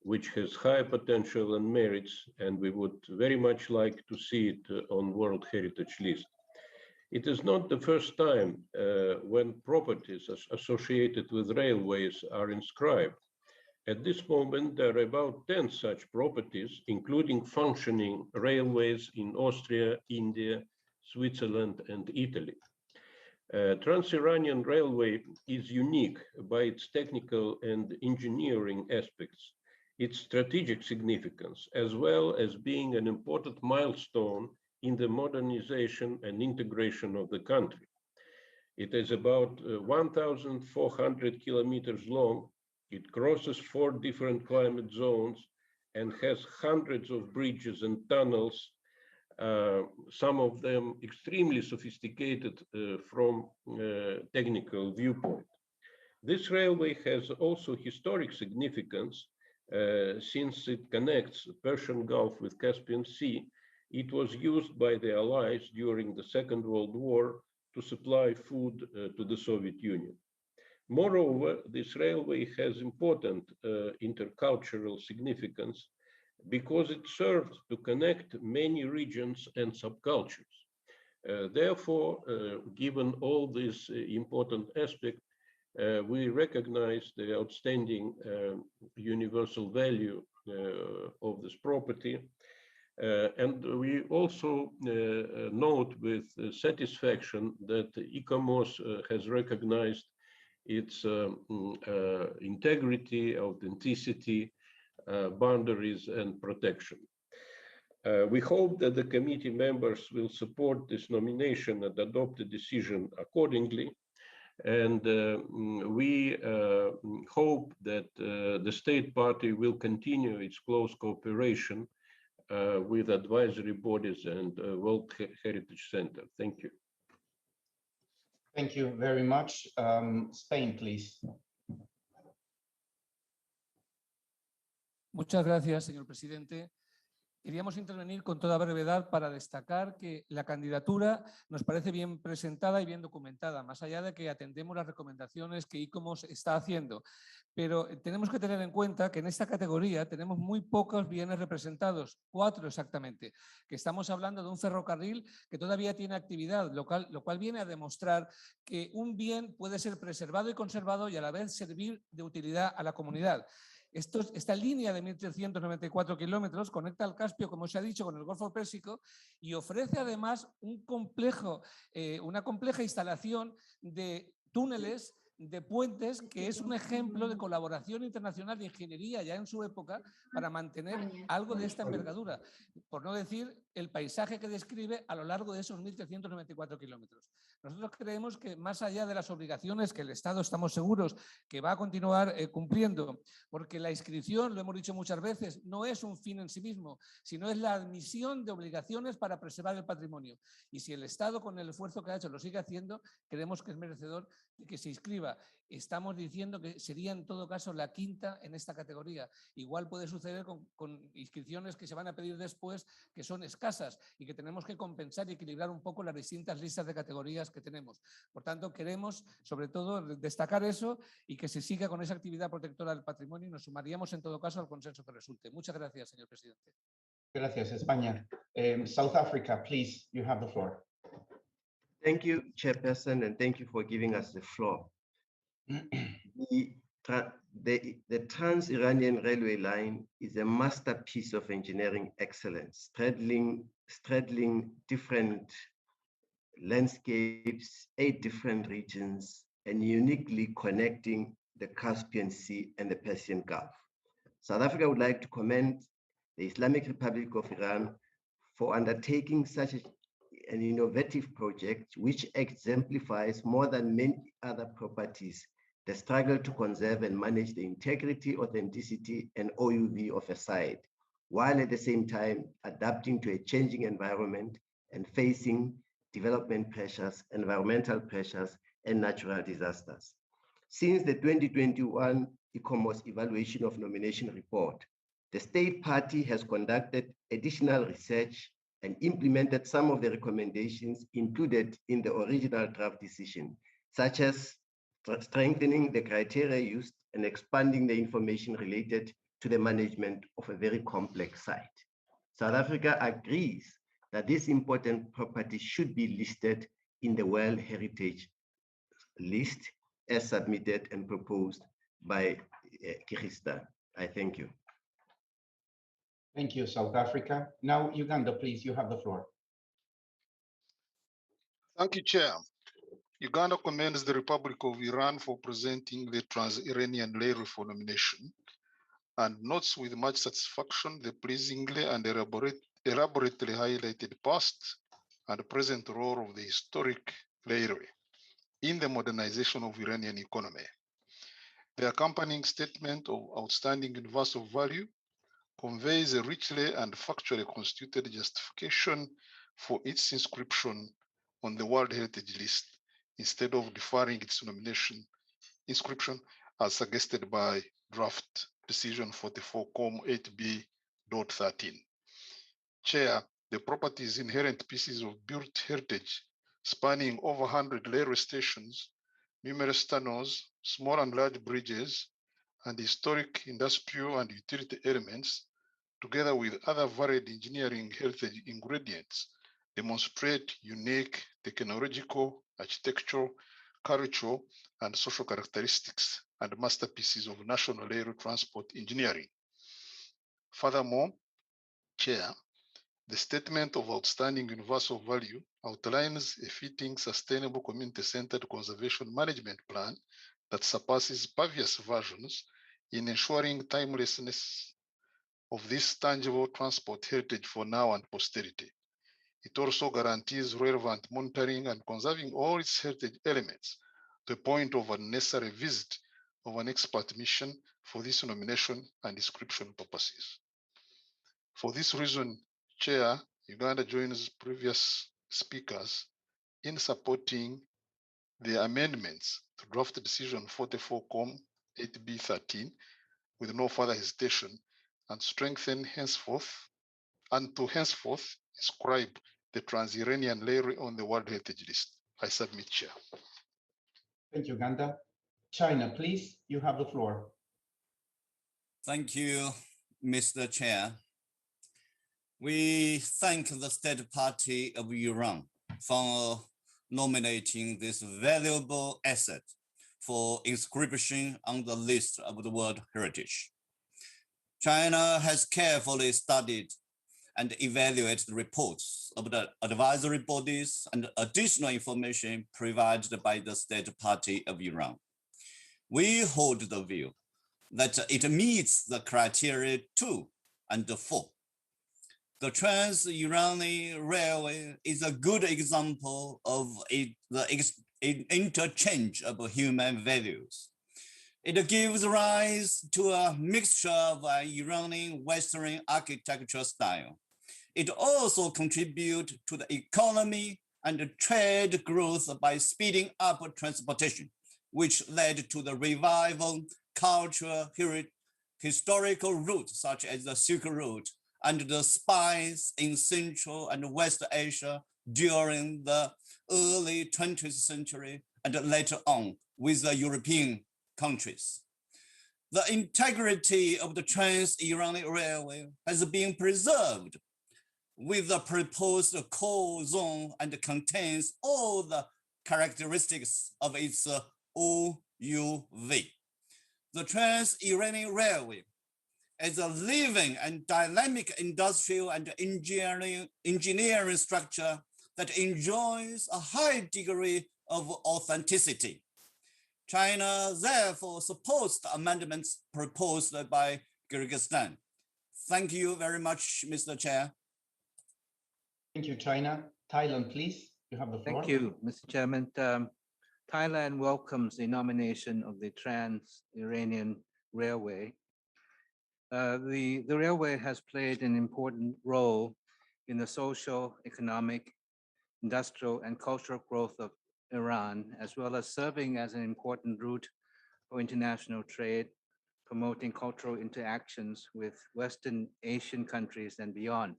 Speaker 3: which has high potential and merits, and we would very much like to see it on World Heritage List. It is not the first time when properties associated with railways are inscribed. At this moment, there are about 10 such properties, including functioning railways in Austria, India, Switzerland, and Italy. Trans-Iranian Railway is unique by its technical and engineering aspects, its strategic significance, as well as being an important milestone in the modernization and integration of the country. It is about 1,400 kilometers long. It crosses 4 different climate zones and has hundreds of bridges and tunnels, some of them extremely sophisticated from technical viewpoint. This railway has also historic significance since it connects Persian Gulf with Caspian Sea. It was used by the Allies during the Second World War to supply food to the Soviet Union. Moreover, this railway has important intercultural significance because it serves to connect many regions and subcultures. Therefore, given all these important aspects, we recognize the outstanding universal value of this property. And we also note with satisfaction that ICOMOS has recognized its integrity, authenticity, boundaries, and protection. We hope that the committee members will support this nomination and adopt a decision accordingly. And we hope that the State Party will continue its close cooperation with advisory bodies and World Heritage Center. Thank you.
Speaker 1: Thank you very much. Spain, please.
Speaker 18: Muchas gracias, señor presidente. Queríamos intervenir con toda brevedad para destacar que la candidatura nos parece bien presentada y bien documentada, más allá de que atendemos las recomendaciones que ICOMOS está haciendo. Pero tenemos que tener en cuenta que en esta categoría tenemos muy pocos bienes representados, 4 exactamente, que estamos hablando de un ferrocarril que todavía tiene actividad, lo cual viene a demostrar que un bien puede ser preservado y conservado y a la vez servir de utilidad a la comunidad. Esta línea de 1.394 kilómetros conecta al Caspio, como se ha dicho, con el Golfo Pérsico y ofrece además una compleja instalación de túneles, de puentes, que es un ejemplo de colaboración internacional de ingeniería ya en su época para mantener algo de esta envergadura, por no decir el paisaje que describe a lo largo de esos 1.394 kilómetros. Nosotros creemos que más allá de las obligaciones que el Estado estamos seguros que va a continuar cumpliendo, porque la inscripción, lo hemos dicho muchas veces, no es un fin en sí mismo, sino es la admisión de obligaciones para preservar el patrimonio. Y si el Estado, con el esfuerzo que ha hecho, lo sigue haciendo, creemos que es merecedor de que se inscriba. Estamos diciendo que sería en todo caso la 5ª en esta categoría. Igual puede suceder con inscripciones que se van a pedir después, que son escasas y que tenemos que compensar y equilibrar un poco las distintas listas de categorías que tenemos. Por tanto, queremos sobre todo destacar eso y que se siga con esa actividad protectora del patrimonio y nos sumaríamos en todo caso al consenso que resulte. Muchas gracias, señor presidente.
Speaker 1: Gracias, España. South Africa, please, you have the floor.
Speaker 8: Thank you, Chairperson, and thank you for giving us the floor. The Trans-Iranian Railway Line is a masterpiece of engineering excellence, straddling different landscapes, 8 different regions, and uniquely connecting the Caspian Sea and the Persian Gulf. South Africa would like to commend the Islamic Republic of Iran for undertaking such an innovative project which exemplifies more than many other properties the struggle to conserve and manage the integrity, authenticity, and OUV of a site, while at the same time adapting to a changing environment and facing development pressures, environmental pressures, and natural disasters. Since the 2021 ICOMOS Evaluation of Nomination Report, the State Party has conducted additional research and implemented some of the recommendations included in the original draft decision, such as strengthening the criteria used and expanding the information related to the management of a very complex site. South Africa agrees that this important property should be listed in the World Heritage List as submitted and proposed by Kyrgyzstan. I thank you.
Speaker 1: Thank you, South Africa. Now, Uganda, please, you have the floor.
Speaker 21: Thank you, Chair. Uganda commends the Republic of Iran for presenting the Trans-Iranian Railway for nomination and notes with much satisfaction the pleasingly and elaborately highlighted past and present role of the historic railway in the modernization of Iranian economy. The accompanying statement of outstanding universal value conveys a richly and factually constituted justification for its inscription on the World Heritage List instead of deferring its inscription as suggested by draft decision 44-8B.13. Chair, the property's inherent pieces of built heritage spanning over 100 railway stations, numerous tunnels, small and large bridges, and historic industrial and utility elements, together with other varied engineering heritage ingredients, demonstrate unique technological, architectural, cultural, and social characteristics and masterpieces of national air transport engineering. Furthermore, Chair, the Statement of Outstanding Universal Value outlines a fitting, sustainable, community-centered conservation management plan that surpasses previous versions in ensuring timelessness of this tangible transport heritage for now and posterity. It also guarantees relevant monitoring and conserving all its heritage elements to a point of unnecessary visit of an expert mission for this nomination and description purposes. For this reason, Chair, Uganda joins previous speakers in supporting the amendments to draft decision 44 8B13 with no further hesitation and strengthen henceforth inscribe the Trans-Iranian layer on the World Heritage List. I submit, Chair.
Speaker 1: Thank you, Ganda. China, please, you have the floor.
Speaker 2: Thank you, Mr. Chair. We thank the State Party of Iran for nominating this valuable asset for inscription on the list of the World Heritage. China has carefully studied and evaluated the reports of the advisory bodies and additional information provided by the State Party of Iran. We hold the view that it meets the criteria 2 and 4. The Trans-Iranian Railway is a good example of the interchange of human values. It gives rise to a mixture of Iranian Western architectural style. It also contributes to the economy and trade growth by speeding up transportation, which led to the revival cultural historical routes such as the Silk Road and the spies in Central and West Asia during the early 20th century and later on with the European countries. The integrity of the Trans-Iranian Railway has been preserved with the proposed core zone and contains all the characteristics of its OUV. The Trans-Iranian Railway is a living and dynamic industrial and engineering structure that enjoys a high degree of authenticity. China therefore supports the amendments proposed by Kyrgyzstan. Thank you very much, Mr. Chair.
Speaker 1: Thank you, China. Thailand, please, you have the floor.
Speaker 13: Thank you, Mr. Chairman. Thailand welcomes the nomination of the Trans-Iranian Railway. The railway has played an important role in the social, economic, industrial, and cultural growth of Iran, as well as serving as an important route for international trade, promoting cultural interactions with Western Asian countries and beyond.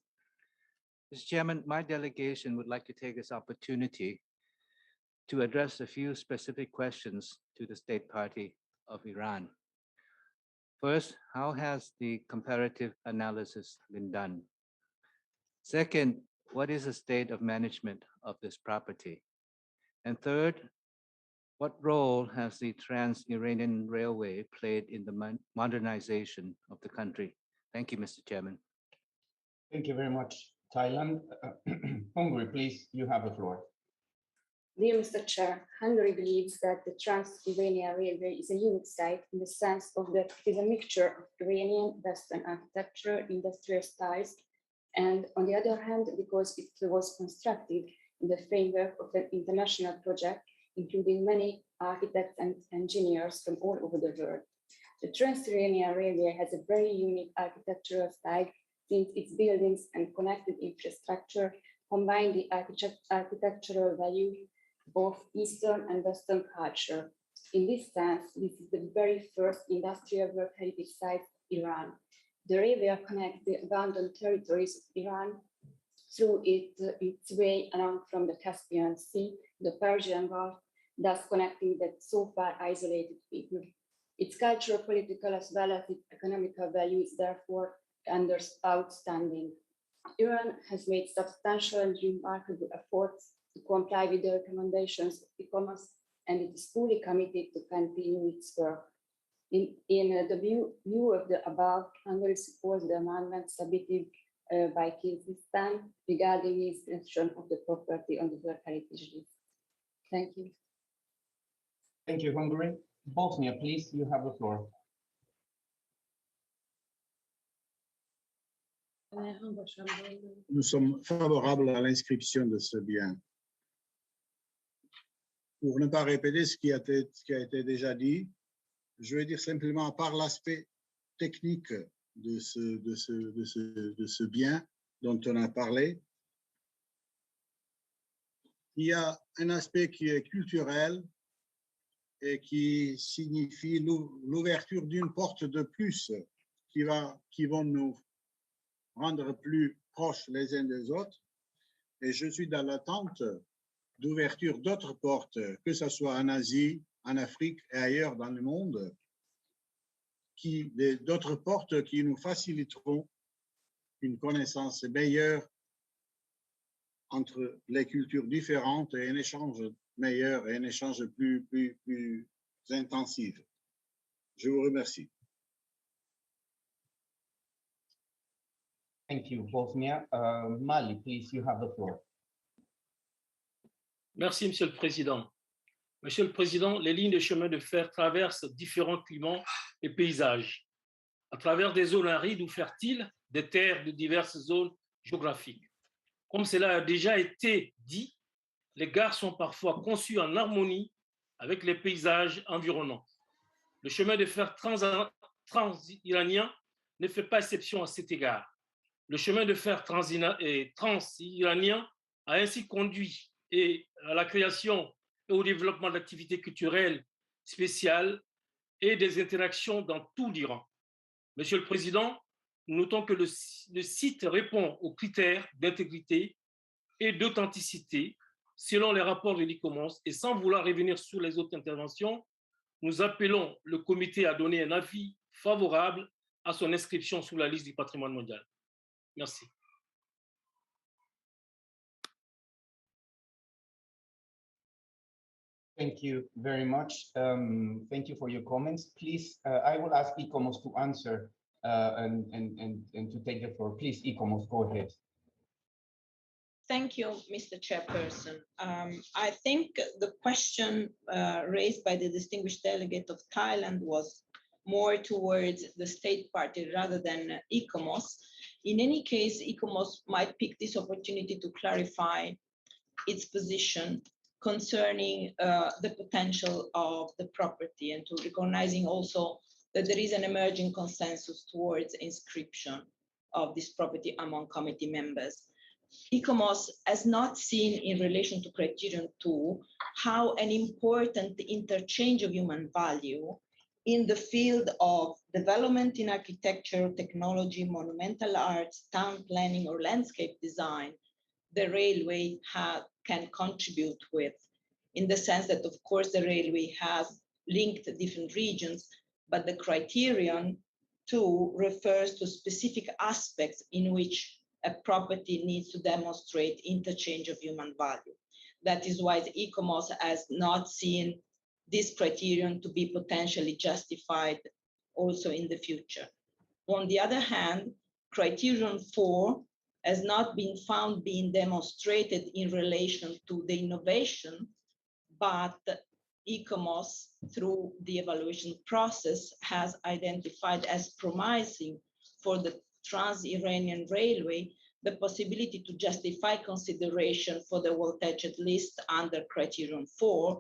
Speaker 13: Mr. Chairman, my delegation would like to take this opportunity to address a few specific questions to the State Party of Iran. First, how has the comparative analysis been done? Second, what is the state of management of this property? And third, what role has the Trans-Iranian Railway played in the modernization of the country? Thank you, Mr. Chairman.
Speaker 1: Thank you very much, Thailand. Hungary, please, you have the floor.
Speaker 12: Dear Mr. Chair, Hungary believes that the Trans-Iranian Railway is a unique site in the sense of that it is a mixture of Iranian Western architecture, industrial styles, and on the other hand, because it was constructed in the framework of an international project, including many architects and engineers from all over the world. The Trans-Iranian Railway has a very unique architectural style since its buildings and connected infrastructure combine the architectural value of Eastern and Western culture. In this sense, this is the very first industrial World Heritage Site of Iran. The railway connects the abandoned territories of Iran through its way along from the Caspian Sea, the Persian Gulf, thus connecting that so far isolated people. Its cultural, political, as well as its economical value is therefore outstanding. Iran has made substantial and remarkable efforts to comply with the recommendations of ECOMOS and it is fully committed to continue its work. In the view of the above, Hungary supports the amendment submitted by Kyrgyzstan regarding the extension of the property on the World Heritage List. Thank you.
Speaker 1: Thank you, Hungary. Bosnia, please, you have the floor.
Speaker 5: Nous sommes favorables à l'inscription de ce bien. Pour ne pas répéter ce qui a été déjà dit, je vais dire simplement, par l'aspect technique de ce bien dont on a parlé, il y a un aspect qui est culturel et qui signifie l'ouverture d'une porte de plus qui vont nous rendre plus proches les uns des autres. Et je suis dans l'attente d'ouverture d'autres portes, que ce soit en Asie, en Afrique et ailleurs dans le monde, d'autres portes qui nous faciliteront une connaissance meilleure entre les cultures différentes et un échange meilleur et un échange plus intensif. Je vous remercie.
Speaker 1: Thank you, Bosnia. Mali, please, you have the floor.
Speaker 22: Merci, Monsieur le Président. Monsieur le Président, les lignes de chemin de fer traversent différents climats et paysages, à travers des zones arides ou fertiles, des terres de diverses zones géographiques. Comme cela a déjà été dit, les gares sont parfois conçues en harmonie avec les paysages environnants. Le chemin de fer transiranien ne fait pas exception à cet égard. Le chemin de fer transiranien a ainsi conduit à la création et au développement d'activités culturelles spéciales et des interactions dans tout l'Iran. Monsieur le Président, nous notons que le site répond aux critères d'intégrité et d'authenticité selon les rapports de l'ICOMOS, et sans vouloir revenir sur les autres interventions, nous appelons le comité à donner un avis favorable à son inscription sur la liste du patrimoine mondial. Merci.
Speaker 1: Thank you very much. Thank you for your comments. Please, I will ask ICOMOS to answer and to take the floor. Please, ICOMOS, go ahead.
Speaker 23: Thank you, Mr. Chairperson. I think the question raised by the distinguished delegate of Thailand was more towards the state party rather than ICOMOS. In any case, ICOMOS might pick this opportunity to clarify its position concerning the potential of the property and to recognizing also that there is an emerging consensus towards inscription of this property among committee members. ICOMOS has not seen in relation to criterion 2 how an important interchange of human value in the field of development in architecture, technology, monumental arts, town planning, or landscape design, the railway can contribute with, in the sense that, of course, the railway has linked different regions, but the criterion 2 refers to specific aspects in which a property needs to demonstrate interchange of human value. That is why the ICOMOS has not seen this criterion to be potentially justified also in the future. On the other hand, criterion 4 has not been found being demonstrated in relation to the innovation, but ICOMOS, through the evaluation process, has identified as promising for the Trans-Iranian Railway the possibility to justify consideration for the World Heritage List under criterion 4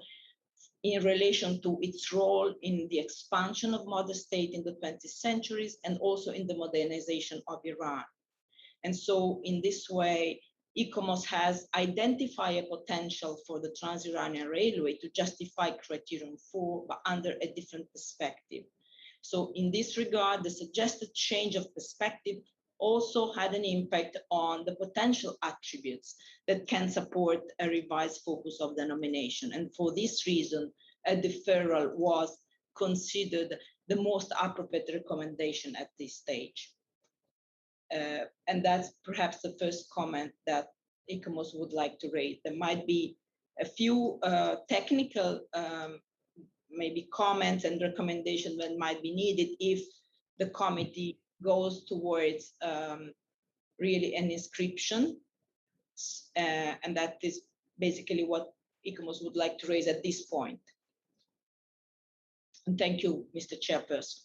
Speaker 23: in relation to its role in the expansion of modern state in the 20th centuries and also in the modernization of Iran. And so in this way, ICOMOS has identified a potential for the Trans-Iranian Railway to justify criterion 4, but under a different perspective. So in this regard, the suggested change of perspective also had an impact on the potential attributes that can support a revised focus of the nomination. And for this reason, a deferral was considered the most appropriate recommendation at this stage. And that's perhaps the first comment that ICOMOS would like to raise. There might be a few technical maybe comments and recommendations that might be needed if the committee goes towards really an inscription. And that is basically what ICOMOS would like to raise at this point. And thank you, Mr. Chairperson.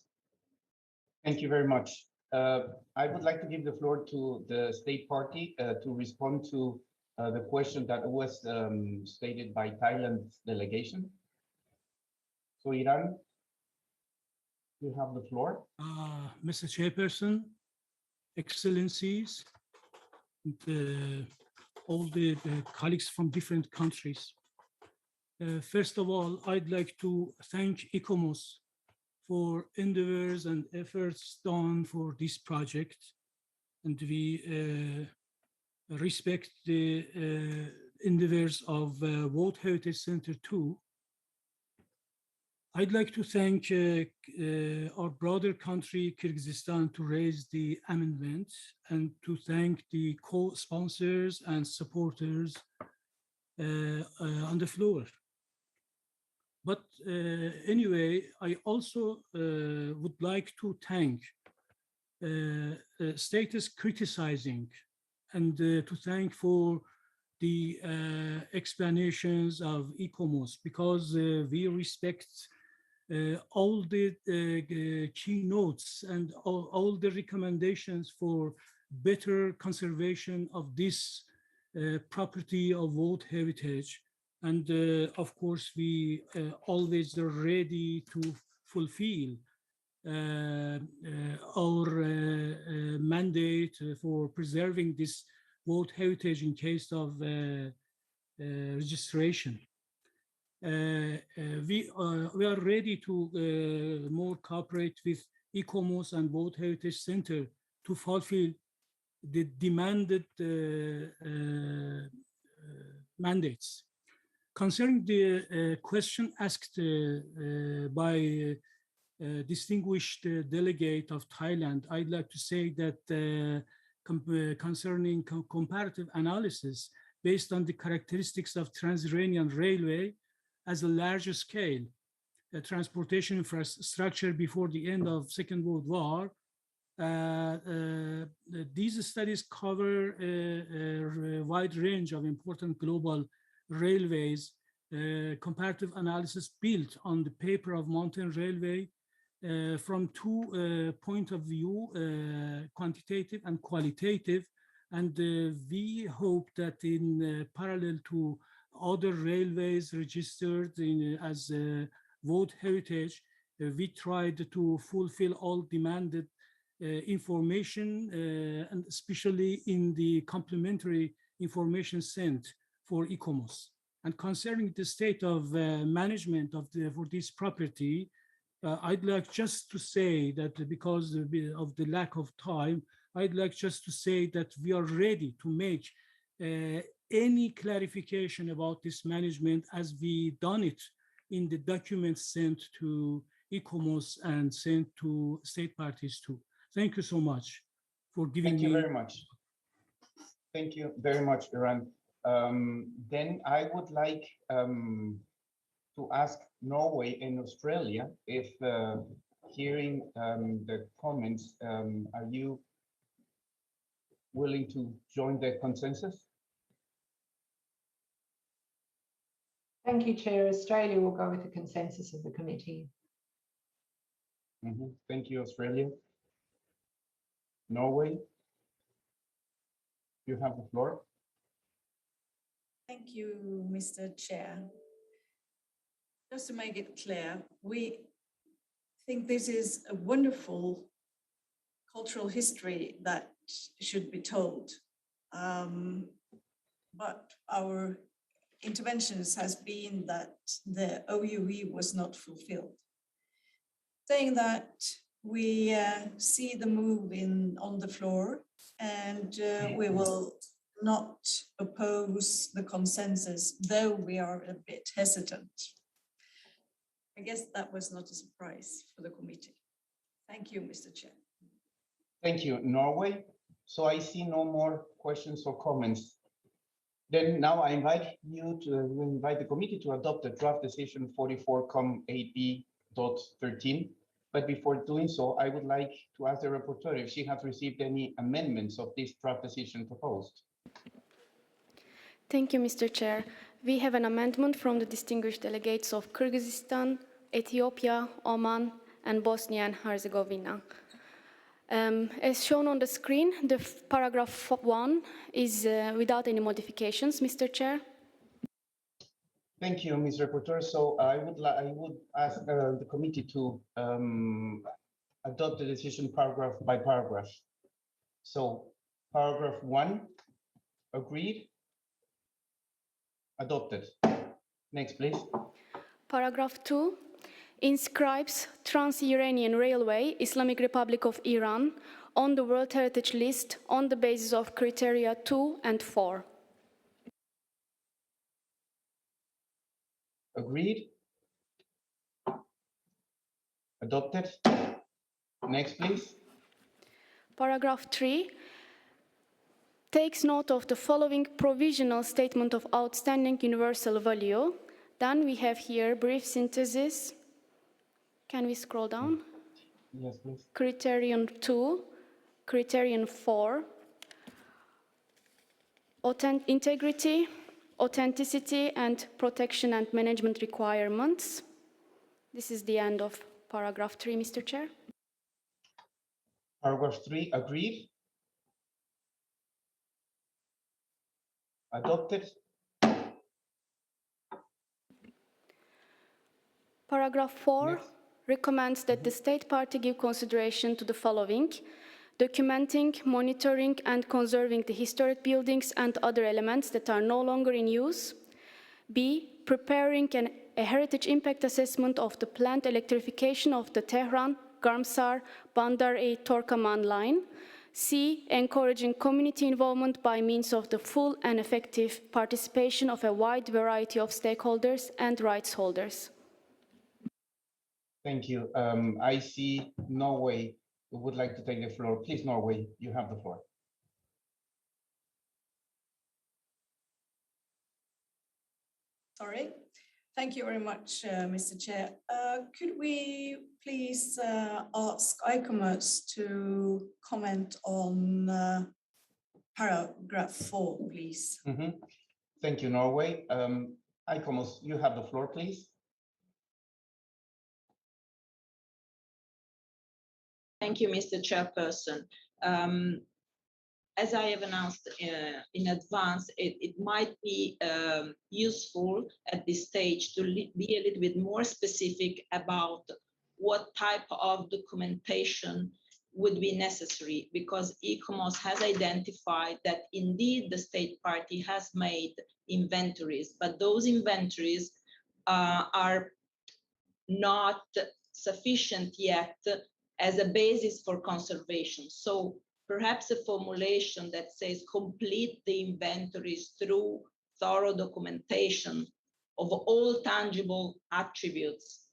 Speaker 1: Thank you very much. I would like to give the floor to the state party to respond to the question that was stated by Thailand's delegation. So Iran, you have the floor.
Speaker 7: Mr. Chairperson, Excellencies, all the colleagues from different countries. First of all, I'd like to thank ICOMOS for endeavors and efforts done for this project. And we respect the endeavors of World Heritage Center too. I'd like to thank our brother country, Kyrgyzstan, to raise the amendment and to thank the co-sponsors and supporters on the floor. But anyway, I also would like to thank status criticizing and to thank for the explanations of ICOMOS, because we respect all the keynotes and all the recommendations for better conservation of this property of World Heritage. And of course, we always are ready to fulfill our mandate for preserving this World Heritage in case of registration. We are ready to more cooperate with ICOMOS and World Heritage Center to fulfill the demanded mandates. Concerning the question asked by distinguished delegate of Thailand, I'd like to say that concerning comparative analysis based on the characteristics of Trans-Iranian Railway as a larger scale transportation infrastructure before the end of Second World War, these studies cover a wide range of important global railways. Comparative analysis built on the paper of Mountain Railway from two points of view, quantitative and qualitative. And we hope that in parallel to other railways registered as World Heritage, we tried to fulfill all demanded information, and especially in the complementary information sent for ICOMOS. And concerning the state of management of for this property, I'd like just to say that because of the lack of time, I'd like just to say that we are ready to make any clarification about this management as we done it in the documents sent to ICOMOS and sent to state parties too. Thank you so much for giving me.
Speaker 1: Thank you very much. Thank you very much, Iran. Then I would like to ask Norway and Australia if hearing the comments, are you willing to join the consensus?
Speaker 20: Thank you, Chair. Australia will go with the consensus of the committee.
Speaker 1: Thank you, Australia. Norway, you have the floor.
Speaker 19: Thank you, Mr. Chair. Just to make it clear, we think this is a wonderful cultural history that should be told. But our interventions has been that the OUE was not fulfilled. Saying that, we see the move on the floor, and we will not oppose the consensus, though we are a bit hesitant. I guess that was not a surprise for the committee. Thank you, Mr. Chair.
Speaker 1: Thank you, Norway. So I see no more questions or comments. Then now I invite you to invite the committee to adopt the draft decision 44-8B.13. But before doing so, I would like to ask the rapporteur if she has received any amendments of this draft decision proposed.
Speaker 4: Thank you, Mr. Chair. We have an amendment from the distinguished delegates of Kyrgyzstan, Ethiopia, Oman, and Bosnia and Herzegovina. As shown on the screen, the paragraph 1 is without any modifications, Mr. Chair.
Speaker 1: Thank you, Ms. Rapporteur. So I would ask the committee to adopt the decision paragraph by paragraph. So paragraph 1, agreed, adopted. Next, please.
Speaker 4: Paragraph 2 inscribes Trans-Iranian Railway, Islamic Republic of Iran, on the World Heritage List on the basis of criteria 2 and 4.
Speaker 1: Agreed. Adopted. Next, please.
Speaker 4: Paragraph 3 takes note of the following provisional statement of outstanding universal value. Then we have here brief synthesis. Can we scroll down?
Speaker 1: Yes, please.
Speaker 4: Criterion 2, criterion 4, integrity, authenticity, and protection and management requirements. This is the end of paragraph 3, Mr. Chair.
Speaker 1: Paragraph 3, agreed. Adopted.
Speaker 4: Paragraph 4 recommends that the state party give consideration to the following: documenting, monitoring, and conserving the historic buildings and other elements that are no longer in use. B, preparing a heritage impact assessment of the planned electrification of the Tehran, Garmsar, Bandar-e-Torkaman line. C, encouraging community involvement by means of the full and effective participation of a wide variety of stakeholders and rights holders.
Speaker 1: Thank you. I see Norway who would like to take the floor. Please, Norway, you have the floor.
Speaker 19: Sorry. Thank you very much, Mr. Chair. Could we please ask ICOMOS to comment on paragraph 4, please?
Speaker 1: Thank you, Norway. ICOMOS, you have the floor, please.
Speaker 23: Thank you, Mr. Chairperson. As I have announced in advance, it might be useful at this stage to be a little bit more specific about what type of documentation would be necessary, because ICOMOS has identified that indeed the state party has made inventories, but those inventories are not sufficient yet as a basis for conservation. So perhaps a formulation that says complete the inventories through thorough documentation of all tangible attributes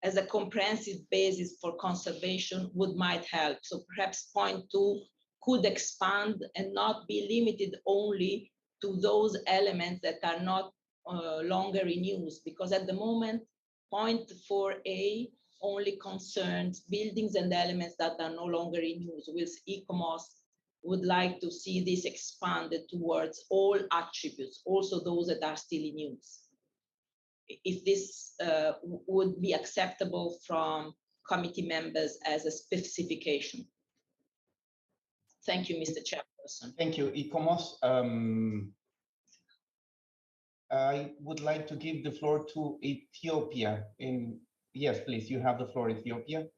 Speaker 23: as a comprehensive basis for conservation might help. So perhaps point 2 could expand and not be limited only to those elements that are not longer in use, because at the moment, point 4A only concerns buildings and elements that are no longer in use, whilst ICOMOS would like to see this expanded towards all attributes, also those that are still in use. If this would be acceptable from committee members as a specification. Thank you, Mr. Chairperson.
Speaker 1: Thank you, ICOMOS. I would like to give the floor to Ethiopia. Yes, please, you have the floor, Ethiopia.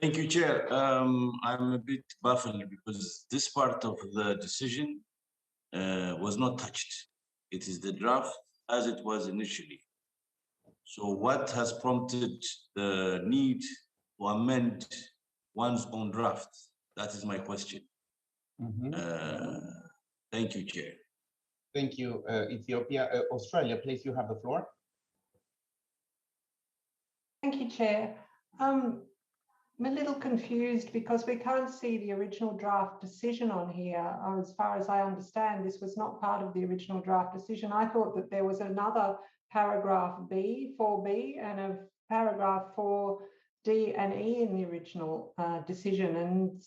Speaker 11: Thank you, Chair. I'm a bit baffled because this part of the decision was not touched. It is the draft as it was initially. So what has prompted the need to amend one's own draft? That is my question. Thank you, Chair.
Speaker 1: Thank you, Ethiopia. Australia, please, you have the floor.
Speaker 20: Thank you, Chair. I'm a little confused because we can't see the original draft decision on here. As far as I understand, this was not part of the original draft decision. I thought that there was another paragraph B, 4B, and a paragraph 4D and E in the original decision,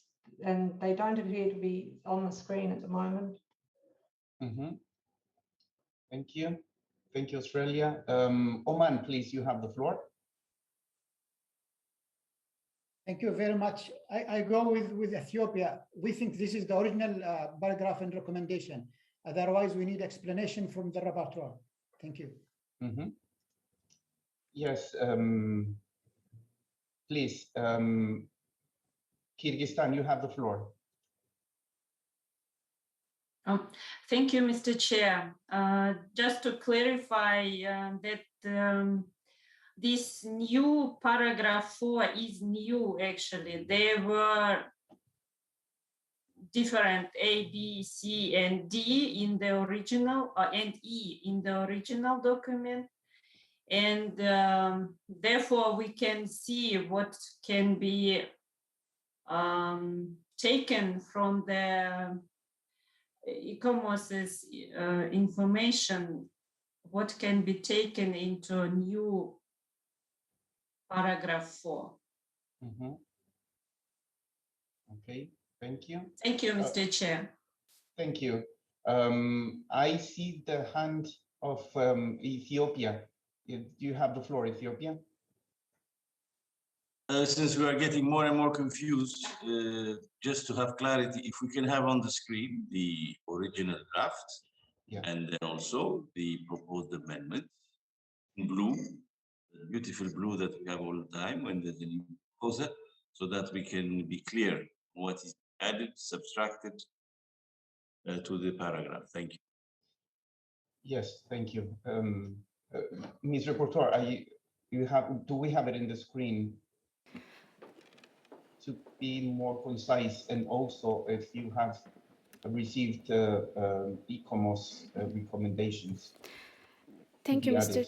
Speaker 20: and they don't appear to be on the screen at the moment.
Speaker 1: Thank you. Thank you, Australia. Oman, please, you have the floor.
Speaker 15: Thank you very much. I go with Ethiopia. We think this is the original paragraph and recommendation. Otherwise, we need explanation from the rapporteur. Thank you.
Speaker 1: Yes, please. Kyrgyzstan, you have the floor.
Speaker 10: Thank you, Mr. Chair. Just to clarify that this new paragraph 4 is new, actually. There were different A, B, C, and D in the original, and E in the original document. And therefore, we can see what can be taken from the ICOMOS's information, what can be taken into a new paragraph 4.
Speaker 1: Okay, thank you.
Speaker 10: Thank you, Mr. Chair.
Speaker 1: Thank you. I see the hand of Ethiopia. Do you have the floor, Ethiopia?
Speaker 11: Since we are getting more and more confused, just to have clarity, if we can have on the screen the original draft, and then also the proposed amendment in blue, the beautiful blue that we have all the time when there's a new proposal, so that we can be clear what is added, subtracted to the paragraph. Thank you.
Speaker 1: Yes, thank you. Ms. Rapporteur, do we have it in the screen to be more concise, and also if you have received ICOMOS recommendations?
Speaker 4: Thank you, Mr.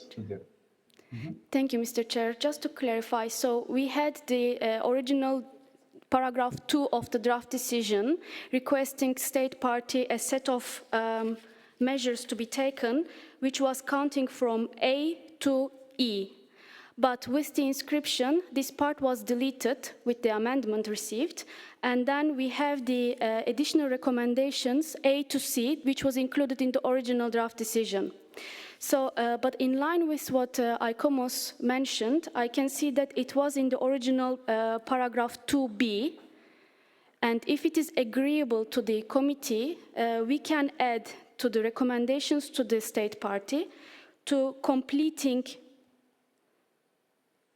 Speaker 4: Thank you, Mr. Chair. Just to clarify, so we had the original paragraph 2 of the draft decision requesting state party a set of measures to be taken, which was counting from A to E. But with the inscription, this part was deleted with the amendment received. And then we have the additional recommendations, A to C, which was included in the original draft decision. So, but in line with what ICOMOS mentioned, I can see that it was in the original paragraph 2B. And if it is agreeable to the committee, we can add to the recommendations to the state party to completing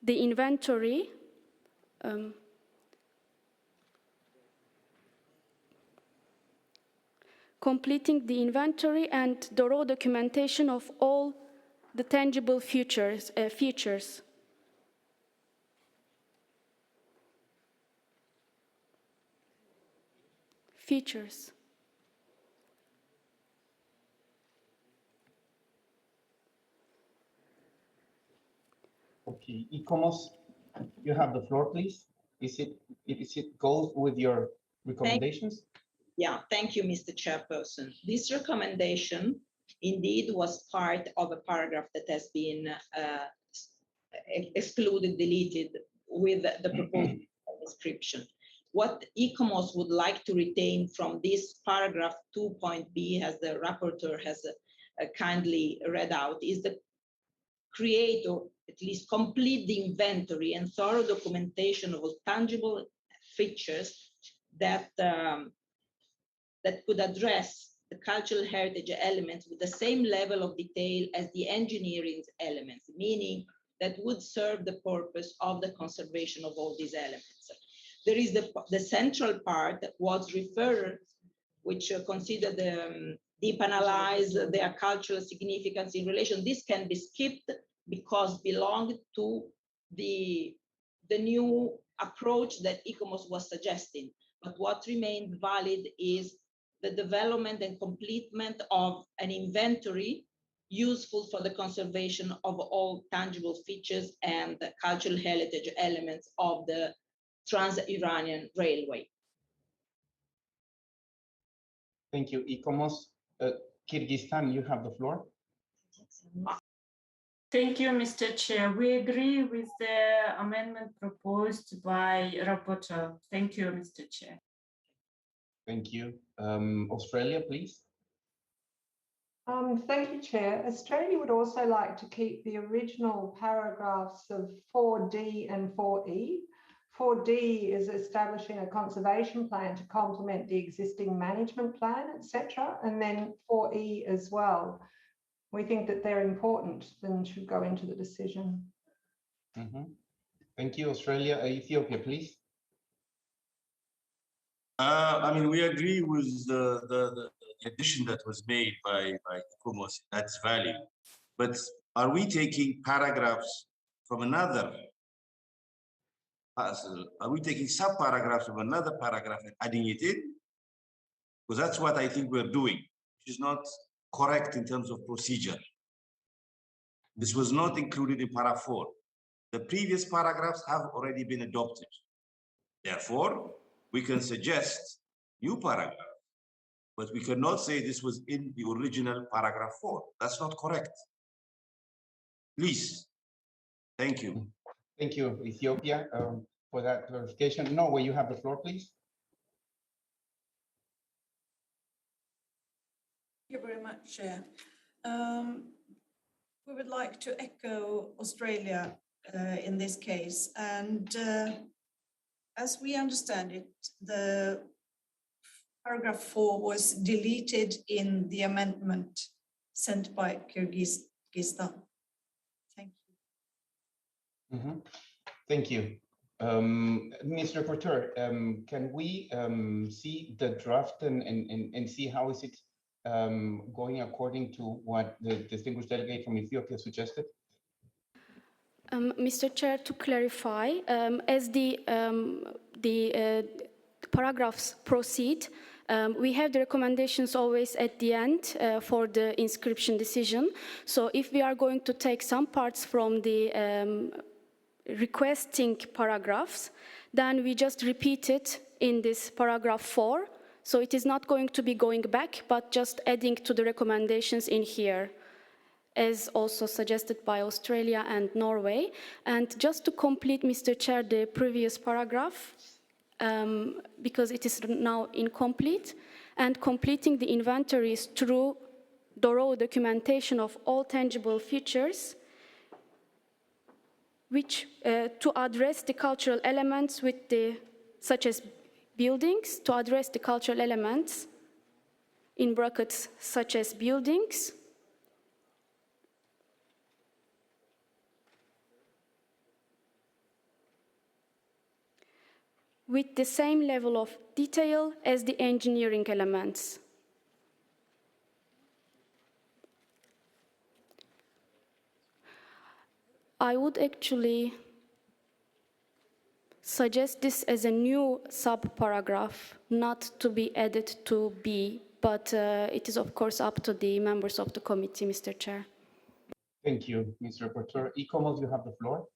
Speaker 4: the inventory, and the raw documentation of all the tangible features.
Speaker 1: Okay, ICOMOS, you have the floor, please. Is it goes with your recommendations?
Speaker 23: Thank you, Mr. Chairperson. This recommendation indeed was part of a paragraph that has been excluded, deleted with the proposed description. What ICOMOS would like to retain from this paragraph 2.b, as the rapporteur has kindly read out, is the create or at least complete the inventory and thorough documentation of tangible features that that could address the cultural heritage elements with the same level of detail as the engineering elements, meaning that would serve the purpose of the conservation of all these elements. There is the central part that was referred, which consider the deep analyze their cultural significance in relation. This can be skipped because belong to the new approach that ICOMOS was suggesting. But what remained valid is the development and completement of an inventory useful for the conservation of all tangible features and the cultural heritage elements of the Trans-Iranian Railway.
Speaker 1: Thank you, Ikomos. Kyrgyzstan, you have the floor.
Speaker 10: Thank you, Mr. Chair. We agree with the amendment proposed by rapporteur. Thank you, Mr. Chair.
Speaker 1: Thank you. Australia, please.
Speaker 20: Thank you, Chair. Australia would also like to keep the original paragraphs of 4D and 4E. 4D is establishing a conservation plan to complement the existing management plan, etc. And then 4E as well. We think that they're important and should go into the decision.
Speaker 1: Thank you, Australia. Ethiopia, please.
Speaker 11: I mean, we agree with the addition that was made by Ikomos. That's valid. But are we taking paragraphs from another? Are we taking sub-paragraphs from another paragraph and adding it in? Because that's what I think we're doing, which is not correct in terms of procedure. This was not included in para 4. The previous paragraphs have already been adopted. Therefore, we can suggest new paragraph, but we cannot say this was in the original paragraph 4. That's not correct. Please. Thank you.
Speaker 1: Thank you, Ethiopia, for that clarification. Norway, you have the floor, please.
Speaker 19: Thank you very much, Chair. We would like to echo Australia in this case. And as we understand it, the paragraph 4 was deleted in the amendment sent by Kyrgyzstan. Thank you.
Speaker 1: Thank you. Mr. Rapporteur, can we see the draft and see how is it going according to what the distinguished delegate from Ethiopia suggested?
Speaker 4: Mr. Chair, to clarify, as the paragraphs proceed, we have the recommendations always at the end for the inscription decision. So if we are going to take some parts from the requesting paragraphs, then we just repeat it in this paragraph 4. So it is not going to be going back, but just adding to the recommendations in here, as also suggested by Australia and Norway. And just to complete, Mr. Chair, the previous paragraph, because it is now incomplete, and completing the inventories through thorough documentation of all tangible features, which to address the cultural elements with the, such as buildings, to address the cultural elements, in brackets, such as buildings, with the same level of detail as the engineering elements. I would actually suggest this as a new sub-paragraph, not to be added to B, but it is of course up to the members of the committee, Mr. Chair.
Speaker 1: Thank you, Mr. Rapporteur. Ikomos, you have the floor.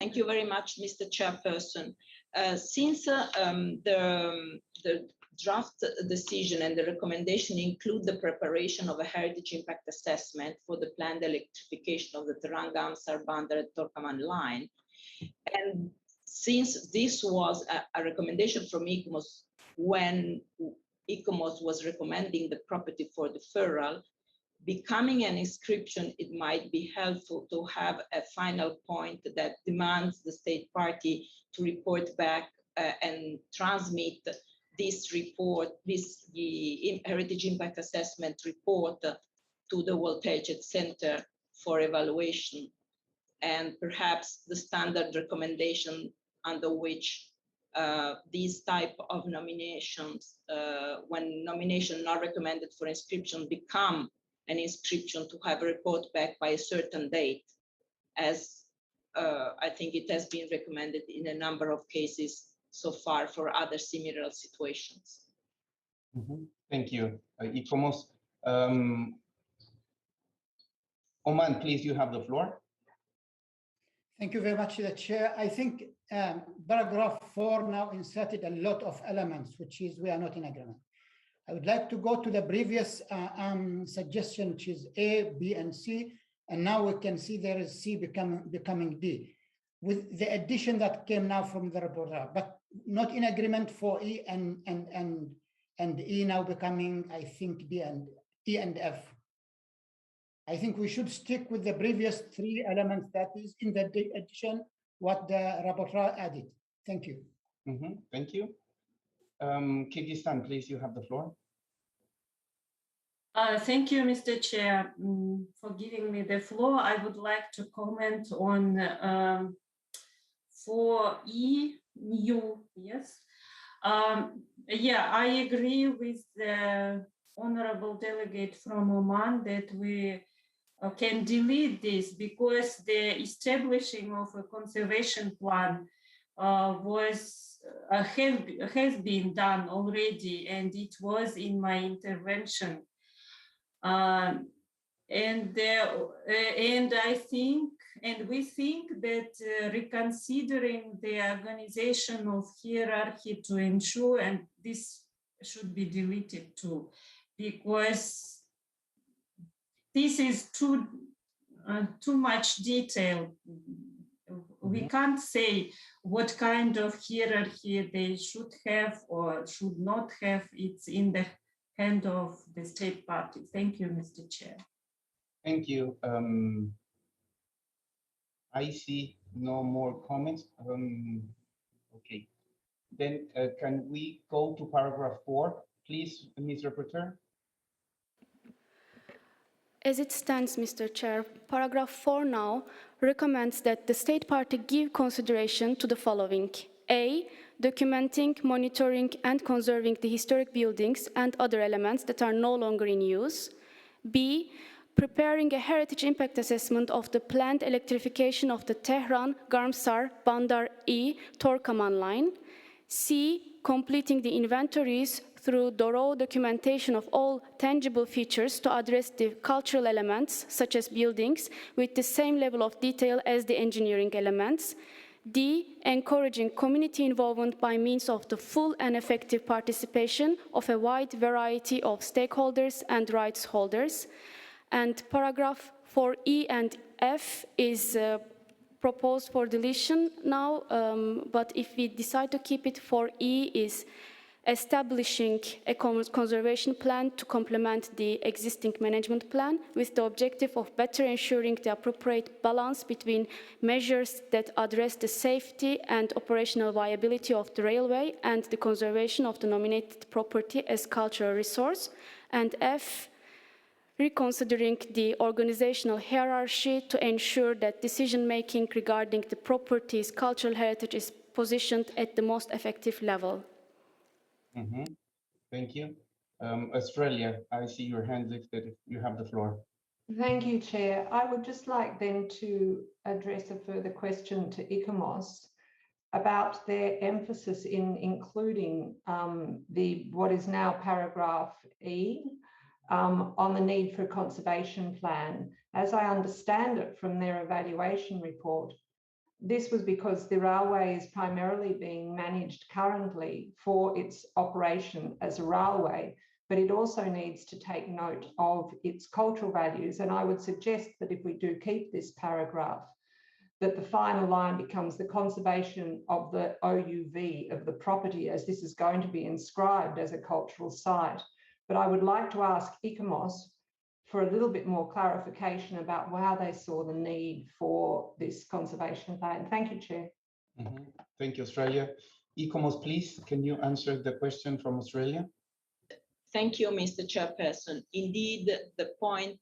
Speaker 23: Thank you very much, Mr. Chairperson. Since the draft decision and the recommendation include the preparation of a heritage impact assessment for the planned electrification of the Terangam-Sarbandar-Torkaman line, and since this was a recommendation from ICOMOS when ICOMOS was recommending the property for deferral, becoming an inscription, it might be helpful to have a final point that demands the state party to report back and transmit this report, the Heritage Impact Assessment report to the World Heritage Center for evaluation, and perhaps the standard recommendation under which these type of nominations, when nomination not recommended for inscription, become an inscription to have a report back by a certain date, as I think it has been recommended in a number of cases so far for other similar situations.
Speaker 1: Thank you, Ikomos. Oman, please, you have the floor.
Speaker 15: Thank you very much, the Chair. I think paragraph 4 now inserted a lot of elements, which is we are not in agreement. I would like to go to the previous suggestion, which is A, B, and C, and now we can see there is C becoming D, with the addition that came now from the rapporteur, but not in agreement for E and E now becoming, I think, D and E and F. I think we should stick with the previous 3 elements that is in the addition, what the rapporteur added. Thank you.
Speaker 1: Thank you. Kyrgyzstan, please, you have the floor.
Speaker 10: Thank you, Mr. Chair, for giving me the floor. I would like to comment on 4E new, yes. Yeah, I agree with the honorable delegate from Oman that we can delete this because the establishing of a conservation plan has been done already, and it was in my intervention. And I think, and we think that reconsidering the organization of hierarchy to ensure, and this should be deleted too, because this is too much detail. We can't say what kind of hierarchy they should have or should not have. It's in the hand of the state party. Thank you, Mr. Chair.
Speaker 1: Thank you. I see no more comments. Okay. Then can we go to paragraph 4, please, Ms. Rapporteur?
Speaker 4: As it stands, Mr. Chair, paragraph 4 now recommends that the state party give consideration to the following. A, documenting, monitoring, and conserving the historic buildings and other elements that are no longer in use. B, preparing a heritage impact assessment of the planned electrification of the Tehran-Garmsar-Bandar-e Torkaman line. C, completing the inventories through thorough documentation of all tangible features to address the cultural elements, such as buildings, with the same level of detail as the engineering elements. D, encouraging community involvement by means of the full and effective participation of a wide variety of stakeholders and rights holders. And paragraph 4E and F is proposed for deletion now, but if we decide to keep it, 4E is establishing a conservation plan to complement the existing management plan with the objective of better ensuring the appropriate balance between measures that address the safety and operational viability of the railway and the conservation of the nominated property as cultural resource. And F, reconsidering the organizational hierarchy to ensure that decision-making regarding the property's cultural heritage is positioned at the most effective level.
Speaker 1: Thank you. Australia, I see your hand lifted. You have the floor.
Speaker 20: Thank you, Chair. I would just like then to address a further question to ICOMOS about their emphasis in including what is now paragraph E on the need for a conservation plan. As I understand it from their evaluation report, this was because the railway is primarily being managed currently for its operation as a railway, but it also needs to take note of its cultural values. And I would suggest that if we do keep this paragraph, that the final line becomes the conservation of the OUV of the property, as this is going to be inscribed as a cultural site. But I would like to ask ICOMOS for a little bit more clarification about how they saw the need for this conservation plan. Thank you, Chair.
Speaker 1: Thank you, Australia. ICOMOS, please, can you answer the question from Australia?
Speaker 23: Thank you, Mr. Chairperson. Indeed, the point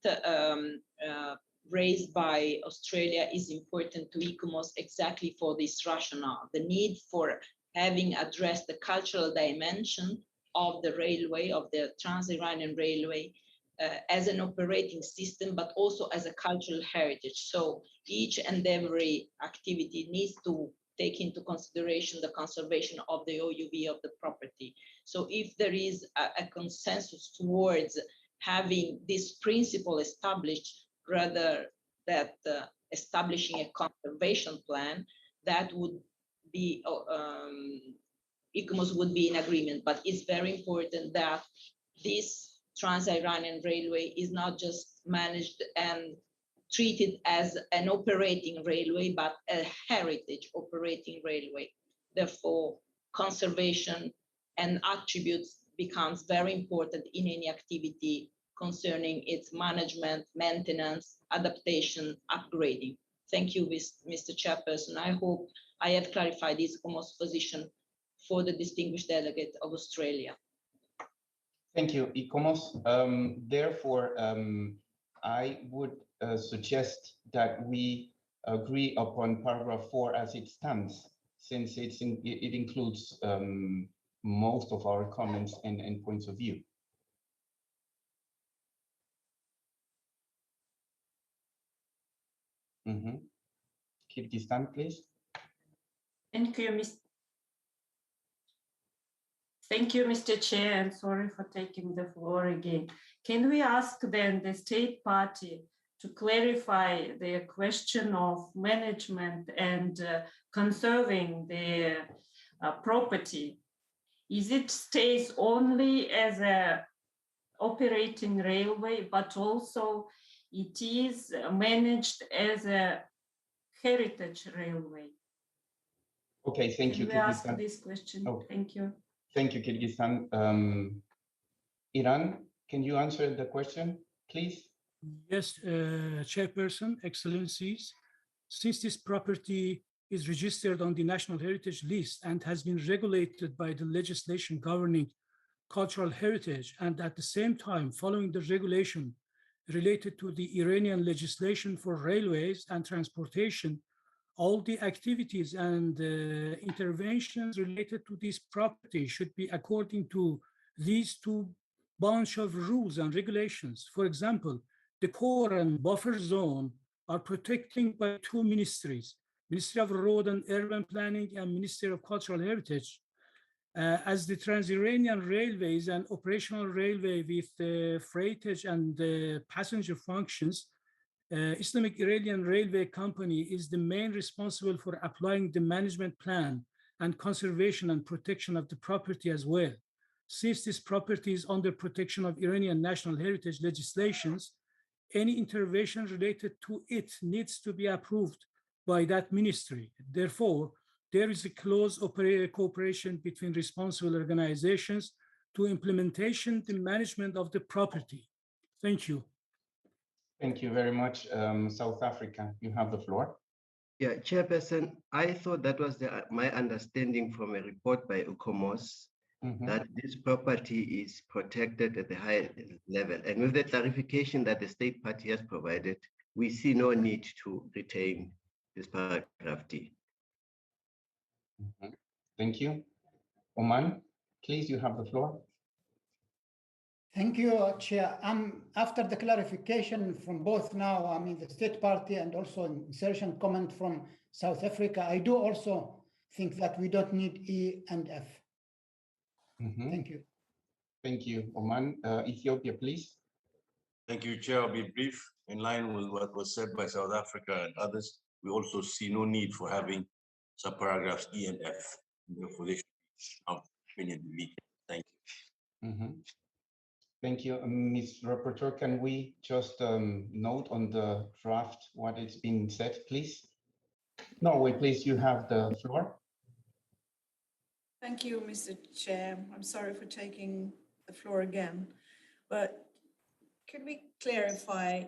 Speaker 23: raised by Australia is important to ICOMOS exactly for this rationale, the need for having addressed the cultural dimension of the railway, of the Trans-Iranian Railway, as an operating system, but also as a cultural heritage. So each and every activity needs to take into consideration the conservation of the OUV of the property. So if there is a consensus towards having this principle established, rather that establishing a conservation plan, that would be, ICOMOS would be in agreement. But it's very important that this Trans-Iranian Railway is not just managed and treated as an operating railway, but a heritage operating railway. Therefore, conservation and attributes becomes very important in any activity concerning its management, maintenance, adaptation, upgrading. Thank you, Mr. Chairperson. I hope I have clarified ICOMOS position for the distinguished delegate of Australia.
Speaker 1: Thank you, ICOMOS. Therefore, I would suggest that we agree upon paragraph 4 as it stands, since it includes most of our comments and points of view. Kyrgyzstan, please.
Speaker 10: Thank you, Thank you, Mr. Chair, and sorry for taking the floor again. Can we ask then the state party to clarify the question of management and conserving the property? Is it stays only as a operating railway, but also it is managed as a heritage railway?
Speaker 1: Okay, thank you,
Speaker 10: Can we ask
Speaker 1: Kyrgyzstan.
Speaker 10: this question?
Speaker 1: Okay.
Speaker 10: Thank you.
Speaker 1: Thank you, Kyrgyzstan. Iran, can you answer the question, please?
Speaker 7: Yes, Chairperson, Excellencies. Since this property is registered on the National Heritage List and has been regulated by the legislation governing cultural heritage, and at the same time following the regulation related to the Iranian legislation for railways and transportation, all the activities and interventions related to this property should be according to these two bunch of rules and regulations. For example, the core and buffer zone are protected by two ministries, Ministry of Road and Urban Planning and Ministry of Cultural Heritage. As the Trans-Iranian Railway is an operational railway with freightage and passenger functions, Islamic Iranian Railway Company is the main responsible for applying the management plan and conservation and protection of the property as well. Since this property is under protection of Iranian national heritage legislations, any intervention related to it needs to be approved by that ministry. Therefore, there is a close cooperation between responsible organizations to implementation and management of the property. Thank you.
Speaker 1: Thank you very much. South Africa, you have the floor.
Speaker 8: Yeah, Chairperson, I thought that was my understanding from a report by ICOMOS that this property is protected at the high level. And with the clarification that the state party has provided, we see no need to retain this paragraph D.
Speaker 1: Thank you. Oman, please, you have the floor.
Speaker 15: Thank you, Chair. After the clarification from both now, I mean, the state party and also insertion comment from South Africa, I do also think that we don't need E and F. Thank you.
Speaker 1: Thank you, Oman. Ethiopia, please.
Speaker 11: Thank you, Chair. I'll be brief. In line with what was said by South Africa and others, we also see no need for having subparagraphs E and F. Therefore, they should be opinion meeting. Thank you.
Speaker 1: Thank you. Ms. Rapporteur, can we just note on the draft what is being said, please? Norway, please, you have the floor.
Speaker 19: Thank you, Mr. Chair. I'm sorry for taking the floor again, but could we clarify,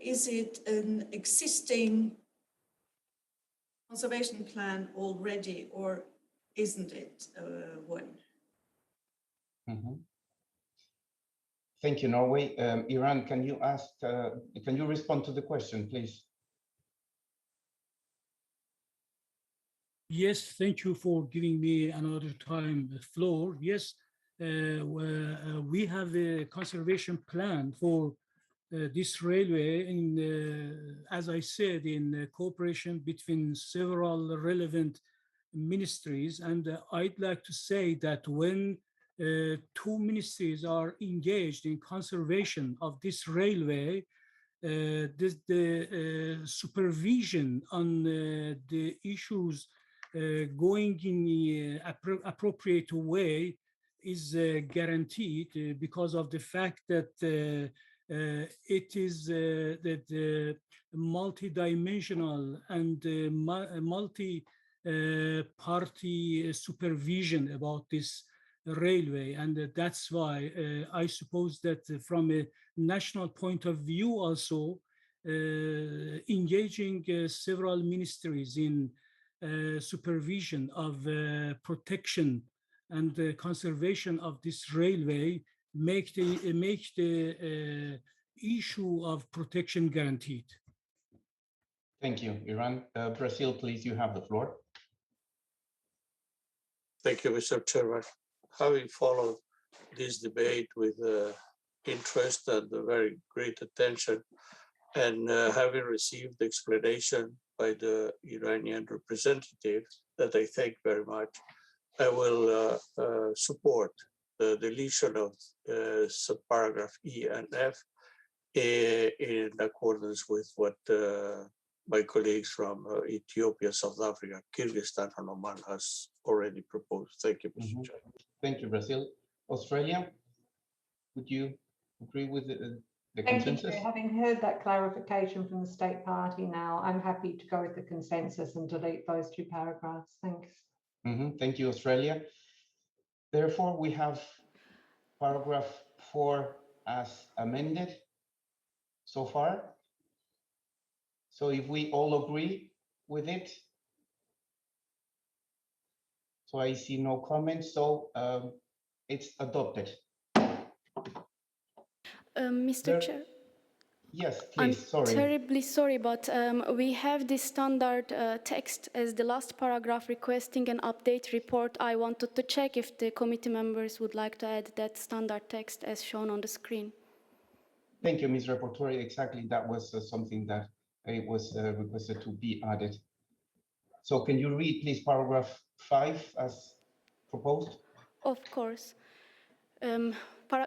Speaker 19: is it an existing conservation plan already, or isn't it one?
Speaker 1: Thank you, Norway. Iran, can you respond to the question, please?
Speaker 7: Yes, thank you for giving me another time the floor. Yes, we have a conservation plan for this railway, as I said, in cooperation between several relevant ministries. And I'd like to say that when two ministries are engaged in conservation of this railway, the supervision on the issues going in appropriate way is guaranteed because of the fact that it is that multi-dimensional and multi-party supervision about this railway. And that's why I suppose that from a national point of view also, engaging several ministries in supervision of protection and conservation of this railway make the issue of protection guaranteed.
Speaker 1: Thank you, Iran. Brazil, please, you have the floor.
Speaker 16: Thank you, Mr. Chairman. Having followed this debate with interest and very great attention, and having received the explanation by the Iranian representative that I thank very much, I will support the deletion of subparagraph E and F in accordance with what my colleagues from Ethiopia, South Africa, Kyrgyzstan, and Oman has already proposed. Thank you, Mr. Chair.
Speaker 1: Thank you, Brazil. Australia, would you agree with the
Speaker 20: Thank
Speaker 1: consensus?
Speaker 20: you, Chair. Having heard that clarification from the State Party now, I'm happy to go with the consensus and delete those two paragraphs. Thanks.
Speaker 1: Thank you, Australia. Therefore, we have paragraph 4 as amended so far. So if we all agree with it, so I see no comments, so it's adopted.
Speaker 4: Mr. Chair.
Speaker 1: Yes,
Speaker 4: I'm
Speaker 1: please, sorry.
Speaker 4: terribly sorry, but we have the standard text as the last paragraph requesting an update report. I wanted to check if the committee members would like to add that standard text as shown on the screen.
Speaker 1: Thank you, Ms. Rapporteur. Exactly, that was something that it was requested to be added. So can you read, please, paragraph 5 as proposed?
Speaker 4: Of course.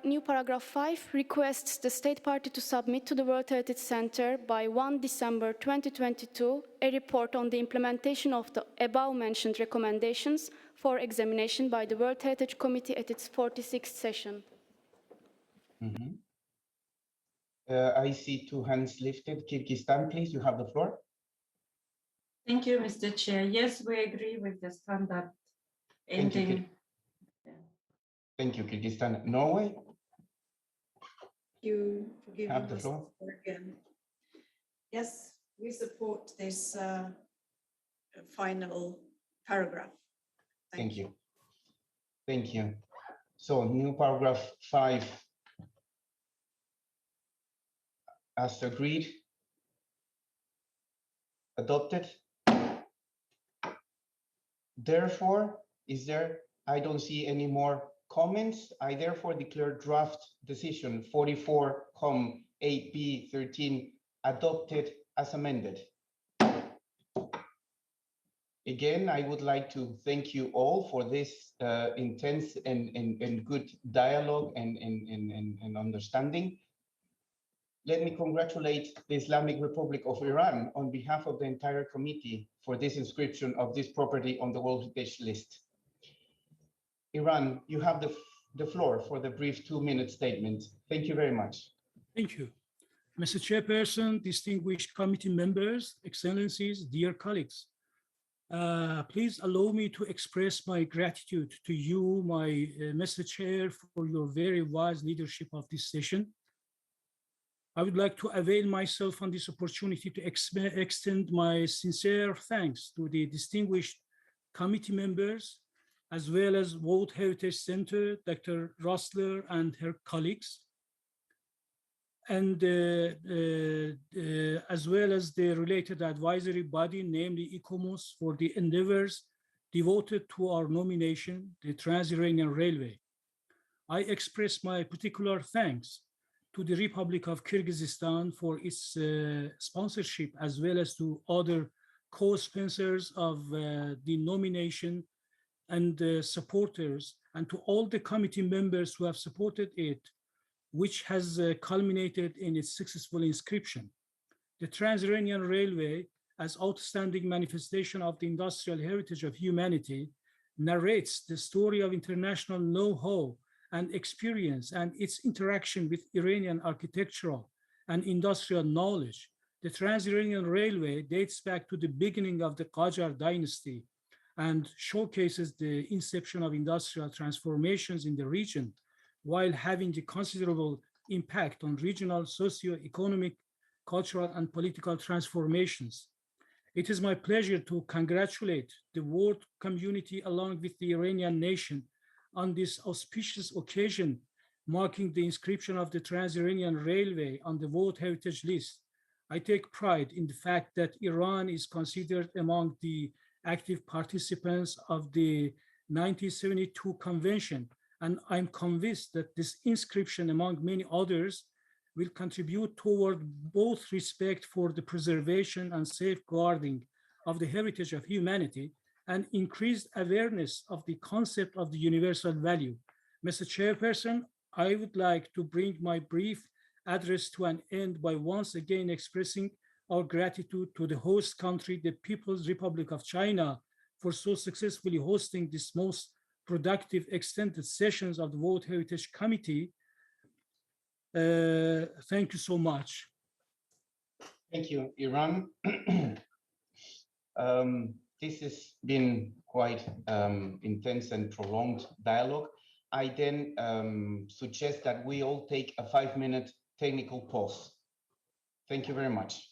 Speaker 4: New paragraph 5 requests the State Party to submit to the World Heritage Center by 1 December 2022 a report on the implementation of the above-mentioned recommendations for examination by the World Heritage Committee at its 46th session.
Speaker 1: I see 2 hands lifted. Kyrgyzstan, please, you have the floor.
Speaker 10: Thank you, Mr. Chair. Yes, we agree with the standard ending.
Speaker 1: Thank you, Kyrgyzstan. Norway?
Speaker 19: Thank you for giving
Speaker 1: Have the
Speaker 19: us
Speaker 1: floor.
Speaker 19: the floor again. Yes, we support this final paragraph.
Speaker 1: Thank you. Thank you. So new paragraph 5 as agreed, adopted. Therefore, I don't see any more comments. I therefore declare draft decision 44-8B13 adopted as amended. Again, I would like to thank you all for this intense and good dialogue and understanding. Let me congratulate the Islamic Republic of Iran on behalf of the entire committee for this inscription of this property on the World Heritage List. Iran, you have the floor for the brief 2-minute statement. Thank you very much.
Speaker 7: Thank you. Mr. Chairperson, distinguished committee members, excellencies, dear colleagues. Please allow me to express my gratitude to you, Mr. Chair, for your very wise leadership of this session. I would like to avail myself on this opportunity to extend my sincere thanks to the distinguished committee members, as well as World Heritage Center, Dr. Rossler and her colleagues, and as well as the related advisory body, namely ICOMOS, for the endeavors devoted to our nomination, the Trans-Iranian Railway. I express my particular thanks to the Republic of Kyrgyzstan for its sponsorship, as well as to other co-sponsors of the nomination and supporters, and to all the committee members who have supported it which has culminated in its successful inscription. The Trans-Iranian Railway, as outstanding manifestation of the industrial heritage of humanity, narrates the story of international know-how and experience and its interaction with Iranian architectural and industrial knowledge. The Trans-Iranian Railway dates back to the beginning of the Qajar dynasty and showcases the inception of industrial transformations in the region, while having a considerable impact on regional socio-economic, cultural, and political transformations. It is my pleasure to congratulate the world community along with the Iranian nation on this auspicious occasion, marking the inscription of the Trans-Iranian Railway on the World Heritage List. I take pride in the fact that Iran is considered among the active participants of the 1972 convention, and I'm convinced that this inscription, among many others, will contribute toward both respect for the preservation and safeguarding of the heritage of humanity and increased awareness of the concept of the universal value. Mr. Chairperson, I would like to bring my brief address to an end by once again expressing our gratitude to the host country, the People's Republic of China, for so successfully hosting this most productive extended sessions of the World Heritage Committee. Thank you so much.
Speaker 1: Thank you, Iran. This has been quite intense and prolonged dialogue. I then suggest that we all take a 5-minute technical pause. Thank you very much.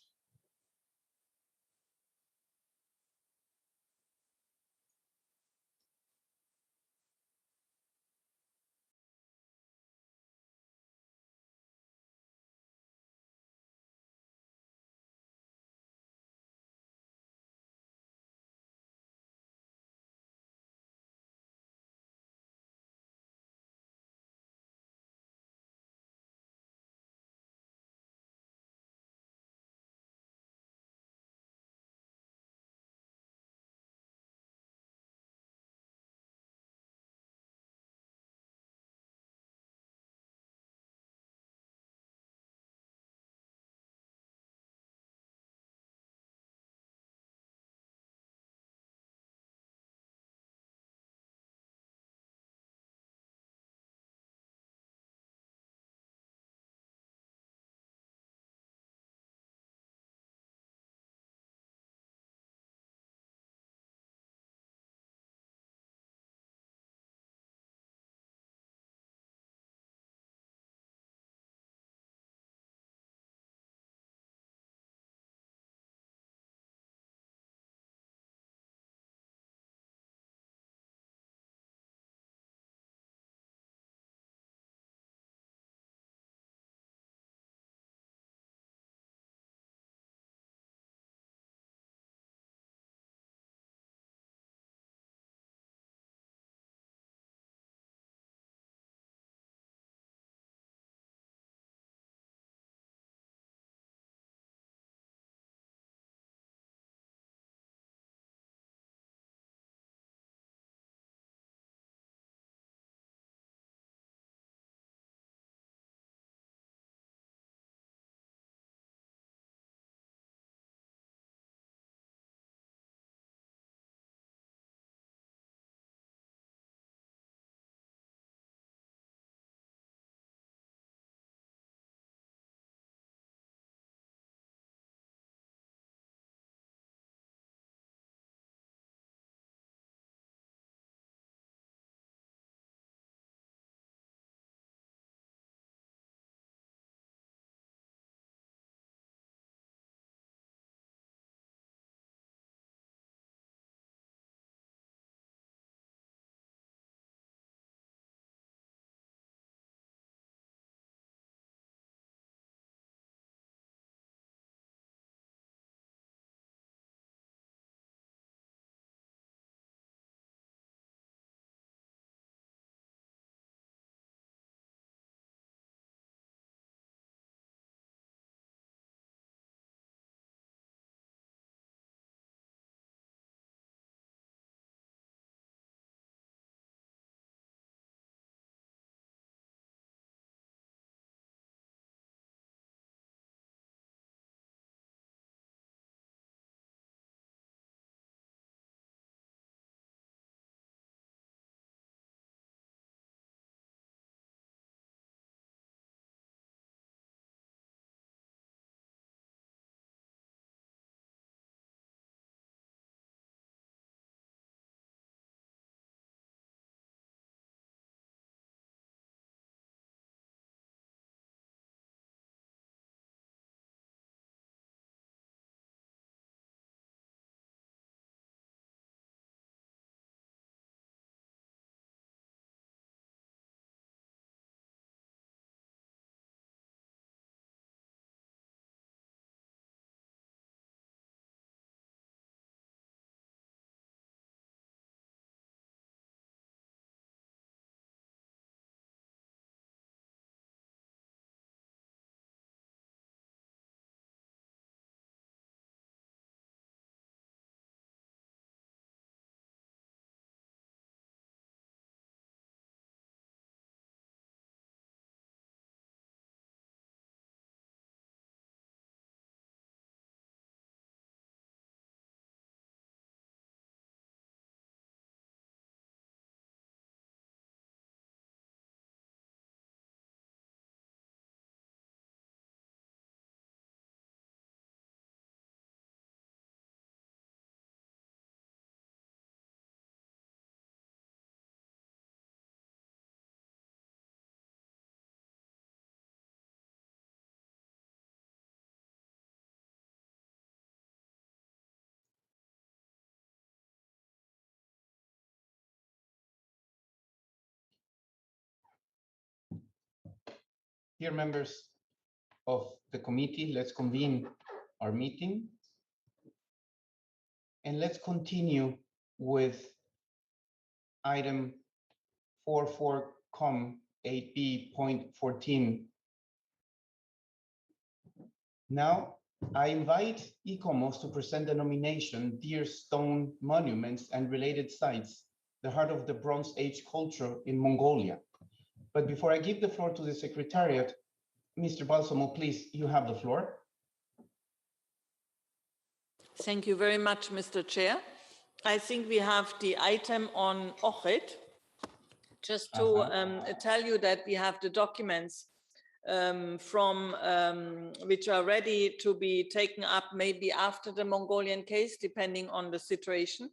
Speaker 1: Dear members of the committee, let's convene our meeting. And let's continue with item 44.8b.14. Now, I invite ICOMOS to present the nomination Dear Stone Monuments and Related Sites, the Heart of the Bronze Age Culture in Mongolia. But before I give the floor to the Secretariat, Mr. Balsamo, please, you have the floor.
Speaker 9: Thank you very much, Mr. Chair. I think we have the item on Ohrid. Just to tell you that we have the documents which are ready to be taken up maybe after the Mongolian case, depending on the situation.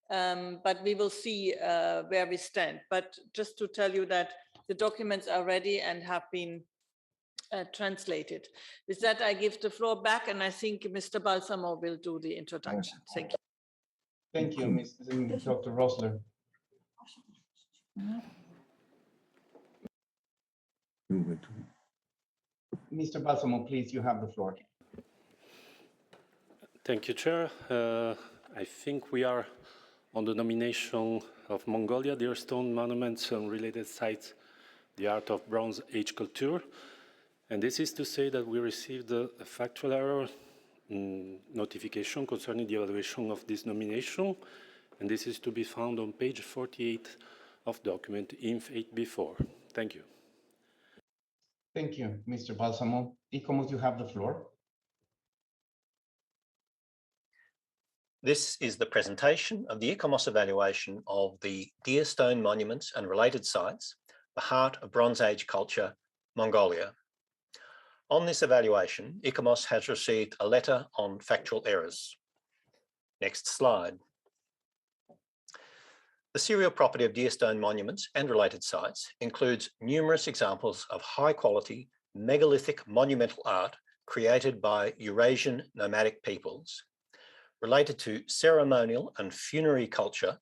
Speaker 9: But we will see where we stand. But just to tell you that the documents are ready and have been translated. With that, I give the floor back, and I think Mr. Balsamo will do the introduction. Thank you.
Speaker 1: Thank you, Dr. Rosler. Mr. Balsamo, please, you have the floor.
Speaker 14: Thank you, Chair. I think we are on the nomination of Mongolia, Dear Stone Monuments and Related Sites, the Art of Bronze Age Culture. And this is to say that we received a factual error notification concerning the evaluation of this nomination. And this is to be found on page 48 of document INF 8B4. Thank you.
Speaker 1: Thank you, Mr. Balsamo. ICOMOS, you have the floor.
Speaker 17: This is the presentation of the ICOMOS evaluation of the Dear Stone Monuments and Related Sites, the Heart of Bronze Age Culture, Mongolia. On this evaluation, ICOMOS has received a letter on factual errors. Next slide. The serial property of Dear Stone Monuments and Related Sites includes numerous examples of high-quality megalithic monumental art created by Eurasian nomadic peoples, related to ceremonial and funerary culture,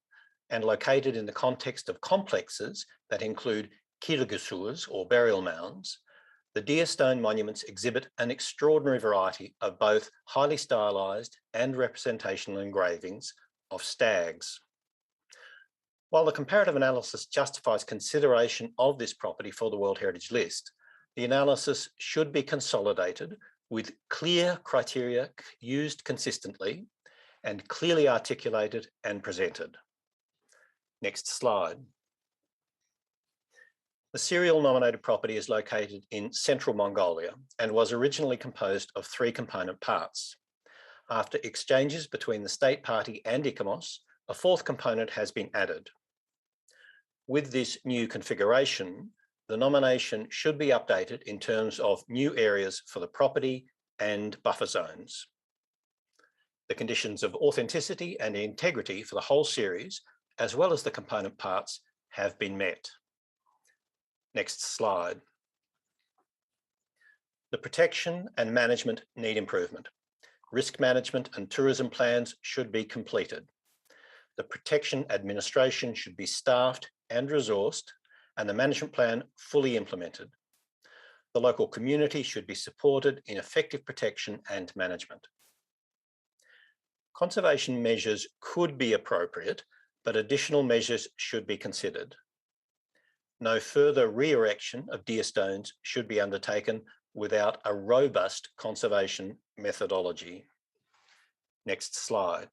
Speaker 17: and located in the context of complexes that include kirgusurs or burial mounds. The Dear Stone monuments exhibit an extraordinary variety of both highly stylized and representational engravings of stags. While the comparative analysis justifies consideration of this property for the World Heritage List, the analysis should be consolidated with clear criteria used consistently and clearly articulated and presented. Next slide. The serial nominated property is located in central Mongolia and was originally composed of 3 component parts. After exchanges between the State Party and ICOMOS, a 4th component has been added. With this new configuration, the nomination should be updated in terms of new areas for the property and buffer zones. The conditions of authenticity and integrity for the whole series, as well as the component parts, have been met. Next slide. The protection and management need improvement. Risk management and tourism plans should be completed. The protection administration should be staffed and resourced, and the management plan fully implemented. The local community should be supported in effective protection and management. Conservation measures could be appropriate, but additional measures should be considered. No further re-erection of deer stones should be undertaken without a robust conservation methodology. Next slide.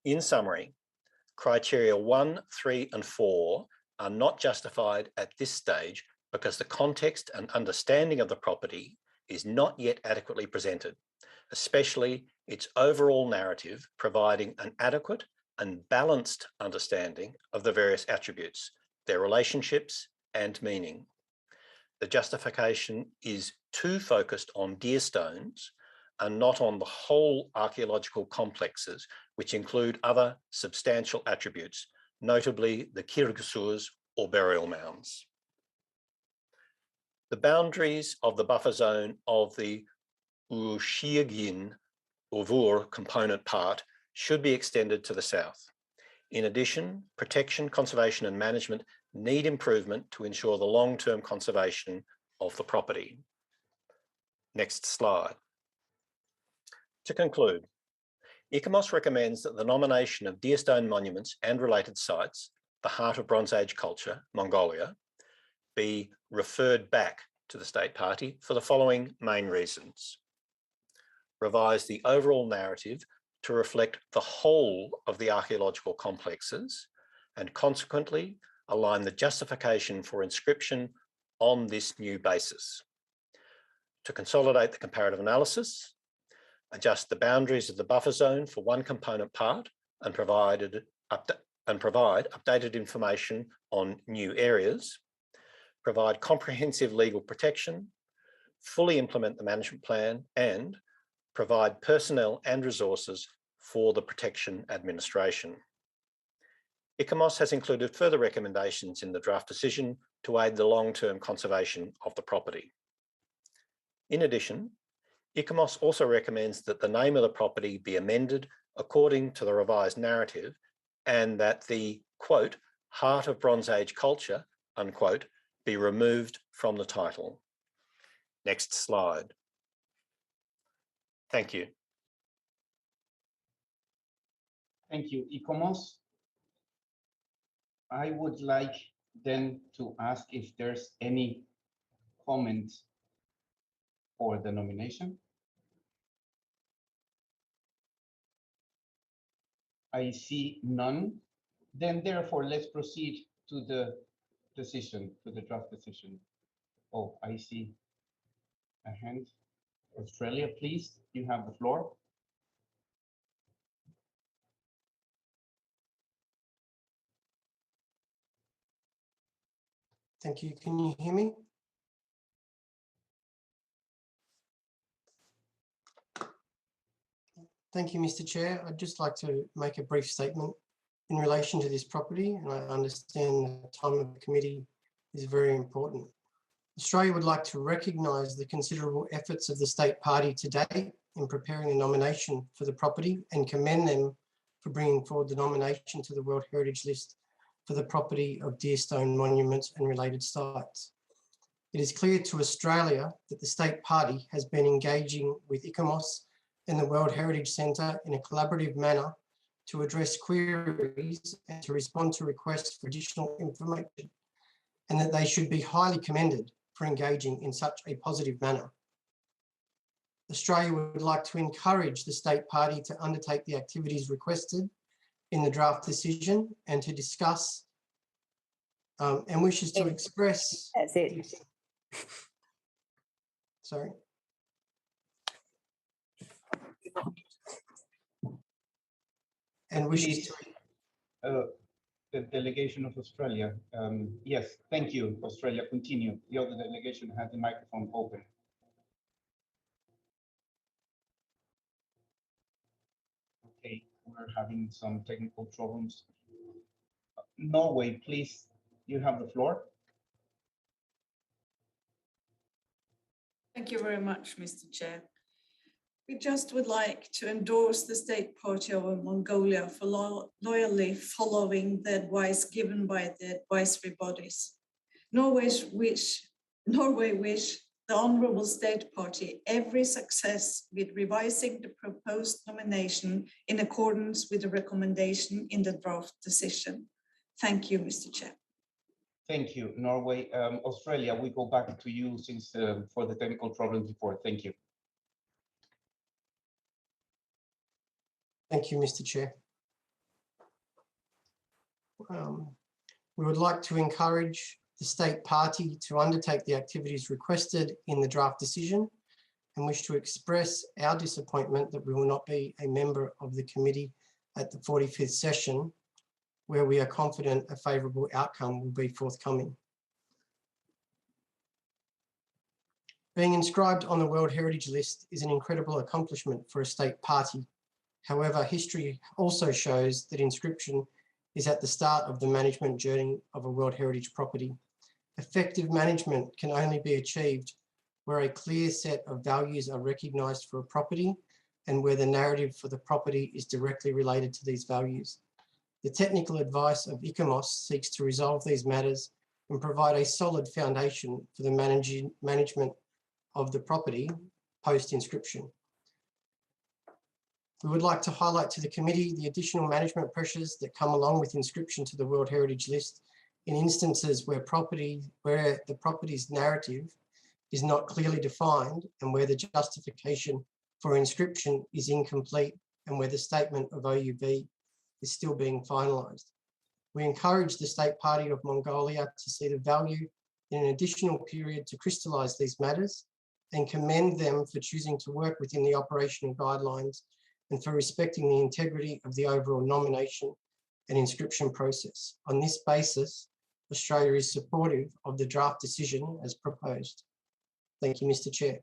Speaker 17: In summary, criteria 1, 3, and 4 are not justified at this stage because the context and understanding of the property is not yet adequately presented, especially its overall narrative providing an adequate and balanced understanding of the various attributes, their relationships and meaning. The justification is too focused on deer stones and not on the whole archaeological complexes, which include other substantial attributes, notably the kirgusurs or burial mounds. The boundaries of the buffer zone of the Xuejun Uvur component part should be extended to the south. In addition, protection, conservation and management need improvement to ensure the long-term conservation of the property. Next slide. To conclude, ICOMOS recommends that the nomination of deer stone monuments and related sites, the heart of Bronze Age culture, Mongolia, be referred back to the State Party for the following main reasons. Revise the overall narrative to reflect the whole of the archaeological complexes and consequently align the justification for inscription on this new basis. To consolidate the comparative analysis, adjust the boundaries of the buffer zone for one component part and provide updated information on new areas, provide comprehensive legal protection, fully implement the management plan, and provide personnel and resources for the protection administration. ICOMOS has included further recommendations in the draft decision to aid the long-term conservation of the property. In addition, ICOMOS also recommends that the name of the property be amended according to the revised narrative and that the, quote, heart of Bronze Age culture, unquote, be removed from the title. Next slide. Thank you.
Speaker 1: Thank you, ICOMOS. I would like then to ask if there's any comment for the nomination. I see none. Then therefore, let's proceed to the decision, to the draft decision. Oh, I see a hand. Australia, please, you have the floor.
Speaker 3: Thank you. Can you hear me? Thank you, Mr. Chair. I'd just like to make a brief statement in relation to this property, and I understand the time of the committee is very important. Australia would like to recognise the considerable efforts of the State Party to date in preparing a nomination for the property and commend them for bringing forward the nomination to the World Heritage List for the property of deer stone monuments and related sites. It is clear to Australia that the State Party has been engaging with ICOMOS and the World Heritage Centre in a collaborative manner to address queries and to respond to requests for additional information, and that they should be highly commended for engaging in such a positive manner. Australia would like to encourage the State Party to undertake the activities requested in the draft decision and to discuss and wishes to express.
Speaker 6: That's it.
Speaker 3: Sorry. And wishes
Speaker 1: to. The delegation of Australia. Yes, thank you, Australia. Continue. The other delegation has the microphone open. Okay, we're having some technical problems. Norway, please, you have the floor.
Speaker 19: Thank you very much, Mr. Chair. We just would like to endorse the State Party of Mongolia for loyally following the advice given by the advisory bodies. Norway wish the Honourable State Party every success with revising the proposed nomination in accordance with the recommendation in the draft decision. Thank you, Mr. Chair.
Speaker 1: Thank you, Norway. Australia, we go back to you since for the technical problems before. Thank you.
Speaker 3: Thank you, Mr. Chair. We would like to encourage the State Party to undertake the activities requested in the draft decision and wish to express our disappointment that we will not be a member of the committee at the 45th session, where we are confident a favourable outcome will be forthcoming. Being inscribed on the World Heritage List is an incredible accomplishment for a State Party. However, history also shows that inscription is at the start of the management journey of a World Heritage property. Effective management can only be achieved where a clear set of values are recognised for a property and where the narrative for the property is directly related to these values. The technical advice of ICOMOS seeks to resolve these matters and provide a solid foundation for the management of the property post-inscription. We would like to highlight to the committee the additional management pressures that come along with inscription to the World Heritage List in instances where the property's narrative is not clearly defined and where the justification for inscription is incomplete and where the statement of OUV is still being finalised. We encourage the State Party of Mongolia to see the value in an additional period to crystallise these matters and commend them for choosing to work within the operational guidelines and for respecting the integrity of the overall nomination and inscription process. On this basis, Australia is supportive of the draft decision as proposed. Thank you, Mr. Chair.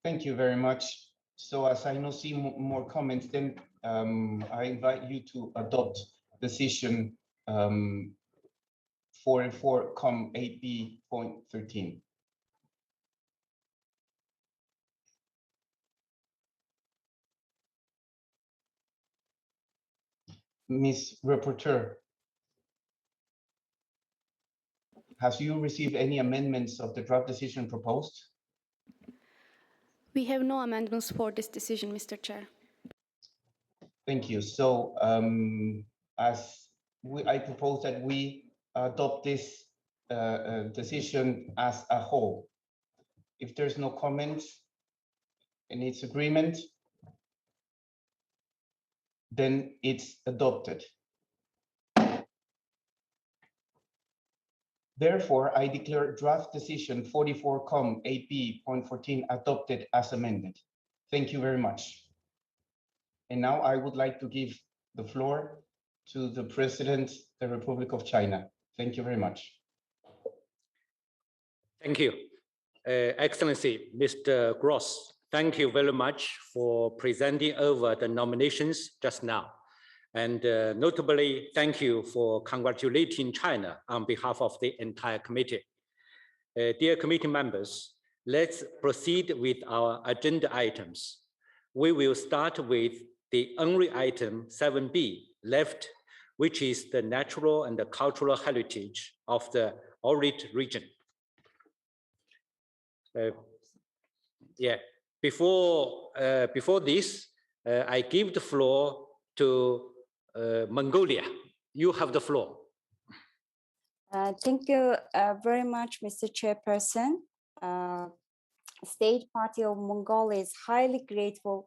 Speaker 1: Thank you very much. So as I don't see more comments, then I invite you to adopt decision 44.8b.13. Ms. Rapporteur, have you received any amendments of the draft decision proposed?
Speaker 4: We have no amendments for this decision, Mr. Chair.
Speaker 1: Thank you. So I propose that we adopt this decision as a whole. If there's no comments and it's agreement, then it's adopted. Therefore, I declare draft decision 44.8b.14 adopted as amended. Thank you very much. And now I would like to give the floor to the President of the Republic of China. Thank you very much.
Speaker 6: Thank you. Excellency, Mr. Gross, thank you very much for presenting over the nominations just now. And notably, thank you for congratulating China on behalf of the entire committee. Dear committee members, let's proceed with our agenda items. We will start with the only item 7B left, which is the natural and the cultural heritage of the Orit region. Before this, I give the floor to Mongolia. You have the floor.
Speaker 18: Thank you very much, Mr. Chairperson. State Party of Mongolia is highly grateful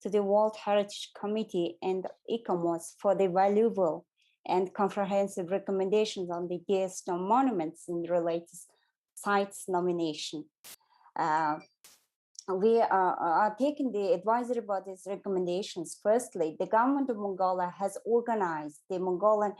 Speaker 18: to the World Heritage Committee and ICOMOS for the valuable and comprehensive recommendations on the DS stone monuments in the related sites nomination. We are taking the advisory body's recommendations. Firstly, the government of Mongolia has organized the Mongolian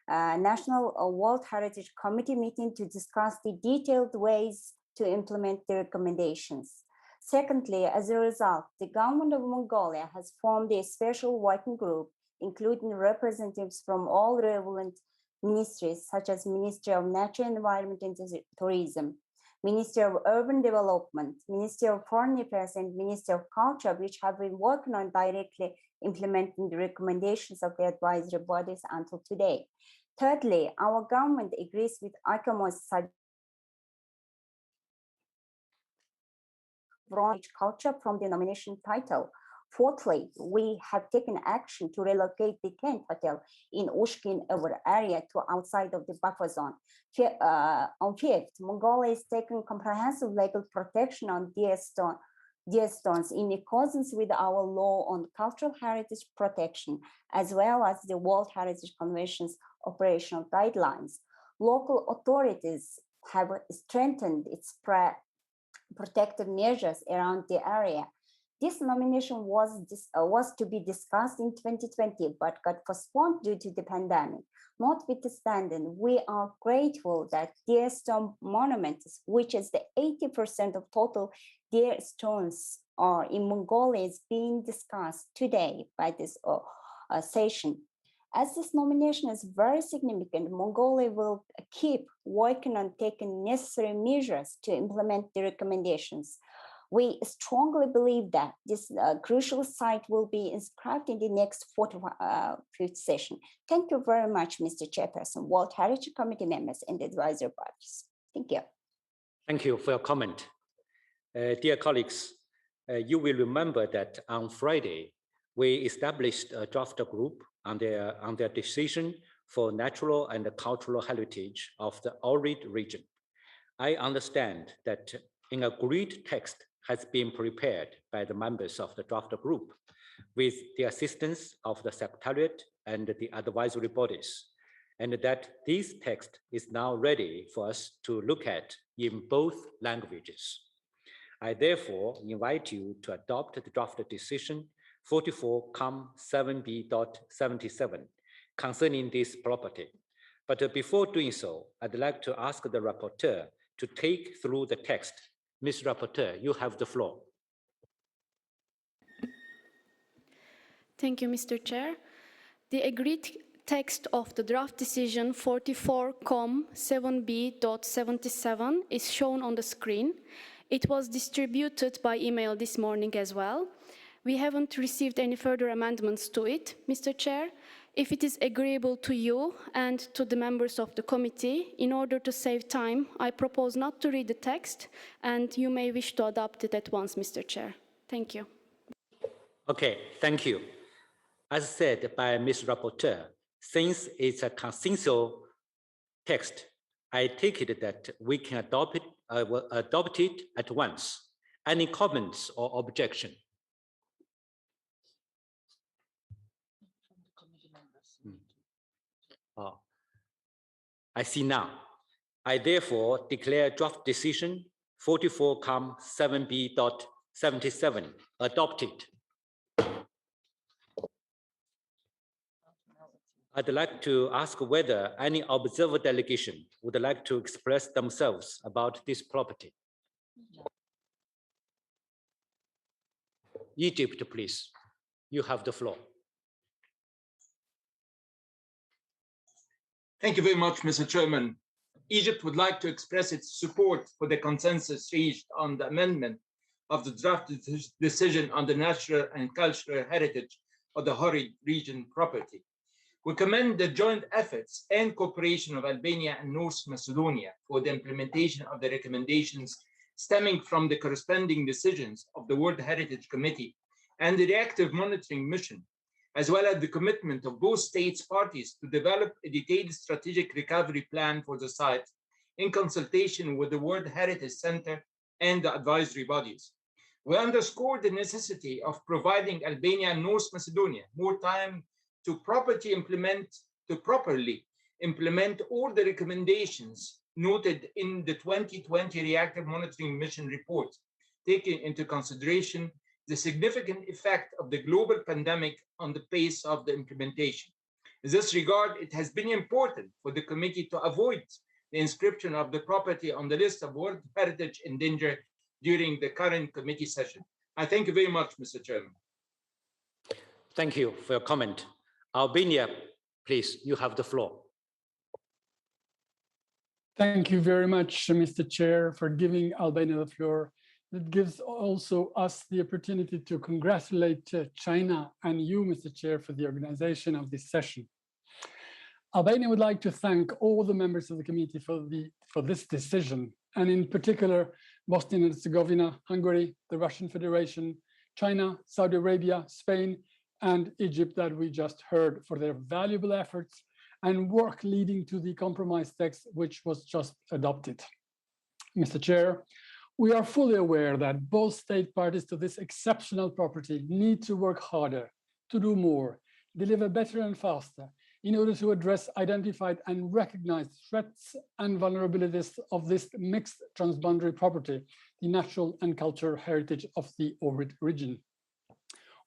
Speaker 18: National World Heritage Committee meeting to discuss the detailed ways to implement the recommendations. Secondly, as a result, the government of Mongolia has formed a special working group, including representatives from all relevant ministries, such as Ministry of Natural Environment and Tourism, Ministry of Urban Development, Ministry of Foreign Affairs, and Ministry of Culture, which have been working on directly implementing the recommendations of the advisory bodies until today. Thirdly, our government agrees with ICOMOS culture from the nomination title. Fourthly, we have taken action to relocate the Tian Hotel in Ushkin area to outside of the buffer zone. On fifth, Mongolia is taking comprehensive legal protection on DS stones in accordance with our law on cultural heritage protection, as well as the World Heritage Convention's operational guidelines. Local authorities have strengthened its protective measures around the area. This nomination was to be discussed in 2020, but got postponed due to the pandemic. Notwithstanding, we are grateful that deer stone monuments, which is the 80% of total deer stones are in Mongolia, is being discussed today by this session. As this nomination is very significant, Mongolia will keep working on taking necessary measures to implement the recommendations. We strongly believe that this crucial site will be inscribed in the next 45th session. Thank you very much, Mr. Chairperson, World Heritage Committee members and advisory bodies. Thank you.
Speaker 6: Thank you for your comment. Dear colleagues, you will remember that on Friday, we established a draft group on their decision for natural and cultural heritage of the Ohrid region. I understand that an agreed text has been prepared by the members of the draft group with the assistance of the Secretariat and the advisory bodies, and that this text is now ready for us to look at in both languages. I therefore invite you to adopt the draft decision 44-7B.77 concerning this property. But before doing so, I'd like to ask the rapporteur to take through the text. Ms. Rapporteur, you have the floor.
Speaker 4: Thank you, Mr. Chair. The agreed text of the draft decision 44-7B.77 is shown on the screen. It was distributed by email this morning as well. We haven't received any further amendments to it, Mr. Chair. If it is agreeable to you and to the members of the committee, in order to save time, I propose not to read the text, and you may wish to adopt it at once, Mr. Chair. Thank you.
Speaker 6: Okay, thank you. As said by Ms. Rapporteur, since it's a consensual text, I take it that we can adopt it at once. Any comments or objection? Oh, I see now. I therefore declare draft decision 44-7B.77 adopted. I'd like to ask whether any observer delegation would like to express themselves about this property. Egypt, please. You have the floor.
Speaker 2: Thank you very much, Mr. Chairman. Egypt would like to express its support for the consensus reached on the amendment of the draft decision on the natural and cultural heritage of the Ohrid region property. We commend the joint efforts and cooperation of Albania and North Macedonia for the implementation of the recommendations stemming from the corresponding decisions of the World Heritage Committee and the reactive monitoring mission, as well as the commitment of both states parties to develop a detailed strategic recovery plan for the site in consultation with the World Heritage Center and the advisory bodies. We underscore the necessity of providing Albania and North Macedonia more time to properly implement all the recommendations noted in the 2020 Reactive Monitoring Mission report, taking into consideration the significant effect of the global pandemic on the pace of the implementation. In this regard, it has been important for the committee to avoid the inscription of the property on the list of World Heritage in danger during the current committee session. I thank you very much, Mr. Chairman.
Speaker 6: Thank you for your comment. Albania, please, you have the floor.
Speaker 13: Thank you very much, Mr. Chair, for giving Albania the floor. It gives also us the opportunity to congratulate China and you, Mr. Chair, for the organization of this session. Albania would like to thank all the members of the committee for this decision, and in particular, Bosnia and Herzegovina, Hungary, the Russian Federation, China, Saudi Arabia, Spain, and Egypt that we just heard for their valuable efforts and work leading to the compromise text, which was just adopted. Mr. Chair, we are fully aware that both state parties to this exceptional property need to work harder, to do more, deliver better and faster, in order to address identified and recognized threats and vulnerabilities of this mixed transboundary property, the natural and cultural heritage of the Ohrid region.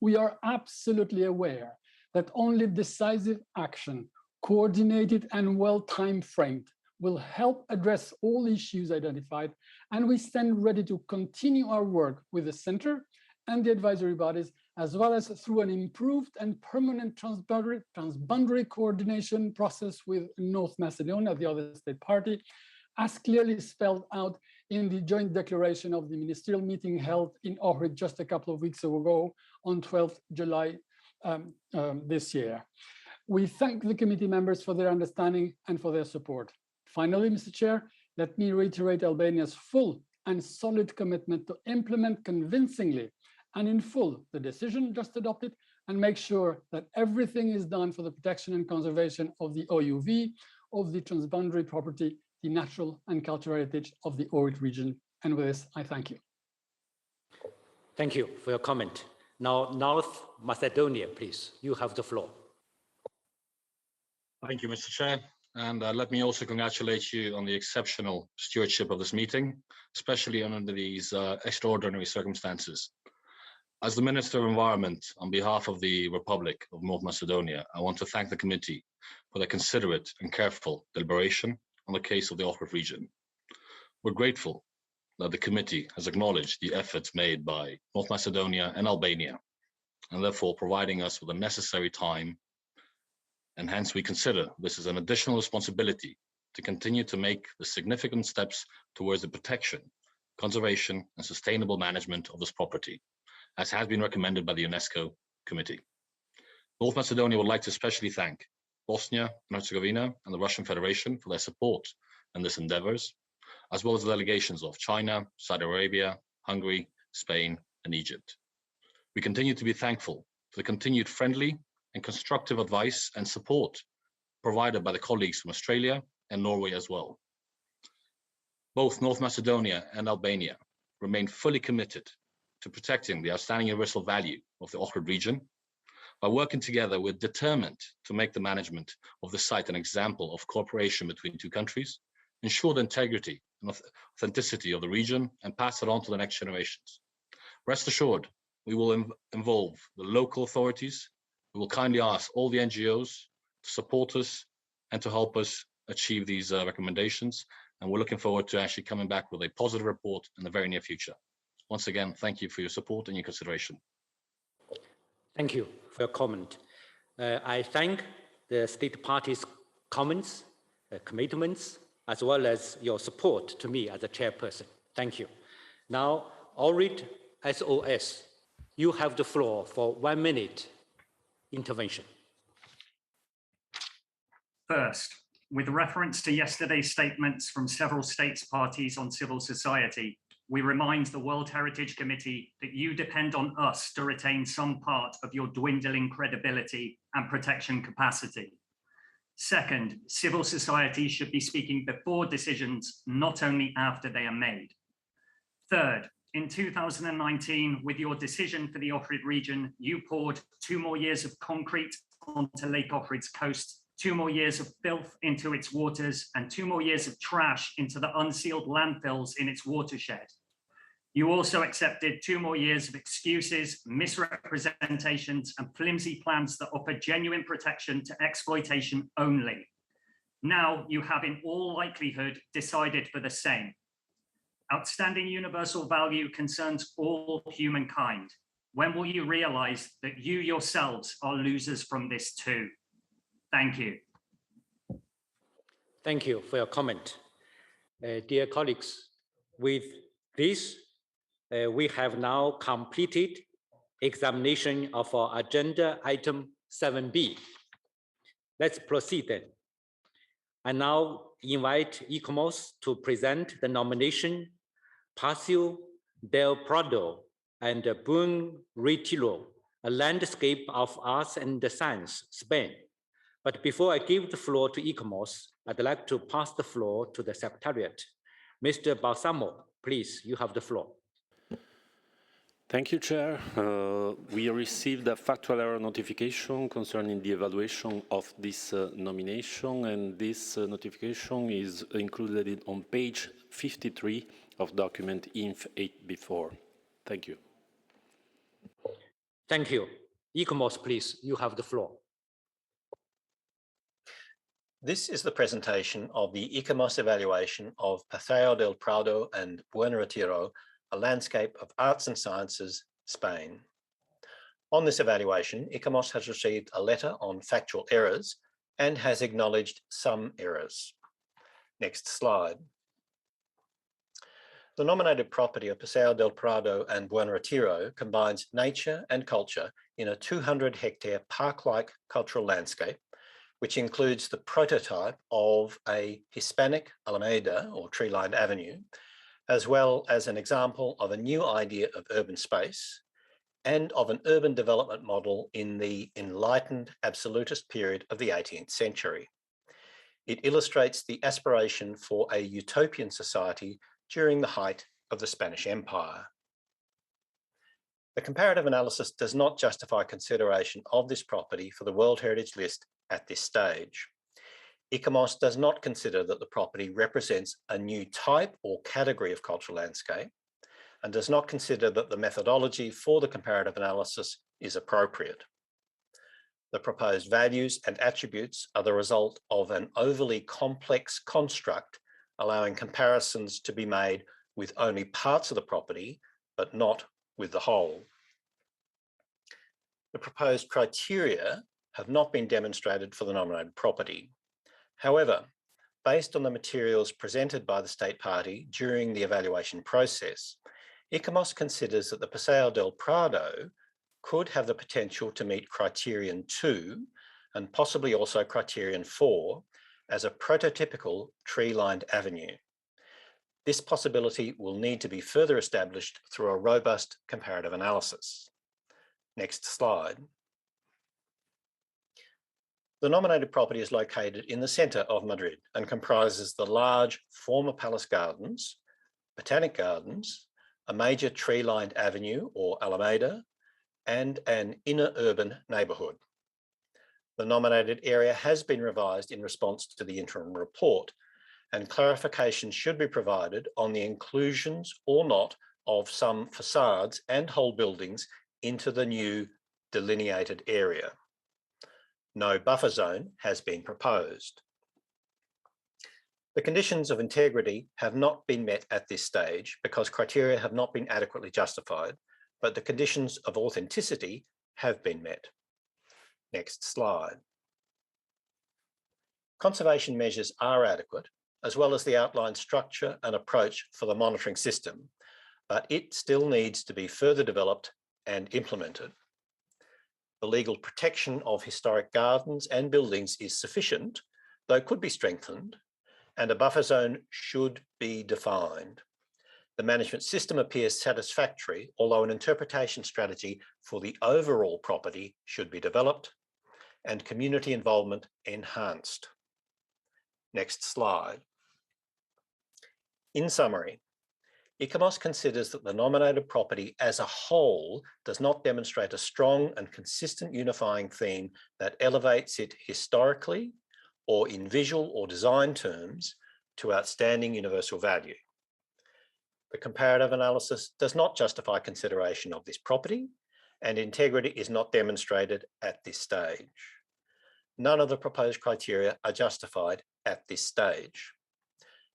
Speaker 13: We are absolutely aware that only decisive action, coordinated and well time-framed, will help address all issues identified, and we stand ready to continue our work with the Center and the advisory bodies, as well as through an improved and permanent transboundary coordination process with North Macedonia, the other state party, as clearly spelled out in the joint declaration of the ministerial meeting held in Ohrid just a couple of weeks ago on 12th July this year. We thank the committee members for their understanding and for their support. Finally, Mr. Chair, let me reiterate Albania's full and solid commitment to implement convincingly and in full the decision just adopted and make sure that everything is done for the protection and conservation of the OUV, of the transboundary property, the natural and cultural heritage of the Ohrid region. And with this, I thank you.
Speaker 6: Thank you for your comment. Now, North Macedonia, please. You have the floor.
Speaker 5: Thank you, Mr. Chair. And let me also congratulate you on the exceptional stewardship of this meeting, especially under these extraordinary circumstances. As the Minister of Environment, on behalf of the Republic of North Macedonia, I want to thank the committee for their considerate and careful deliberation on the case of the Ohrid region. We're grateful that the committee has acknowledged the efforts made by North Macedonia and Albania, and therefore providing us with the necessary time. And hence we consider this as an additional responsibility to continue to make the significant steps towards the protection, conservation, and sustainable management of this property, as has been recommended by the UNESCO committee. North Macedonia would like to especially thank Bosnia and Herzegovina and the Russian Federation for their support in this endeavors, as well as the delegations of China, Saudi Arabia, Hungary, Spain, and Egypt. We continue to be thankful for the continued friendly and constructive advice and support provided by the colleagues from Australia and Norway as well. Both North Macedonia and Albania remain fully committed to protecting the outstanding universal value of the Ohrid region. By working together, we're determined to make the management of the site an example of cooperation between two countries, ensure the integrity and authenticity of the region, and pass it on to the next generations. Rest assured, we will involve the local authorities. We will kindly ask all the NGOs to support us and to help us achieve these recommendations. And we're looking forward to actually coming back with a positive report in the very near future. Once again, thank you for your support and your consideration.
Speaker 6: Thank you for your comment. I thank the state parties' comments, commitments, as well as your support to me as a chairperson. Thank you. Now, Ohrid SOS, you have the floor for 1 minute intervention.
Speaker 12: First, with reference to yesterday's statements from several states parties on civil society, we remind the World Heritage Committee that you depend on us to retain some part of your dwindling credibility and protection capacity. Second, civil society should be speaking before decisions, not only after they are made. Third, in 2019, with your decision for the Ohrid region, you poured 2 more years of concrete onto Lake Ohrid's coast, 2 more years of filth into its waters, and 2 more years of trash into the unsealed landfills in its watershed. You also accepted 2 more years of excuses, misrepresentations, and flimsy plans that offer genuine protection to exploitation only. Now you have in all likelihood decided for the same. Outstanding universal value concerns all humankind. When will you realize that you yourselves are losers from this too? Thank you.
Speaker 6: Thank you for your comment. Dear colleagues, with this, we have now completed examination of our agenda item 7B. Let's proceed then. I now invite ICOMOS to present the nomination Paseo del Prado and Buen Retiro, a landscape of arts and science, Spain. But before I give the floor to ICOMOS, I'd like to pass the floor to the Secretariat. Mr. Balsamo, please, you have the floor.
Speaker 14: Thank you, Chair. We received a factual error notification concerning the evaluation of this nomination, and this notification is included on page 53 of document INF 8B4. Thank you.
Speaker 6: Thank you. ICOMOS, please, you have the floor.
Speaker 17: This is the presentation of the ICOMOS evaluation of Paseo del Prado and Buen Retiro, a landscape of arts and sciences, Spain. On this evaluation, ICOMOS has received a letter on factual errors and has acknowledged some errors. Next slide. The nominated property of Paseo del Prado and Buen Retiro combines nature and culture in a 200-hectare park-like cultural landscape, which includes the prototype of a Hispanic Alameda or tree-lined avenue, as well as an example of a new idea of urban space and of an urban development model in the enlightened absolutist period of the 18th century. It illustrates the aspiration for a utopian society during the height of the Spanish Empire. The comparative analysis does not justify consideration of this property for the World Heritage List at this stage. ICOMOS does not consider that the property represents a new type or category of cultural landscape and does not consider that the methodology for the comparative analysis is appropriate. The proposed values and attributes are the result of an overly complex construct, allowing comparisons to be made with only parts of the property, but not with the whole. The proposed criteria have not been demonstrated for the nominated property. However, based on the materials presented by the state party during the evaluation process, ICOMOS considers that the Paseo del Prado could have the potential to meet criterion 2 and possibly also criterion 4 as a prototypical tree-lined avenue. This possibility will need to be further established through a robust comparative analysis. Next slide. The nominated property is located in the centre of Madrid and comprises the large former palace gardens, botanic gardens, a major tree-lined avenue or Alameda, and an inner urban neighbourhood. The nominated area has been revised in response to the interim report, and clarification should be provided on the inclusions or not of some facades and whole buildings into the new delineated area. No buffer zone has been proposed. The conditions of integrity have not been met at this stage because criteria have not been adequately justified, but the conditions of authenticity have been met. Next slide. Conservation measures are adequate, as well as the outlined structure and approach for the monitoring system, but it still needs to be further developed and implemented. The legal protection of historic gardens and buildings is sufficient, though could be strengthened, and a buffer zone should be defined. The management system appears satisfactory, although an interpretation strategy for the overall property should be developed and community involvement enhanced. Next slide. In summary, ICOMOS considers that the nominated property as a whole does not demonstrate a strong and consistent unifying theme that elevates it historically or in visual or design terms to outstanding universal value. The comparative analysis does not justify consideration of this property, and integrity is not demonstrated at this stage. None of the proposed criteria are justified at this stage.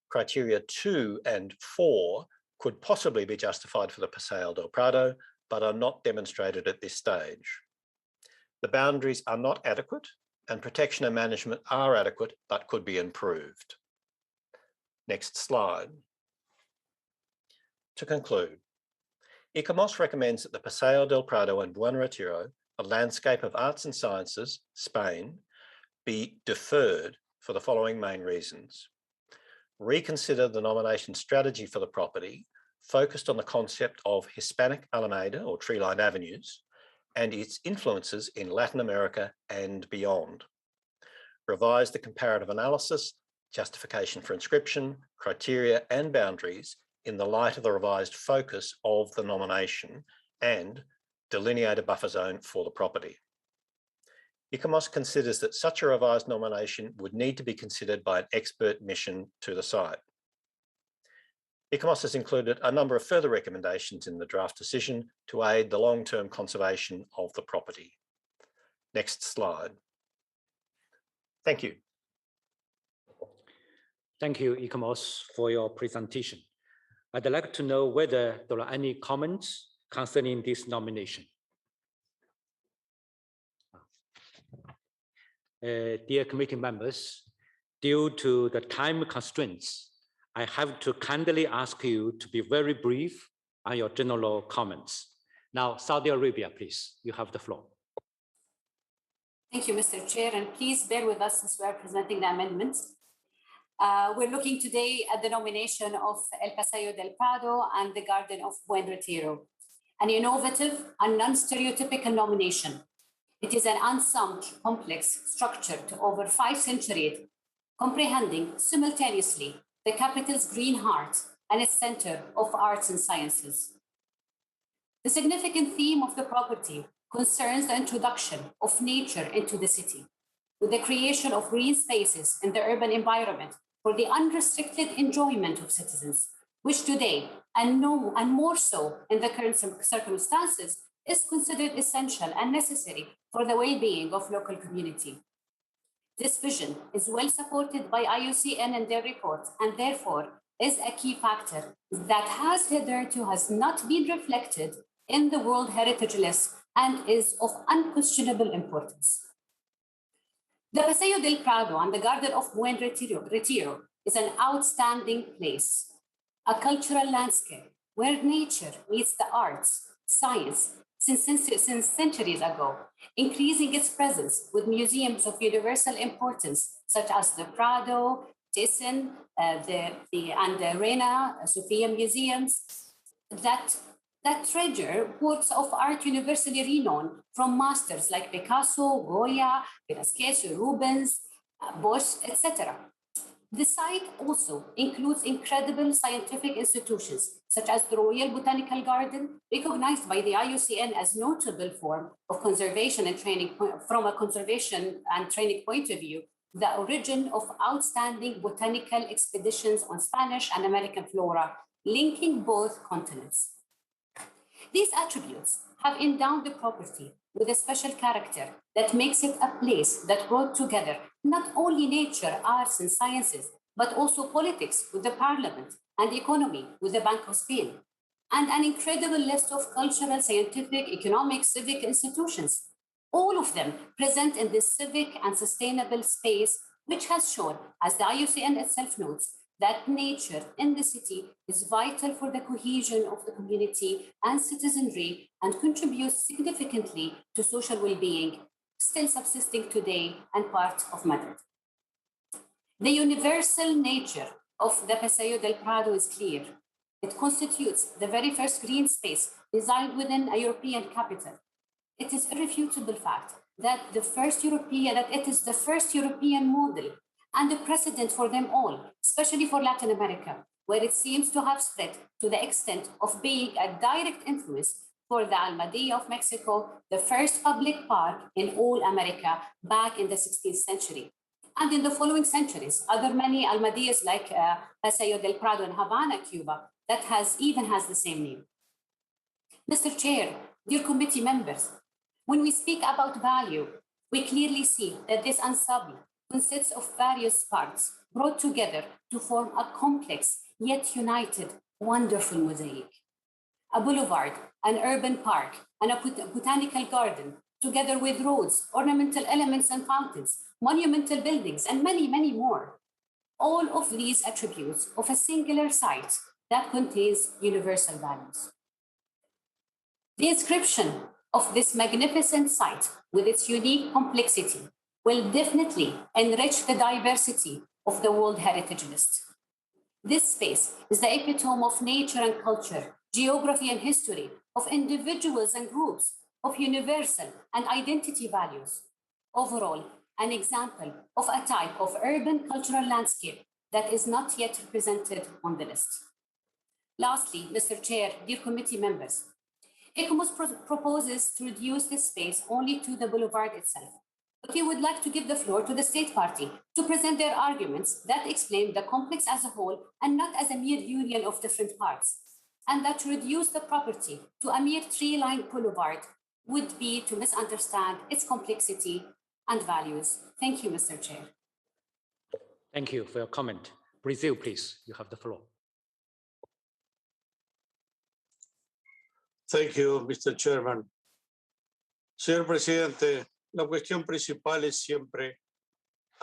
Speaker 17: Criteria 2 and 4 could possibly be justified for the Paseo del Prado, but are not demonstrated at this stage. The boundaries are not adequate, and protection and management are adequate, but could be improved. Next slide. To conclude, ICOMOS recommends that the Paseo del Prado and Buen Retiro, a landscape of arts and sciences, Spain, be deferred for the following main reasons. Reconsider the nomination strategy for the property, focused on the concept of Hispanic Alameda or tree-lined avenues and its influences in Latin America and beyond. Revise the comparative analysis, justification for inscription, criteria and boundaries in the light of the revised focus of the nomination and delineate a buffer zone for the property. ICOMOS considers that such a revised nomination would need to be considered by an expert mission to the site. ICOMOS has included a number of further recommendations in the draft decision to aid the long-term conservation of the property. Next slide. Thank you.
Speaker 6: Thank you, ICOMOS, for your presentation. I'd like to know whether there are any comments concerning this nomination. Dear committee members, due to the time constraints, I have to kindly ask you to be very brief on your general comments. Now, Saudi Arabia, please, you have the floor.
Speaker 21: Thank you, Mr. Chair, and please bear with us since we are presenting the amendments. We're looking today at the nomination of El Paseo del Prado and the Garden of Buen Retiro, an innovative and non-stereotypical nomination. It is an ensemble complex structured over 5 centuries, comprehending simultaneously the capital's green heart and its center of arts and sciences. The significant theme of the property concerns the introduction of nature into the city, with the creation of green spaces in the urban environment for the unrestricted enjoyment of citizens, which today, and more so in the current circumstances, is considered essential and necessary for the well-being of local community. This vision is well supported by IUCN in their report, and therefore is a key factor that has hitherto not been reflected in the World Heritage List and is of unquestionable importance. The Paseo del Prado and the Garden of Buen Retiro is an outstanding place, a cultural landscape where nature meets the arts, science, since centuries ago, increasing its presence with museums of universal importance, such as the Prado, Tian, and the Reina, Sofia museums, that treasure works of art universally renowned from masters like Picasso, Goya, Velázquez, Rubens, Bosch, etc. The site also includes incredible scientific institutions, such as the Royal Botanical Garden, recognized by the IUCN as notable form of conservation and training from a conservation and training point of view, the origin of outstanding botanical expeditions on Spanish and American flora, linking both continents. These attributes have endowed the property with a special character that makes it a place that brought together not only nature, arts, and sciences, but also politics with the parliament and economy with the Bank of Spain, and an incredible list of cultural, scientific, economic, civic institutions, all of them present in this civic and sustainable space, which has shown, as the IUCN itself notes, that nature in the city is vital for the cohesion of the community and citizenry and contributes significantly to social well-being, still subsisting today and part of Madrid. The universal nature of the Paseo del Prado is clear. It constitutes the very first green space designed within a European capital. It is a irrefutable fact that it is the first European model and a precedent for them all, especially for Latin America, where it seems to have spread to the extent of being a direct influence for the Almadía of Mexico, the first public park in all America back in the 16th century. And in the following centuries, many Almadías like Paseo del Prado in Havana, Cuba, that even has the same name. Mr. Chair, dear committee members, when we speak about value, we clearly see that this ensemble consists of various parts brought together to form a complex yet united, wonderful mosaic. A boulevard, an urban park, and a botanical garden, together with roads, ornamental elements and fountains, monumental buildings, and many, many more. All of these attributes of a singular site that contains universal values. The inscription of this magnificent site with its unique complexity will definitely enrich the diversity of the World Heritage List. This space is the epitome of nature and culture, geography and history, of individuals and groups, of universal and identity values. Overall, an example of a type of urban cultural landscape that is not yet represented on the list. Lastly, Mr. Chair, dear committee members, ECOMOS proposes to reduce this space only to the boulevard itself. But we would like to give the floor to the state party to present their arguments that explain the complex as a whole and not as a mere union of different parts, and that to reduce the property to a mere tree-lined boulevard would be to misunderstand its complexity and values. Thank you, Mr. Chair.
Speaker 6: Thank you for your comment. Brazil, please, you have the floor.
Speaker 16: Thank you, Mr. Chairman. Señor Presidente, la cuestión principal es siempre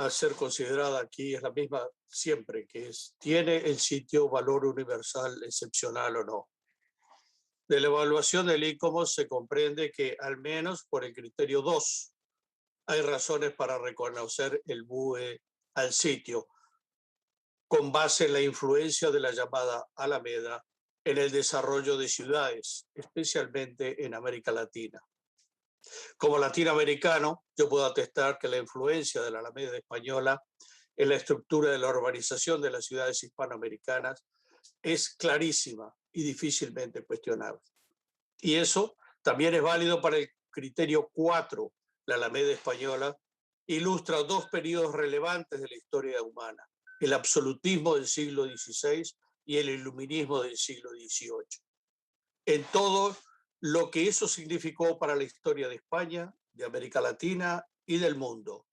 Speaker 16: a ser considerada aquí es la misma siempre, que es, ¿tiene el sitio valor universal excepcional o no? De la evaluación del ICOMOS se comprende que al menos por el criterio 2 hay razones para reconocer el BUE al sitio, con base en la influencia de la llamada Alameda en el desarrollo de ciudades, especialmente en América Latina. Como latinoamericano, yo puedo atestar que la influencia de la Alameda española en la estructura de la urbanización de las ciudades hispanoamericanas es clarísima y difícilmente cuestionable. Y eso también es válido para el criterio 4. La Alameda española ilustra dos periodos relevantes de la historia humana: el absolutismo del siglo XVI y el iluminismo del siglo XVIII. En todo lo que eso significó para la historia de España, de América Latina y del mundo,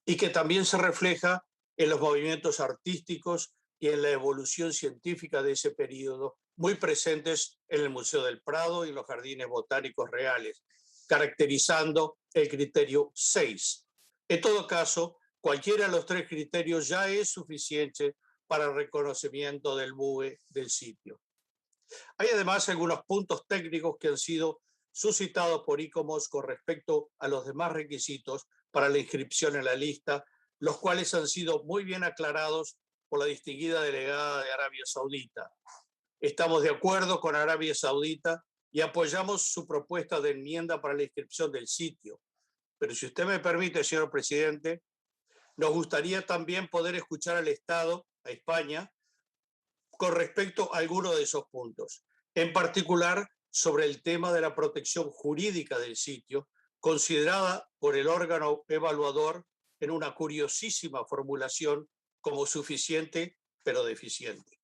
Speaker 16: y que también se refleja en los movimientos artísticos y en la evolución científica de ese periodo, muy presentes en el Museo del Prado y los jardines botánicos reales, caracterizando el criterio 6. En todo caso, cualquiera de los tres criterios ya es suficiente para el reconocimiento del BUE del sitio. Hay además algunos puntos técnicos que han sido suscitados por ICOMOS con respecto a los demás requisitos para la inscripción en la lista, los cuales han sido muy bien aclarados por la distinguida delegada de Arabia Saudita. Estamos de acuerdo con Arabia Saudita y apoyamos su propuesta de enmienda para la inscripción del sitio. Pero si usted me permite, señor presidente, nos gustaría también poder escuchar al Estado, a España, con respecto a algunos de esos puntos, en particular sobre el tema de la protección jurídica del sitio, considerada por el órgano evaluador en una curiosísima formulación como suficiente pero deficiente.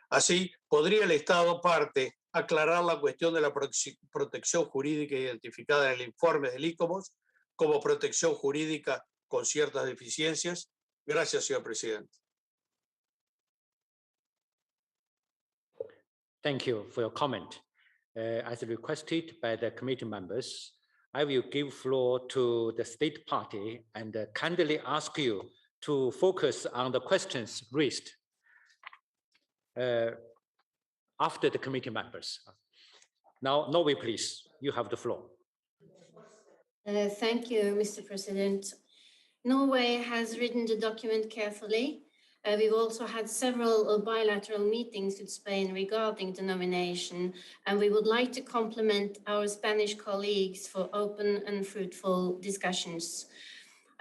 Speaker 16: Así, podría el Estado parte aclarar la cuestión de la protección jurídica identificada en el informe del ICOMOS como protección jurídica con ciertas deficiencias. Gracias, señor presidente.
Speaker 6: Thank you for your comment. As requested by the committee members, I will give floor to the state party and kindly ask you to focus on the questions raised after the committee members. Now, Norway, please, you have the floor.
Speaker 8: Thank you, Mr. President. Norway has written the document carefully. We've also had several bilateral meetings with Spain regarding the nomination, and we would like to compliment our Spanish colleagues for open and fruitful discussions.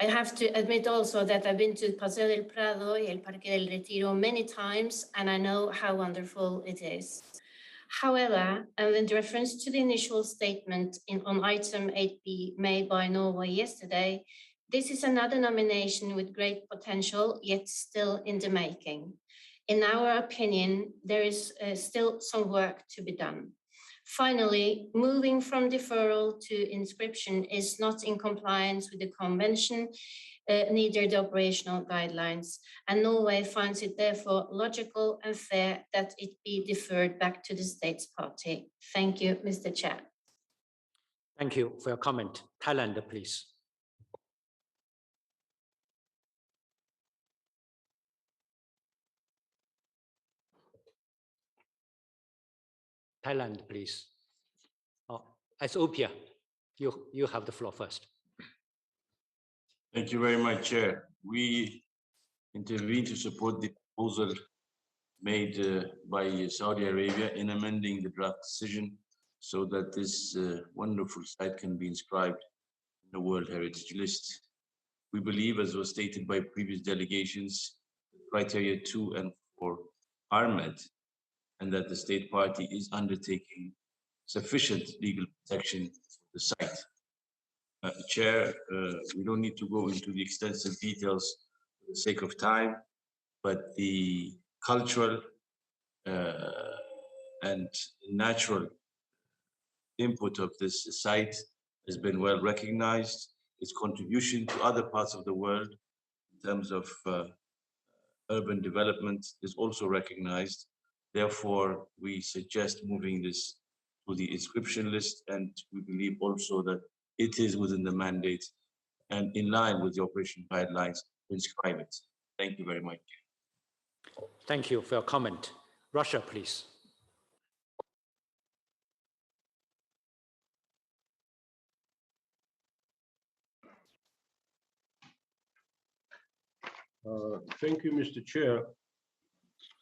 Speaker 8: I have to admit also that I've been to Paseo del Prado y el Parque del Retiro many times, and I know how wonderful it is. However, and with reference to the initial statement on item 8B made by Norway yesterday, this is another nomination with great potential, yet still in the making. In our opinion, there is still some work to be done. Finally, moving from deferral to inscription is not in compliance with the convention, neither the operational guidelines, and Norway finds it therefore logical and fair that it be deferred back to the States Party. Thank you, Mr. Chair.
Speaker 6: Thank you for your comment. Thailand, please. Thailand, please. Oh, Ethiopia, you have the floor first.
Speaker 11: Thank you very much, Chair. We intervene to support the proposal made by Saudi Arabia in amending the draft decision so that this wonderful site can be inscribed in the World Heritage List. We believe, as was stated by previous delegations, criteria 2 and 4 are met, and that the state party is undertaking sufficient legal protection for the site. Chair, we don't need to go into the extensive details for the sake of time, but the cultural and natural input of this site has been well recognized. Its contribution to other parts of the world in terms of urban development is also recognized. Therefore, we suggest moving this to the inscription list, and we believe also that it is within the mandate and in line with the operation guidelines inscribe it. Thank you very much.
Speaker 6: Thank you for your comment. Russia, please.
Speaker 15: Thank you, Mr. Chair.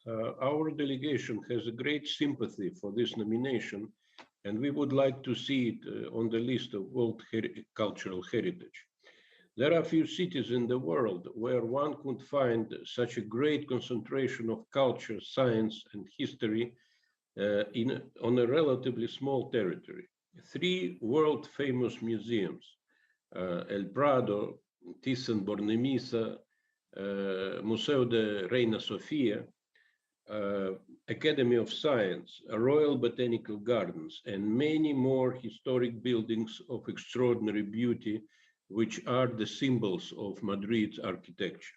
Speaker 15: Our delegation has a great sympathy for this nomination, and we would like to see it on the list of World Cultural Heritage. There are few cities in the world where one could find such a great concentration of culture, science, and history on a relatively small territory. 3 world-famous museums, El Prado, Thyssen-Bornemisza, Museo de Reina Sofia, Academy of Science, Royal Botanical Gardens, and many more historic buildings of extraordinary beauty, which are the symbols of Madrid's architecture.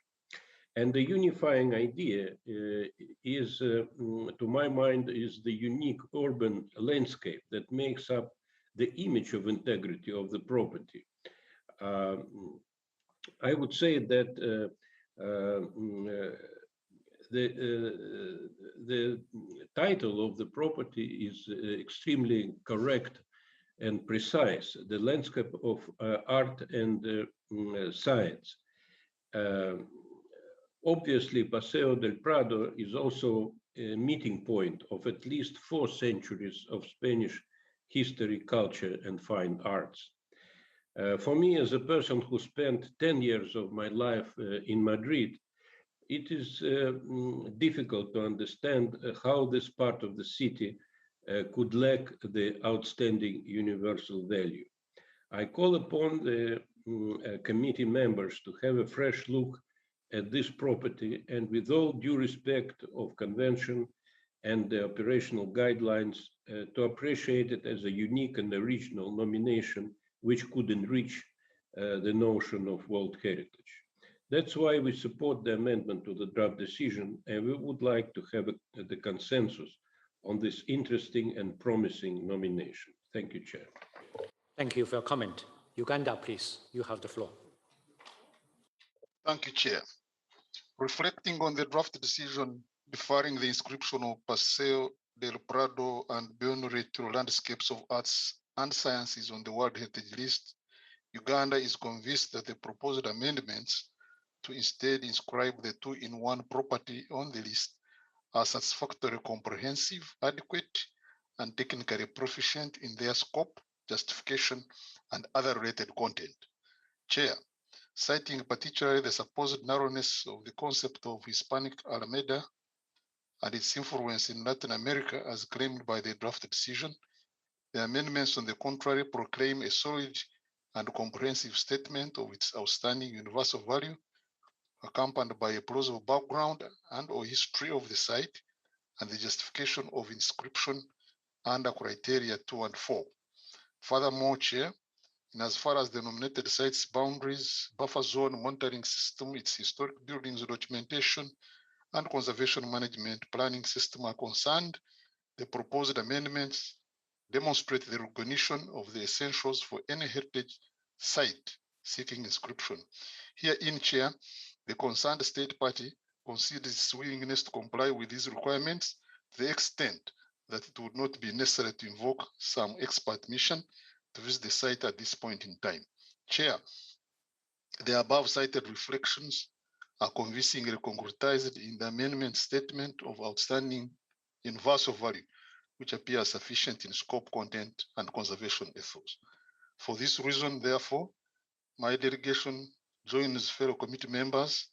Speaker 15: And the unifying idea is, to my mind, is the unique urban landscape that makes up the image of integrity of the property. I would say that the title of the property is extremely correct and precise, the landscape of art and science. Obviously, Paseo del Prado is also a meeting point of at least 4 centuries of Spanish history, culture, and fine arts. For me, as a person who spent 10 years of my life in Madrid, it is difficult to understand how this part of the city could lack the outstanding universal value. I call upon the committee members to have a fresh look at this property, and with all due respect of convention and the operational guidelines, to appreciate it as a unique and original nomination which could enrich the notion of World Heritage. That's why we support the amendment to the draft decision, and we would like to have the consensus on this interesting and promising nomination. Thank you, Chair.
Speaker 6: Thank you for your comment. Uganda, please, you have the floor.
Speaker 22: Thank you, Chair. Reflecting on the draft decision deferring the inscription of Paseo del Prado and Bionere to landscapes of arts and sciences on the World Heritage List, Uganda is convinced that the proposed amendments to instead inscribe the 2-in-1 property on the list are satisfactory, comprehensive, adequate, and technically proficient in their scope, justification, and other related content. Chair, citing particularly the supposed narrowness of the concept of Hispanic Alameda and its influence in Latin America as claimed by the draft decision, the amendments on the contrary proclaim a solid and comprehensive statement of its outstanding universal value, accompanied by a plausible background and or history of the site and the justification of inscription under criteria 2 and 4. Furthermore, Chair, in as far as the nominated site's boundaries, buffer zone monitoring system, its historic buildings documentation, and conservation management planning system are concerned, the proposed amendments demonstrate the recognition of the essentials for any heritage site seeking inscription. Herein, Chair, the concerned state party considers its willingness to comply with these requirements to the extent that it would not be necessary to invoke some expert mission to visit the site at this point in time. Chair, the above cited reflections are convincingly concretized in the amendment statement of outstanding universal value, which appears sufficient in scope, content, and conservation ethos. For this reason, therefore, my delegation joins fellow committee members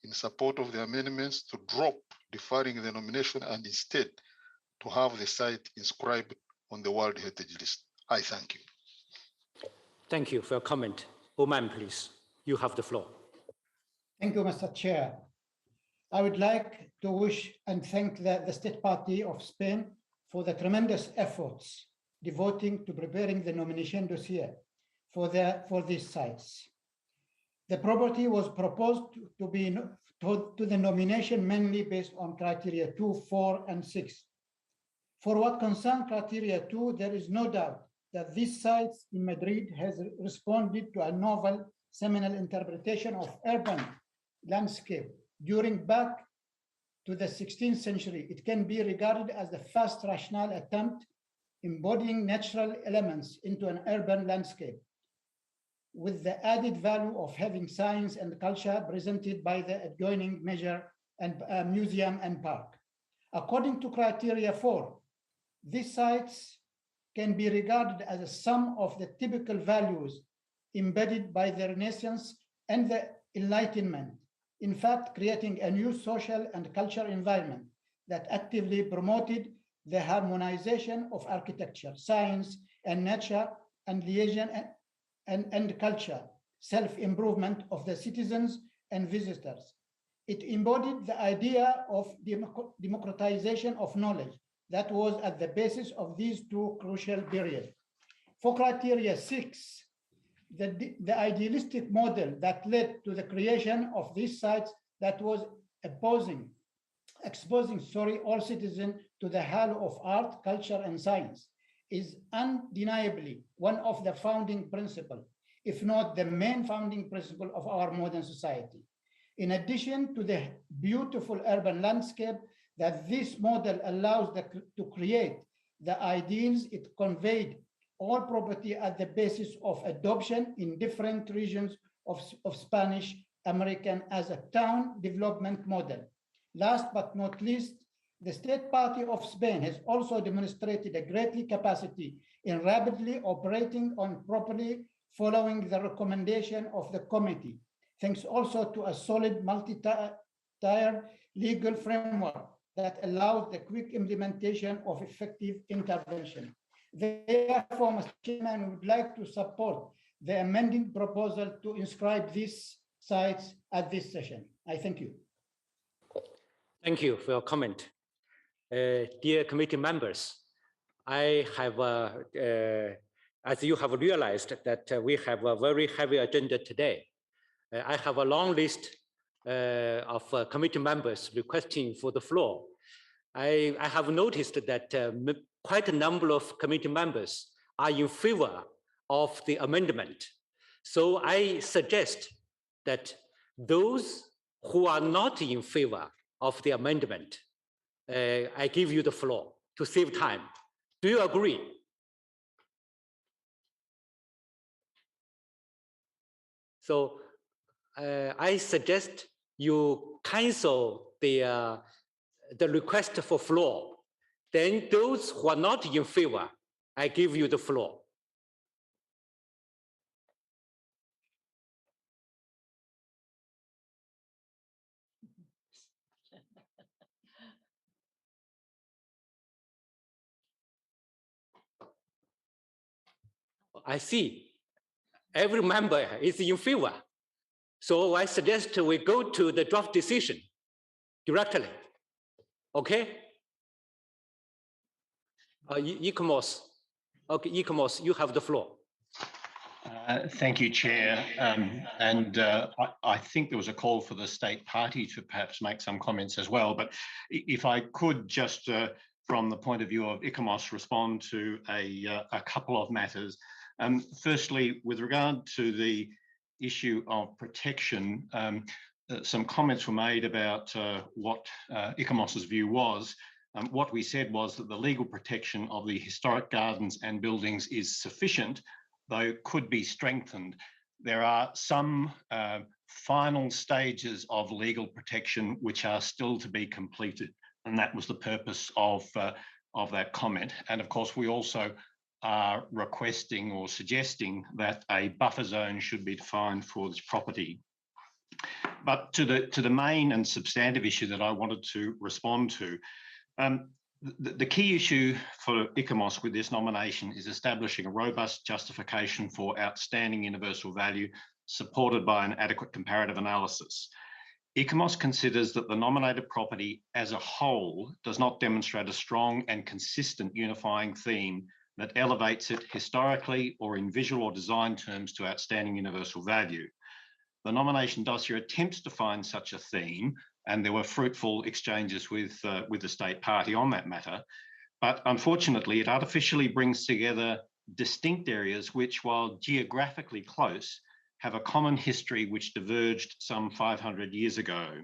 Speaker 22: in support of the amendments to drop deferring the nomination and instead to have the site inscribed on the World Heritage List. I thank you.
Speaker 6: Thank you for your comment. Oman, please, you have the floor.
Speaker 23: Thank you, Mr. Chair. I would like to wish and thank the State Party of Spain for the tremendous efforts devoting to preparing the nomination dossier for these sites. The property was proposed to be to the nomination mainly based on criteria 2, 4, and 6. For what concerns criteria 2, there is no doubt that these sites in Madrid has responded to a novel seminal interpretation of urban landscape during back to the 16th century. It can be regarded as the first rational attempt embodying natural elements into an urban landscape, with the added value of having science and culture presented by the adjoining measure and museum and park. According to criteria 4, these sites can be regarded as a sum of the typical values embedded by the Renaissance and the Enlightenment, in fact, creating a new social and cultural environment that actively promoted the harmonization of architecture, science, and nature, and liaison and culture, self-improvement of the citizens and visitors. It embodied the idea of democratization of knowledge that was at the basis of these two crucial periods. For criteria 6, the idealistic model that led to the creation of these sites that was exposing all citizens to the halo of art, culture, and science is undeniably one of the founding principles, if not the main founding principle of our modern society. In addition to the beautiful urban landscape that this model allows to create, the ideals it conveyed all property at the basis of adoption in different regions of Spanish American as a town development model. Last but not least, the State Party of Spain has also demonstrated a great capacity in rapidly operating on properly following the recommendation of the committee, thanks also to a solid multi-tier legal framework that allows the quick implementation of effective intervention. Therefore, Mr. Chairman, we would like to support the amending proposal to inscribe these sites at this session. I thank you.
Speaker 6: Thank you for your comment. Dear committee members, I have, as you have realized, that we have a very heavy agenda today. I have a long list of committee members requesting for the floor. I have noticed that quite a number of committee members are in favor of the amendment. So I suggest that those who are not in favor of the amendment, I give you the floor to save time. Do you agree? So I suggest you cancel the request for floor. Then those who are not in favor, I give you the floor. I see every member is in favor. So I suggest we go to the draft decision directly. Okay? Ecomos. Okay, Ecomos, you have the floor.
Speaker 7: Thank you, Chair. I think there was a call for the state party to perhaps make some comments as well. But if I could just, from the point of view of Ecomos, respond to a couple of matters. Firstly, with regard to the issue of protection, some comments were made about what Ecomos's view was. What we said was that the legal protection of the historic gardens and buildings is sufficient, though could be strengthened. There are some final stages of legal protection which are still to be completed, and that was the purpose of that comment. And of course, we also are requesting or suggesting that a buffer zone should be defined for this property. But to the main and substantive issue that I wanted to respond to, the key issue for Ecomos with this nomination is establishing a robust justification for outstanding universal value supported by an adequate comparative analysis. Ecomos considers that the nominated property as a whole does not demonstrate a strong and consistent unifying theme that elevates it historically or in visual or design terms to outstanding universal value. The nomination dossier attempts to find such a theme, and there were fruitful exchanges with the state party on that matter. But unfortunately, it artificially brings together distinct areas which, while geographically close, have a common history which diverged some 500 years ago.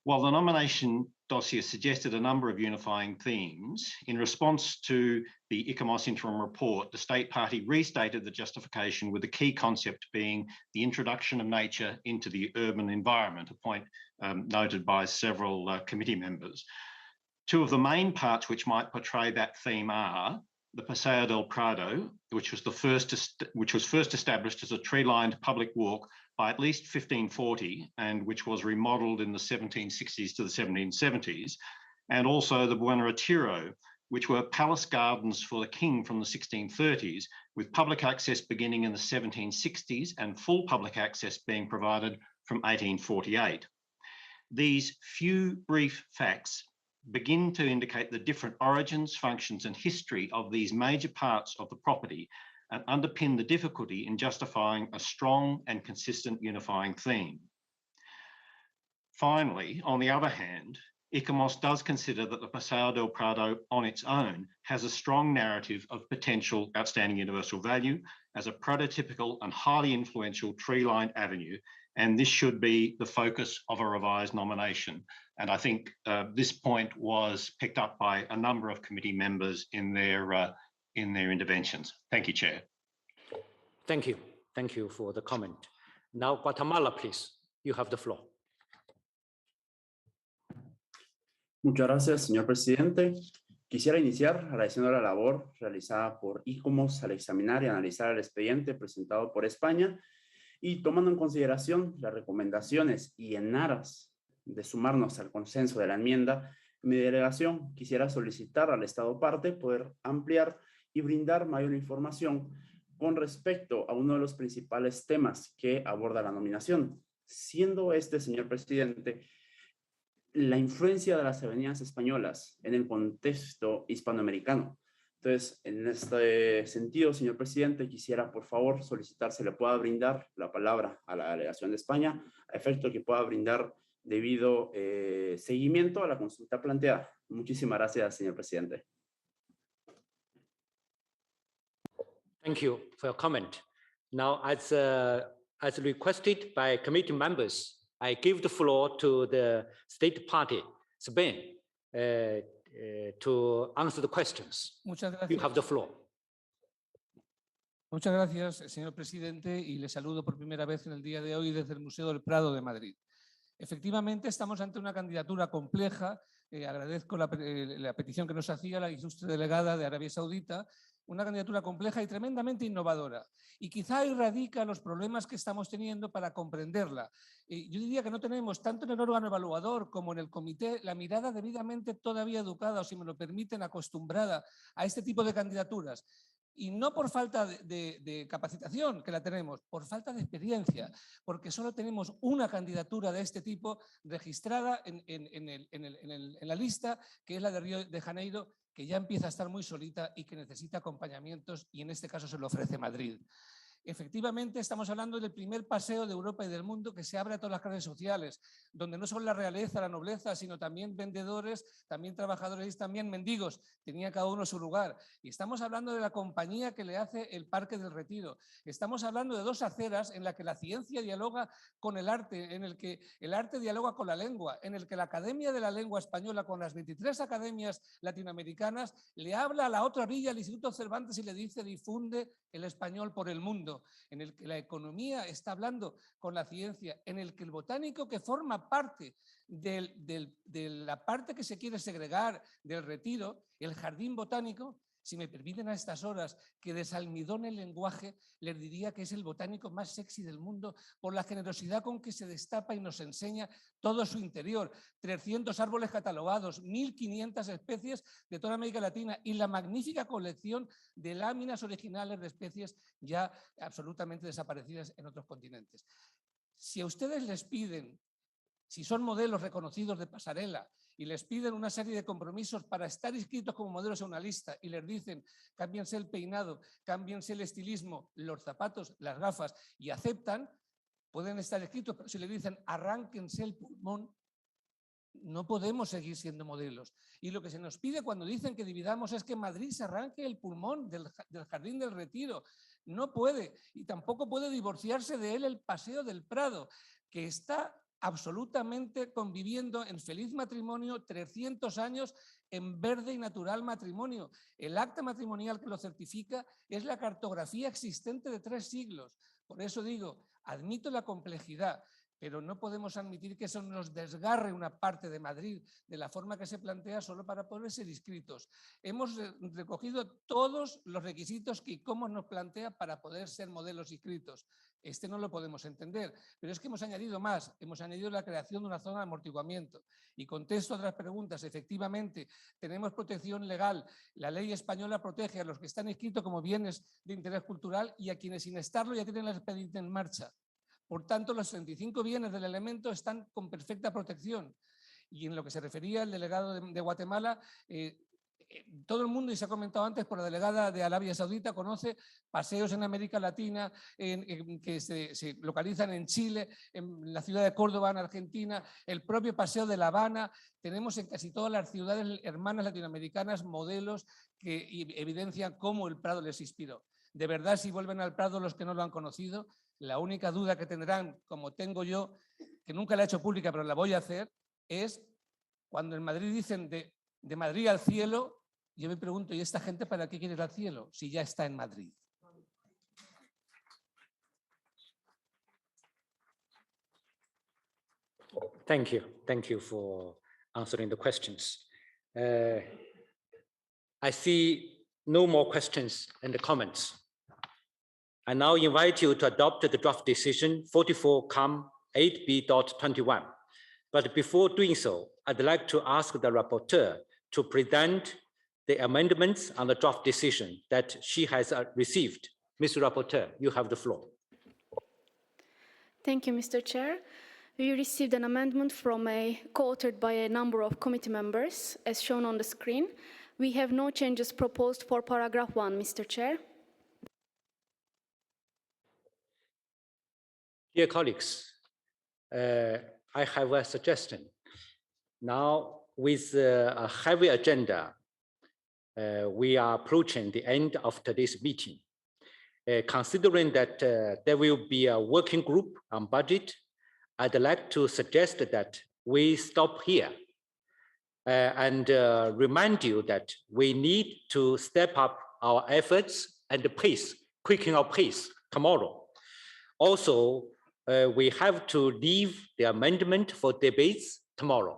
Speaker 7: While the nomination dossier suggested a number of unifying themes, in response to the ICOMOS interim report, the state party restated the justification with the key concept being the introduction of nature into the urban environment, a point noted by several committee members. Two of the main parts which might portray that theme are the Paseo del Prado, which was first established as a tree-lined public walk by at least 1540 and which was remodeled in the 1760s to the 1770s, and also the Buen Retiro, which were palace gardens for the king from the 1630s, with public access beginning in the 1760s and full public access being provided from 1848. These few brief facts begin to indicate the different origins, functions, and history of these major parts of the property and underpin the difficulty in justifying a strong and consistent unifying theme. Finally, on the other hand, ICOMOS does consider that the Paseo del Prado on its own has a strong narrative of potential outstanding universal value as a prototypical and highly influential tree-lined avenue, and this should be the focus of a revised nomination. And I think this point was picked up by a number of committee members in their interventions. Thank you, Chair.
Speaker 6: Thank you. Thank you for the comment. Now, Guatemala, please. You have the floor.
Speaker 9: Muchas gracias, señor presidente. Quisiera iniciar agradeciendo la labor realizada por ICOMOS al examinar y analizar el expediente presentado por España y tomando en consideración las recomendaciones y en aras de sumarnos al consenso de la enmienda, mi delegación quisiera solicitar al Estado parte poder ampliar y brindar mayor información con respecto a uno de los principales temas que aborda la nominación, siendo este, señor presidente, la influencia de las avenidas españolas en el contexto hispanoamericano. Entonces, en este sentido, señor presidente, quisiera, por favor, solicitar se le pueda brindar la palabra a la delegación de España, a efecto que pueda brindar debido seguimiento a la consulta planteada. Muchísimas gracias, señor presidente.
Speaker 6: Thank you for your comment. Now, as requested by committee members, I give the floor to the state party, Spain, to answer the questions.
Speaker 10: Muchas gracias.
Speaker 6: You have the floor.
Speaker 10: Muchas gracias, señor presidente, y le saludo por primera vez en el día de hoy desde el Museo del Prado de Madrid. Efectivamente, estamos ante una candidatura compleja. Agradezco la petición que nos hacía la ilustre delegada de Arabia Saudita. Una candidatura compleja y tremendamente innovadora. Y quizá ahí radica los problemas que estamos teniendo para comprenderla. Yo diría que no tenemos, tanto en el órgano evaluador como en el comité, la mirada debidamente todavía educada, o si me lo permiten, acostumbrada a este tipo de candidaturas. Y no por falta de capacitación, que la tenemos, por falta de experiencia, porque solo tenemos una candidatura de este tipo registrada en la lista, que es la de Río de Janeiro, que ya empieza a estar muy solita y que necesita acompañamientos, y en este caso se lo ofrece Madrid. Efectivamente, estamos hablando del primer paseo de Europa y del mundo que se abre a todas las clases sociales, donde no solo la realeza, la nobleza, sino también vendedores, también trabajadores y también mendigos, tenía cada uno su lugar. Y estamos hablando de la compañía que le hace el Parque del Retiro. Estamos hablando de dos aceras en las que la ciencia dialoga con el arte, en el que el arte dialoga con la lengua, en el que la Academia de la Lengua Española, con las 23 academias latinoamericanas, le habla a la otra orilla, al Instituto Cervantes, y le dice: difunde el español por el mundo, en el que la economía está hablando con la ciencia, en el que el botánico, que forma parte de la parte que se quiere segregar del Retiro, el jardín botánico, si me permiten a estas horas que desalmidone el lenguaje, les diría que es el botánico más sexy del mundo por la generosidad con que se destapa y nos enseña todo su interior. 300 árboles catalogados, 1.500 especies de toda América Latina y la magnífica colección de láminas originales de especies ya absolutamente desaparecidas en otros continentes. Si a ustedes les piden, si son modelos reconocidos de pasarela, y les piden una serie de compromisos para estar inscritos como modelos en una lista y les dicen: cámbiense el peinado, cámbiense el estilismo, los zapatos, las gafas, y aceptan, pueden estar inscritos, pero si les dicen arránquense el pulmón, no podemos seguir siendo modelos. Y lo que se nos pide cuando dicen que dividamos es que Madrid se arranque el pulmón del Jardín del Retiro. No puede, y tampoco puede divorciarse de él el Paseo del Prado, que está absolutamente conviviendo en feliz matrimonio 300 años en verde y natural matrimonio. El acta matrimonial que lo certifica es la cartografía existente de 3 siglos. Por eso digo, admito la complejidad, pero no podemos admitir que eso nos desgarre una parte de Madrid de la forma que se plantea solo para poder ser inscritos. Hemos recogido todos los requisitos que ICOMOS nos plantea para poder ser modelos inscritos. Este no lo podemos entender, pero es que hemos añadido más, hemos añadido la creación de una zona de amortiguamiento. Y contesto a otras preguntas, efectivamente, tenemos protección legal. La ley española protege a los que están inscritos como bienes de interés cultural y a quienes sin estarlo ya tienen el expediente en marcha. Por tanto, los 35 bienes del elemento están con perfecta protección. Y en lo que se refería al delegado de Guatemala, todo el mundo, y se ha comentado antes por la delegada de Arabia Saudita, conoce paseos en América Latina que se localizan en Chile, en la ciudad de Córdoba, en Argentina, el propio paseo de La Habana. Tenemos en casi todas las ciudades hermanas latinoamericanas modelos que evidencian cómo el Prado les inspiró. De verdad, si vuelven al Prado los que no lo han conocido, la única duda que tendrán, como tengo yo, que nunca la he hecho pública, pero la voy a hacer, es cuando en Madrid dicen de Madrid al cielo, yo me pregunto, ¿y esta gente para qué quiere ir al cielo si ya está en Madrid?
Speaker 6: Thank you for answering the questions. I see no more questions and comments. I now invite you to adopt the draft decision 44-8B.21. But before doing so, I'd like to ask the rapporteur to present the amendments on the draft decision that she has received. Mr. Rapporteur, you have the floor.
Speaker 4: Thank you, Mr. Chair. We received an amendment co-authored by a number of committee members, as shown on the screen. We have no changes proposed for paragraph 1, Mr. Chair.
Speaker 6: Dear colleagues, I have a suggestion. Now, with a heavy agenda, we are approaching the end of today's meeting. Considering that there will be a working group on budget, I'd like to suggest that we stop here and remind you that we need to step up our efforts and quicken our pace tomorrow. Also, we have to leave the amendment for debates tomorrow.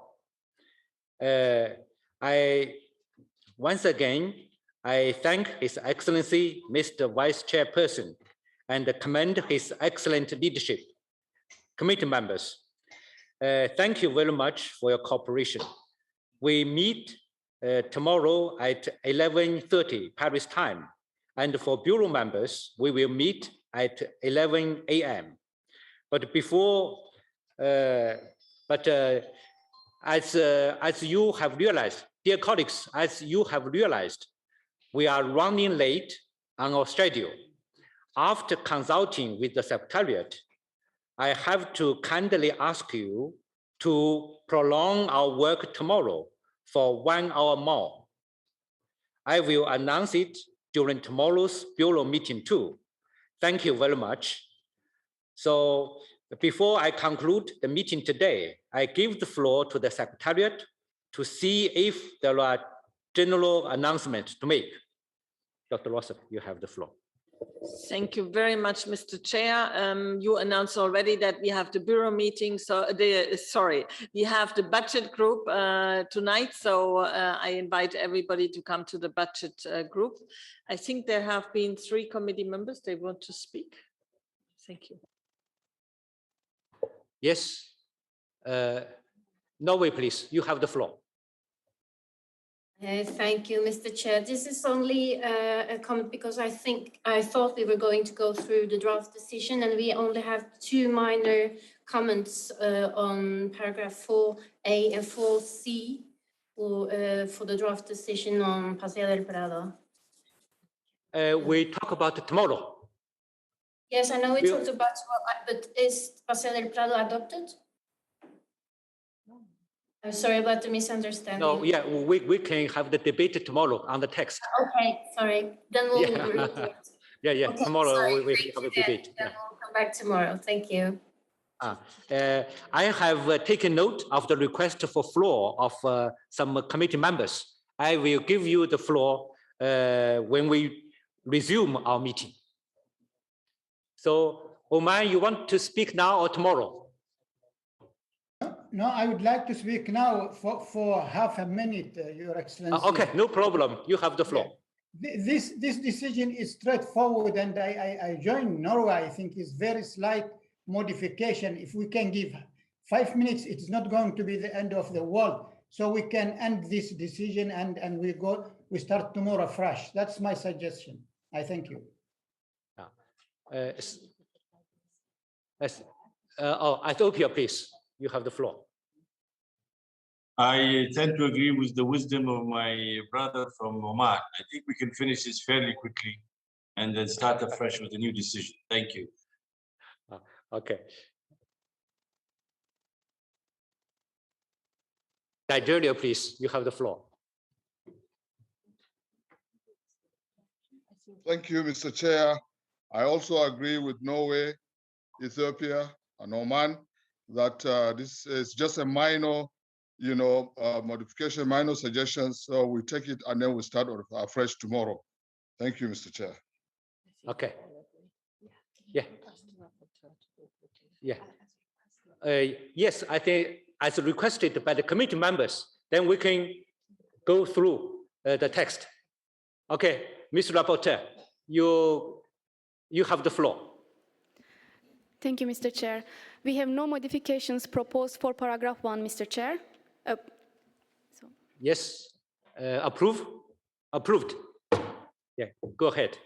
Speaker 6: Once again, I thank His Excellency, Mr. Vice Chairperson, and commend his excellent leadership. Committee members, thank you very much for your cooperation. We meet tomorrow at 11:30 Paris time, and for Bureau members, we will meet at 11 a.m. But as you have realized, dear colleagues, as you have realized, we are running late on our schedule. After consulting with the Secretariat, I have to kindly ask you to prolong our work tomorrow for 1 hour more. I will announce it during tomorrow's Bureau meeting too. Thank you very much. So before I conclude the meeting today, I give the floor to the Secretariat to see if there are general announcements to make. Dr. Rosser, you have the floor.
Speaker 3: Thank you very much, Mr. Chair. You announced already that we have the Bureau meeting, we have the budget group tonight, so I invite everybody to come to the budget group. I think there have been 3 committee members, they want to speak. Thank you.
Speaker 6: Yes, Norway, please, you have the floor.
Speaker 8: Thank you, Mr. Chair. This is only a comment because I thought we were going to go through the draft decision, and we only have 2 minor comments on paragraph 4A and 4C for the draft decision on Paseo del Prado.
Speaker 6: We talk about it tomorrow.
Speaker 8: Yes, I know we talked about, but is Paseo del Prado adopted? I'm sorry about the misunderstanding.
Speaker 6: No, yeah, we can have the debate tomorrow on the text.
Speaker 8: Okay, sorry. Then we'll read it.
Speaker 6: Yeah.
Speaker 8: Okay,
Speaker 6: Tomorrow
Speaker 8: sorry.
Speaker 6: we
Speaker 8: Thank
Speaker 6: have
Speaker 8: you,
Speaker 6: a debate.
Speaker 8: then we'll come back tomorrow. Thank you.
Speaker 6: I have taken note of the request for floor of some committee members. I will give you the floor when we resume our meeting. So, Oman, you want to speak now or tomorrow?
Speaker 23: No, I would like to speak now for half a minute, Your Excellency.
Speaker 6: Okay, no problem. You have the floor.
Speaker 23: This decision is straightforward, and I join Norway. I think is very slight modification. If we can give 5 minutes, it's not going to be the end of the world. So we can end this decision and we start tomorrow fresh. That's my suggestion. I thank you.
Speaker 6: Ethiopia, please. You have the floor.
Speaker 11: I tend to agree with the wisdom of my brother from Oman. I think we can finish this fairly quickly and then start afresh with a new decision. Thank you.
Speaker 6: Okay. Nigeria, please. You have the floor.
Speaker 1: Thank you, Mr. Chair. I also agree with Norway, Ethiopia, and Oman that this is just a minor, modification, minor suggestions. So we take it and then we start afresh tomorrow. Thank you, Mr. Chair.
Speaker 6: Okay. Yeah. Yes, I think as requested by the committee members, then we can go through the text. Okay, Mr. Rapporteur, you have the floor.
Speaker 4: Thank you, Mr. Chair. We have no modifications proposed for paragraph 1, Mr. Chair.
Speaker 6: Yes, approved. Yeah, go ahead.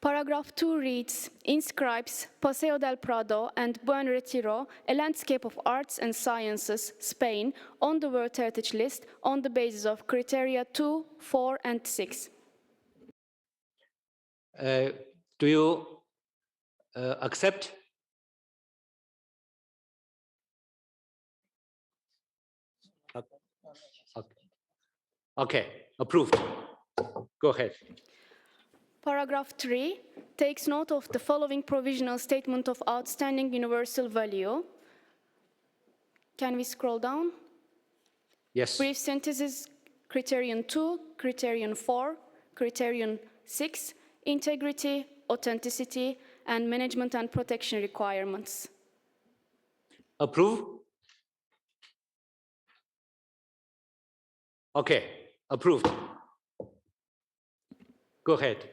Speaker 4: Paragraph 2 reads, inscribes Paseo del Prado and Buen Retiro, a landscape of arts and sciences, Spain, on the World Heritage List on the basis of criteria 2, 4, and 6.
Speaker 6: Do you accept? Okay, approved. Go ahead.
Speaker 4: Paragraph 3 takes note of the following provisional statement of outstanding universal value. Can we scroll down?
Speaker 6: Yes.
Speaker 4: Brief synthesis, criterion 2, criterion 4, criterion 6, integrity, authenticity, and management and protection requirements.
Speaker 6: Approve? Okay, approved. Go ahead.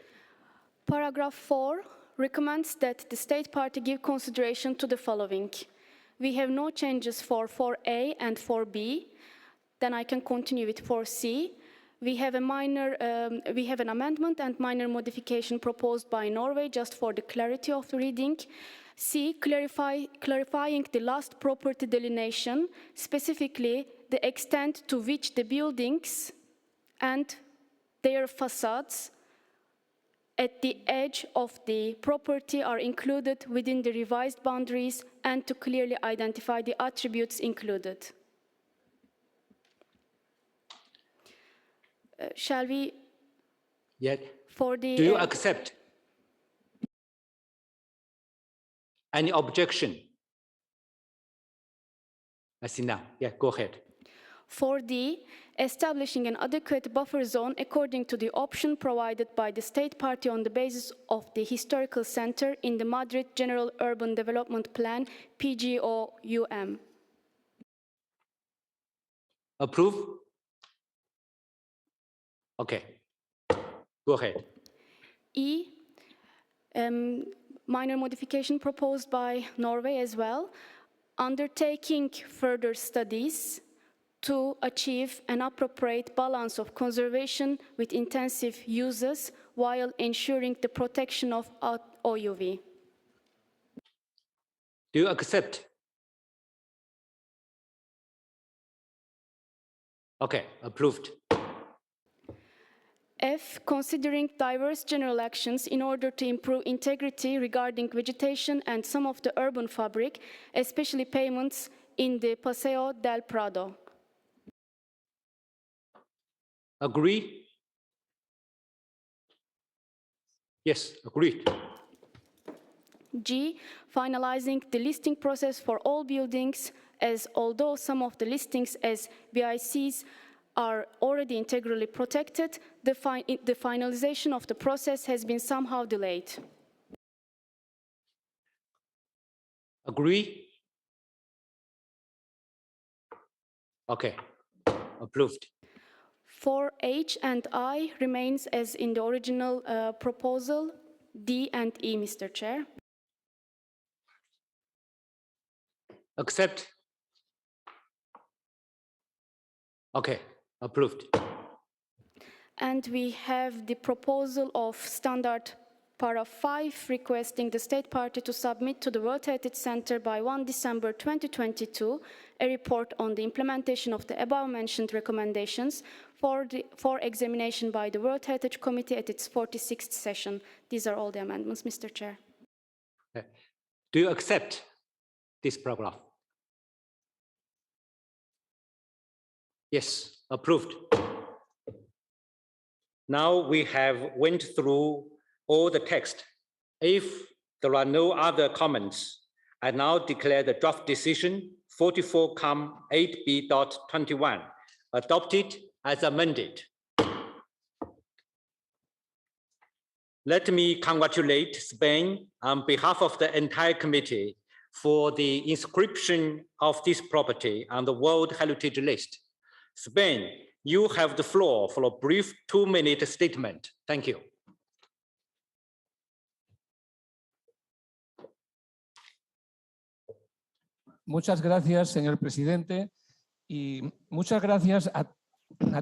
Speaker 4: Paragraph 4 recommends that the state party give consideration to the following. We have no changes for 4A and 4B. Then I can continue with 4C. We have an amendment and minor modification proposed by Norway just for the clarity of the reading. C, clarifying the last property delineation, specifically the extent to which the buildings and their facades at the edge of the property are included within the revised boundaries and to clearly identify the attributes included. Shall we?
Speaker 6: Yeah.
Speaker 4: For the,
Speaker 6: do you accept? Any objection? I see now. Yeah, go ahead.
Speaker 4: For the establishing an adequate buffer zone according to the option provided by the state party on the basis of the historical center in the Madrid General Urban Development Plan, PGOUM.
Speaker 6: Approve? Okay, go ahead.
Speaker 4: E, minor modification proposed by Norway as well, undertaking further studies to achieve an appropriate balance of conservation with intensive uses while ensuring the protection of OUV.
Speaker 6: Do you accept? Okay, approved.
Speaker 4: F, considering diverse general actions in order to improve integrity regarding vegetation and some of the urban fabric, especially payments in the Paseo del Prado.
Speaker 6: Agree? Yes, agreed.
Speaker 4: G, finalizing the listing process for all buildings, as although some of the listings as BICs are already integrally protected, the finalization of the process has been somehow delayed.
Speaker 6: Agree? Okay, approved.
Speaker 4: For H and I remains as in the original proposal. D and E, Mr. Chair.
Speaker 6: Accept. Okay, approved.
Speaker 4: And we have the proposal of standard para 5 requesting the state party to submit to the World Heritage Center by 1 December 2022 a report on the implementation of the above mentioned recommendations for examination by the World Heritage Committee at its 46th session. These are all the amendments, Mr. Chair.
Speaker 6: Okay. Do you accept this paragraph? Yes, approved. Now we have went through all the text. If there are no other comments, I now declare the draft decision 44-8B.21 adopted as amended. Let me congratulate Spain on behalf of the entire committee for the inscription of this property on the World Heritage List. Spain, you have the floor for a brief 2-minute statement. Thank you.
Speaker 10: Muchas gracias, señor presidente, y muchas gracias a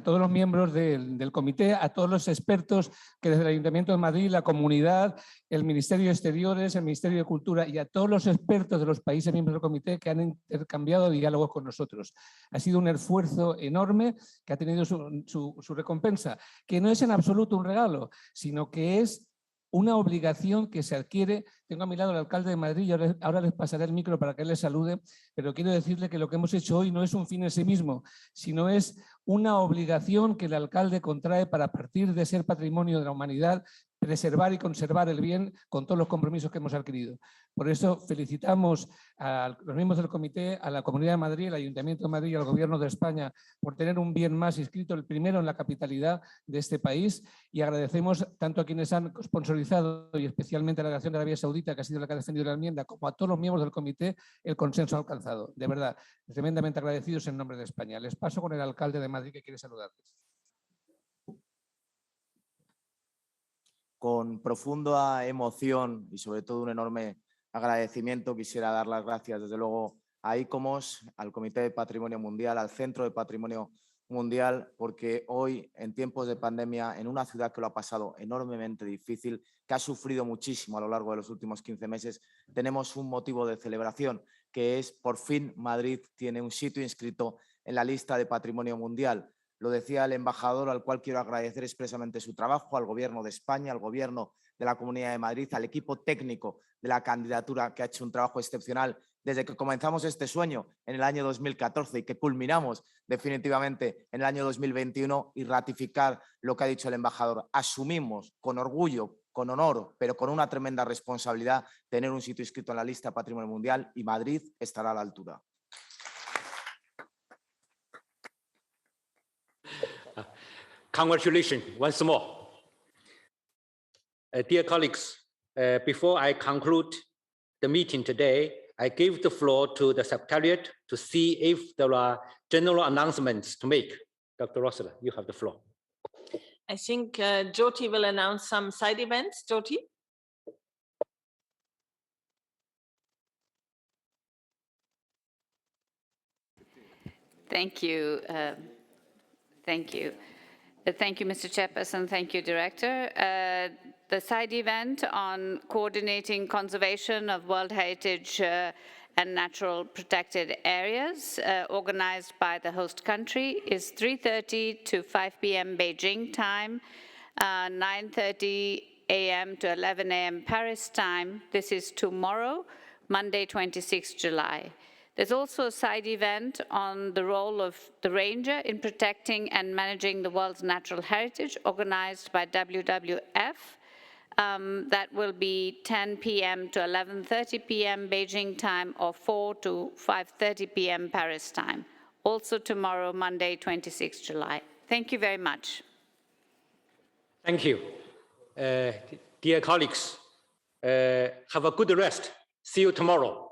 Speaker 10: todos los miembros del comité, a todos los expertos que desde el Ayuntamiento de Madrid, la comunidad, el Ministerio de Exteriores, el Ministerio de Cultura y a todos los expertos de los países miembros del comité que han intercambiado diálogos con nosotros. Ha sido un esfuerzo enorme que ha tenido su recompensa, que no es en absoluto un regalo, sino que es una obligación que se adquiere. Tengo a mi lado al alcalde de Madrid y ahora les pasaré el micro para que él les salude, pero quiero decirle que lo que hemos hecho hoy no es un fin en sí mismo, sino es una obligación que el alcalde contrae para, a partir de ser patrimonio de la humanidad, preservar y conservar el bien con todos los compromisos que hemos adquirido. Por eso felicitamos a los miembros del comité, a la Comunidad de Madrid, al Ayuntamiento de Madrid y al Gobierno de España por tener un bien más inscrito, el primero en la capitalidad de este país, y agradecemos tanto a quienes han sponsorizado y especialmente a la delegación de Arabia Saudita, que ha sido la que ha defendido la enmienda, como a todos los miembros del comité, el consenso alcanzado. De verdad, tremendamente agradecidos en nombre de España. Les paso con el alcalde de Madrid que quiere saludarles.
Speaker 18: Con profunda emoción y sobre todo un enorme agradecimiento quisiera dar las gracias desde luego a ICOMOS, al Comité de Patrimonio Mundial, al Centro de Patrimonio Mundial, porque hoy en tiempos de pandemia, en una ciudad que lo ha pasado enormemente difícil, que ha sufrido muchísimo a lo largo de los últimos 15 meses, tenemos un motivo de celebración, que es por fin Madrid tiene un sitio inscrito en la lista de Patrimonio Mundial. Lo decía el embajador, al cual quiero agradecer expresamente su trabajo, al Gobierno de España, al Gobierno de la Comunidad de Madrid, al equipo técnico de la candidatura que ha hecho un trabajo excepcional desde que comenzamos este sueño en el año 2014 y que culminamos definitivamente en el año 2021 y ratificar lo que ha dicho el embajador. Asumimos con orgullo, con honor, pero con una tremenda responsabilidad tener un sitio inscrito en la lista Patrimonio Mundial y Madrid estará a la altura.
Speaker 6: Congratulations once more. Dear colleagues, before I conclude the meeting today, I give the floor to the Secretariat to see if there are general announcements to make. Dr. Rossler, you have the floor.
Speaker 3: I think Jyoti will announce some side events. Jyoti?
Speaker 19: Thank you. Thank you. Thank you, Mr. Chairperson. Thank you, Director. The side event on coordinating conservation of World Heritage and natural protected areas organized by the host country is 3:30 to 5 p.m. Beijing time, 9:30 a.m. to 11 a.m. Paris time. This is tomorrow, Monday, 26 July. There's also a side event on the role of the ranger in protecting and managing the world's natural heritage, organized by WWF, That will be 10 p.m. to 11:30 p.m. Beijing time or 4 to 5:30 p.m. Paris time. Also tomorrow, Monday, 26 July. Thank you very much.
Speaker 6: Thank you. Dear colleagues, have a good rest. See you tomorrow.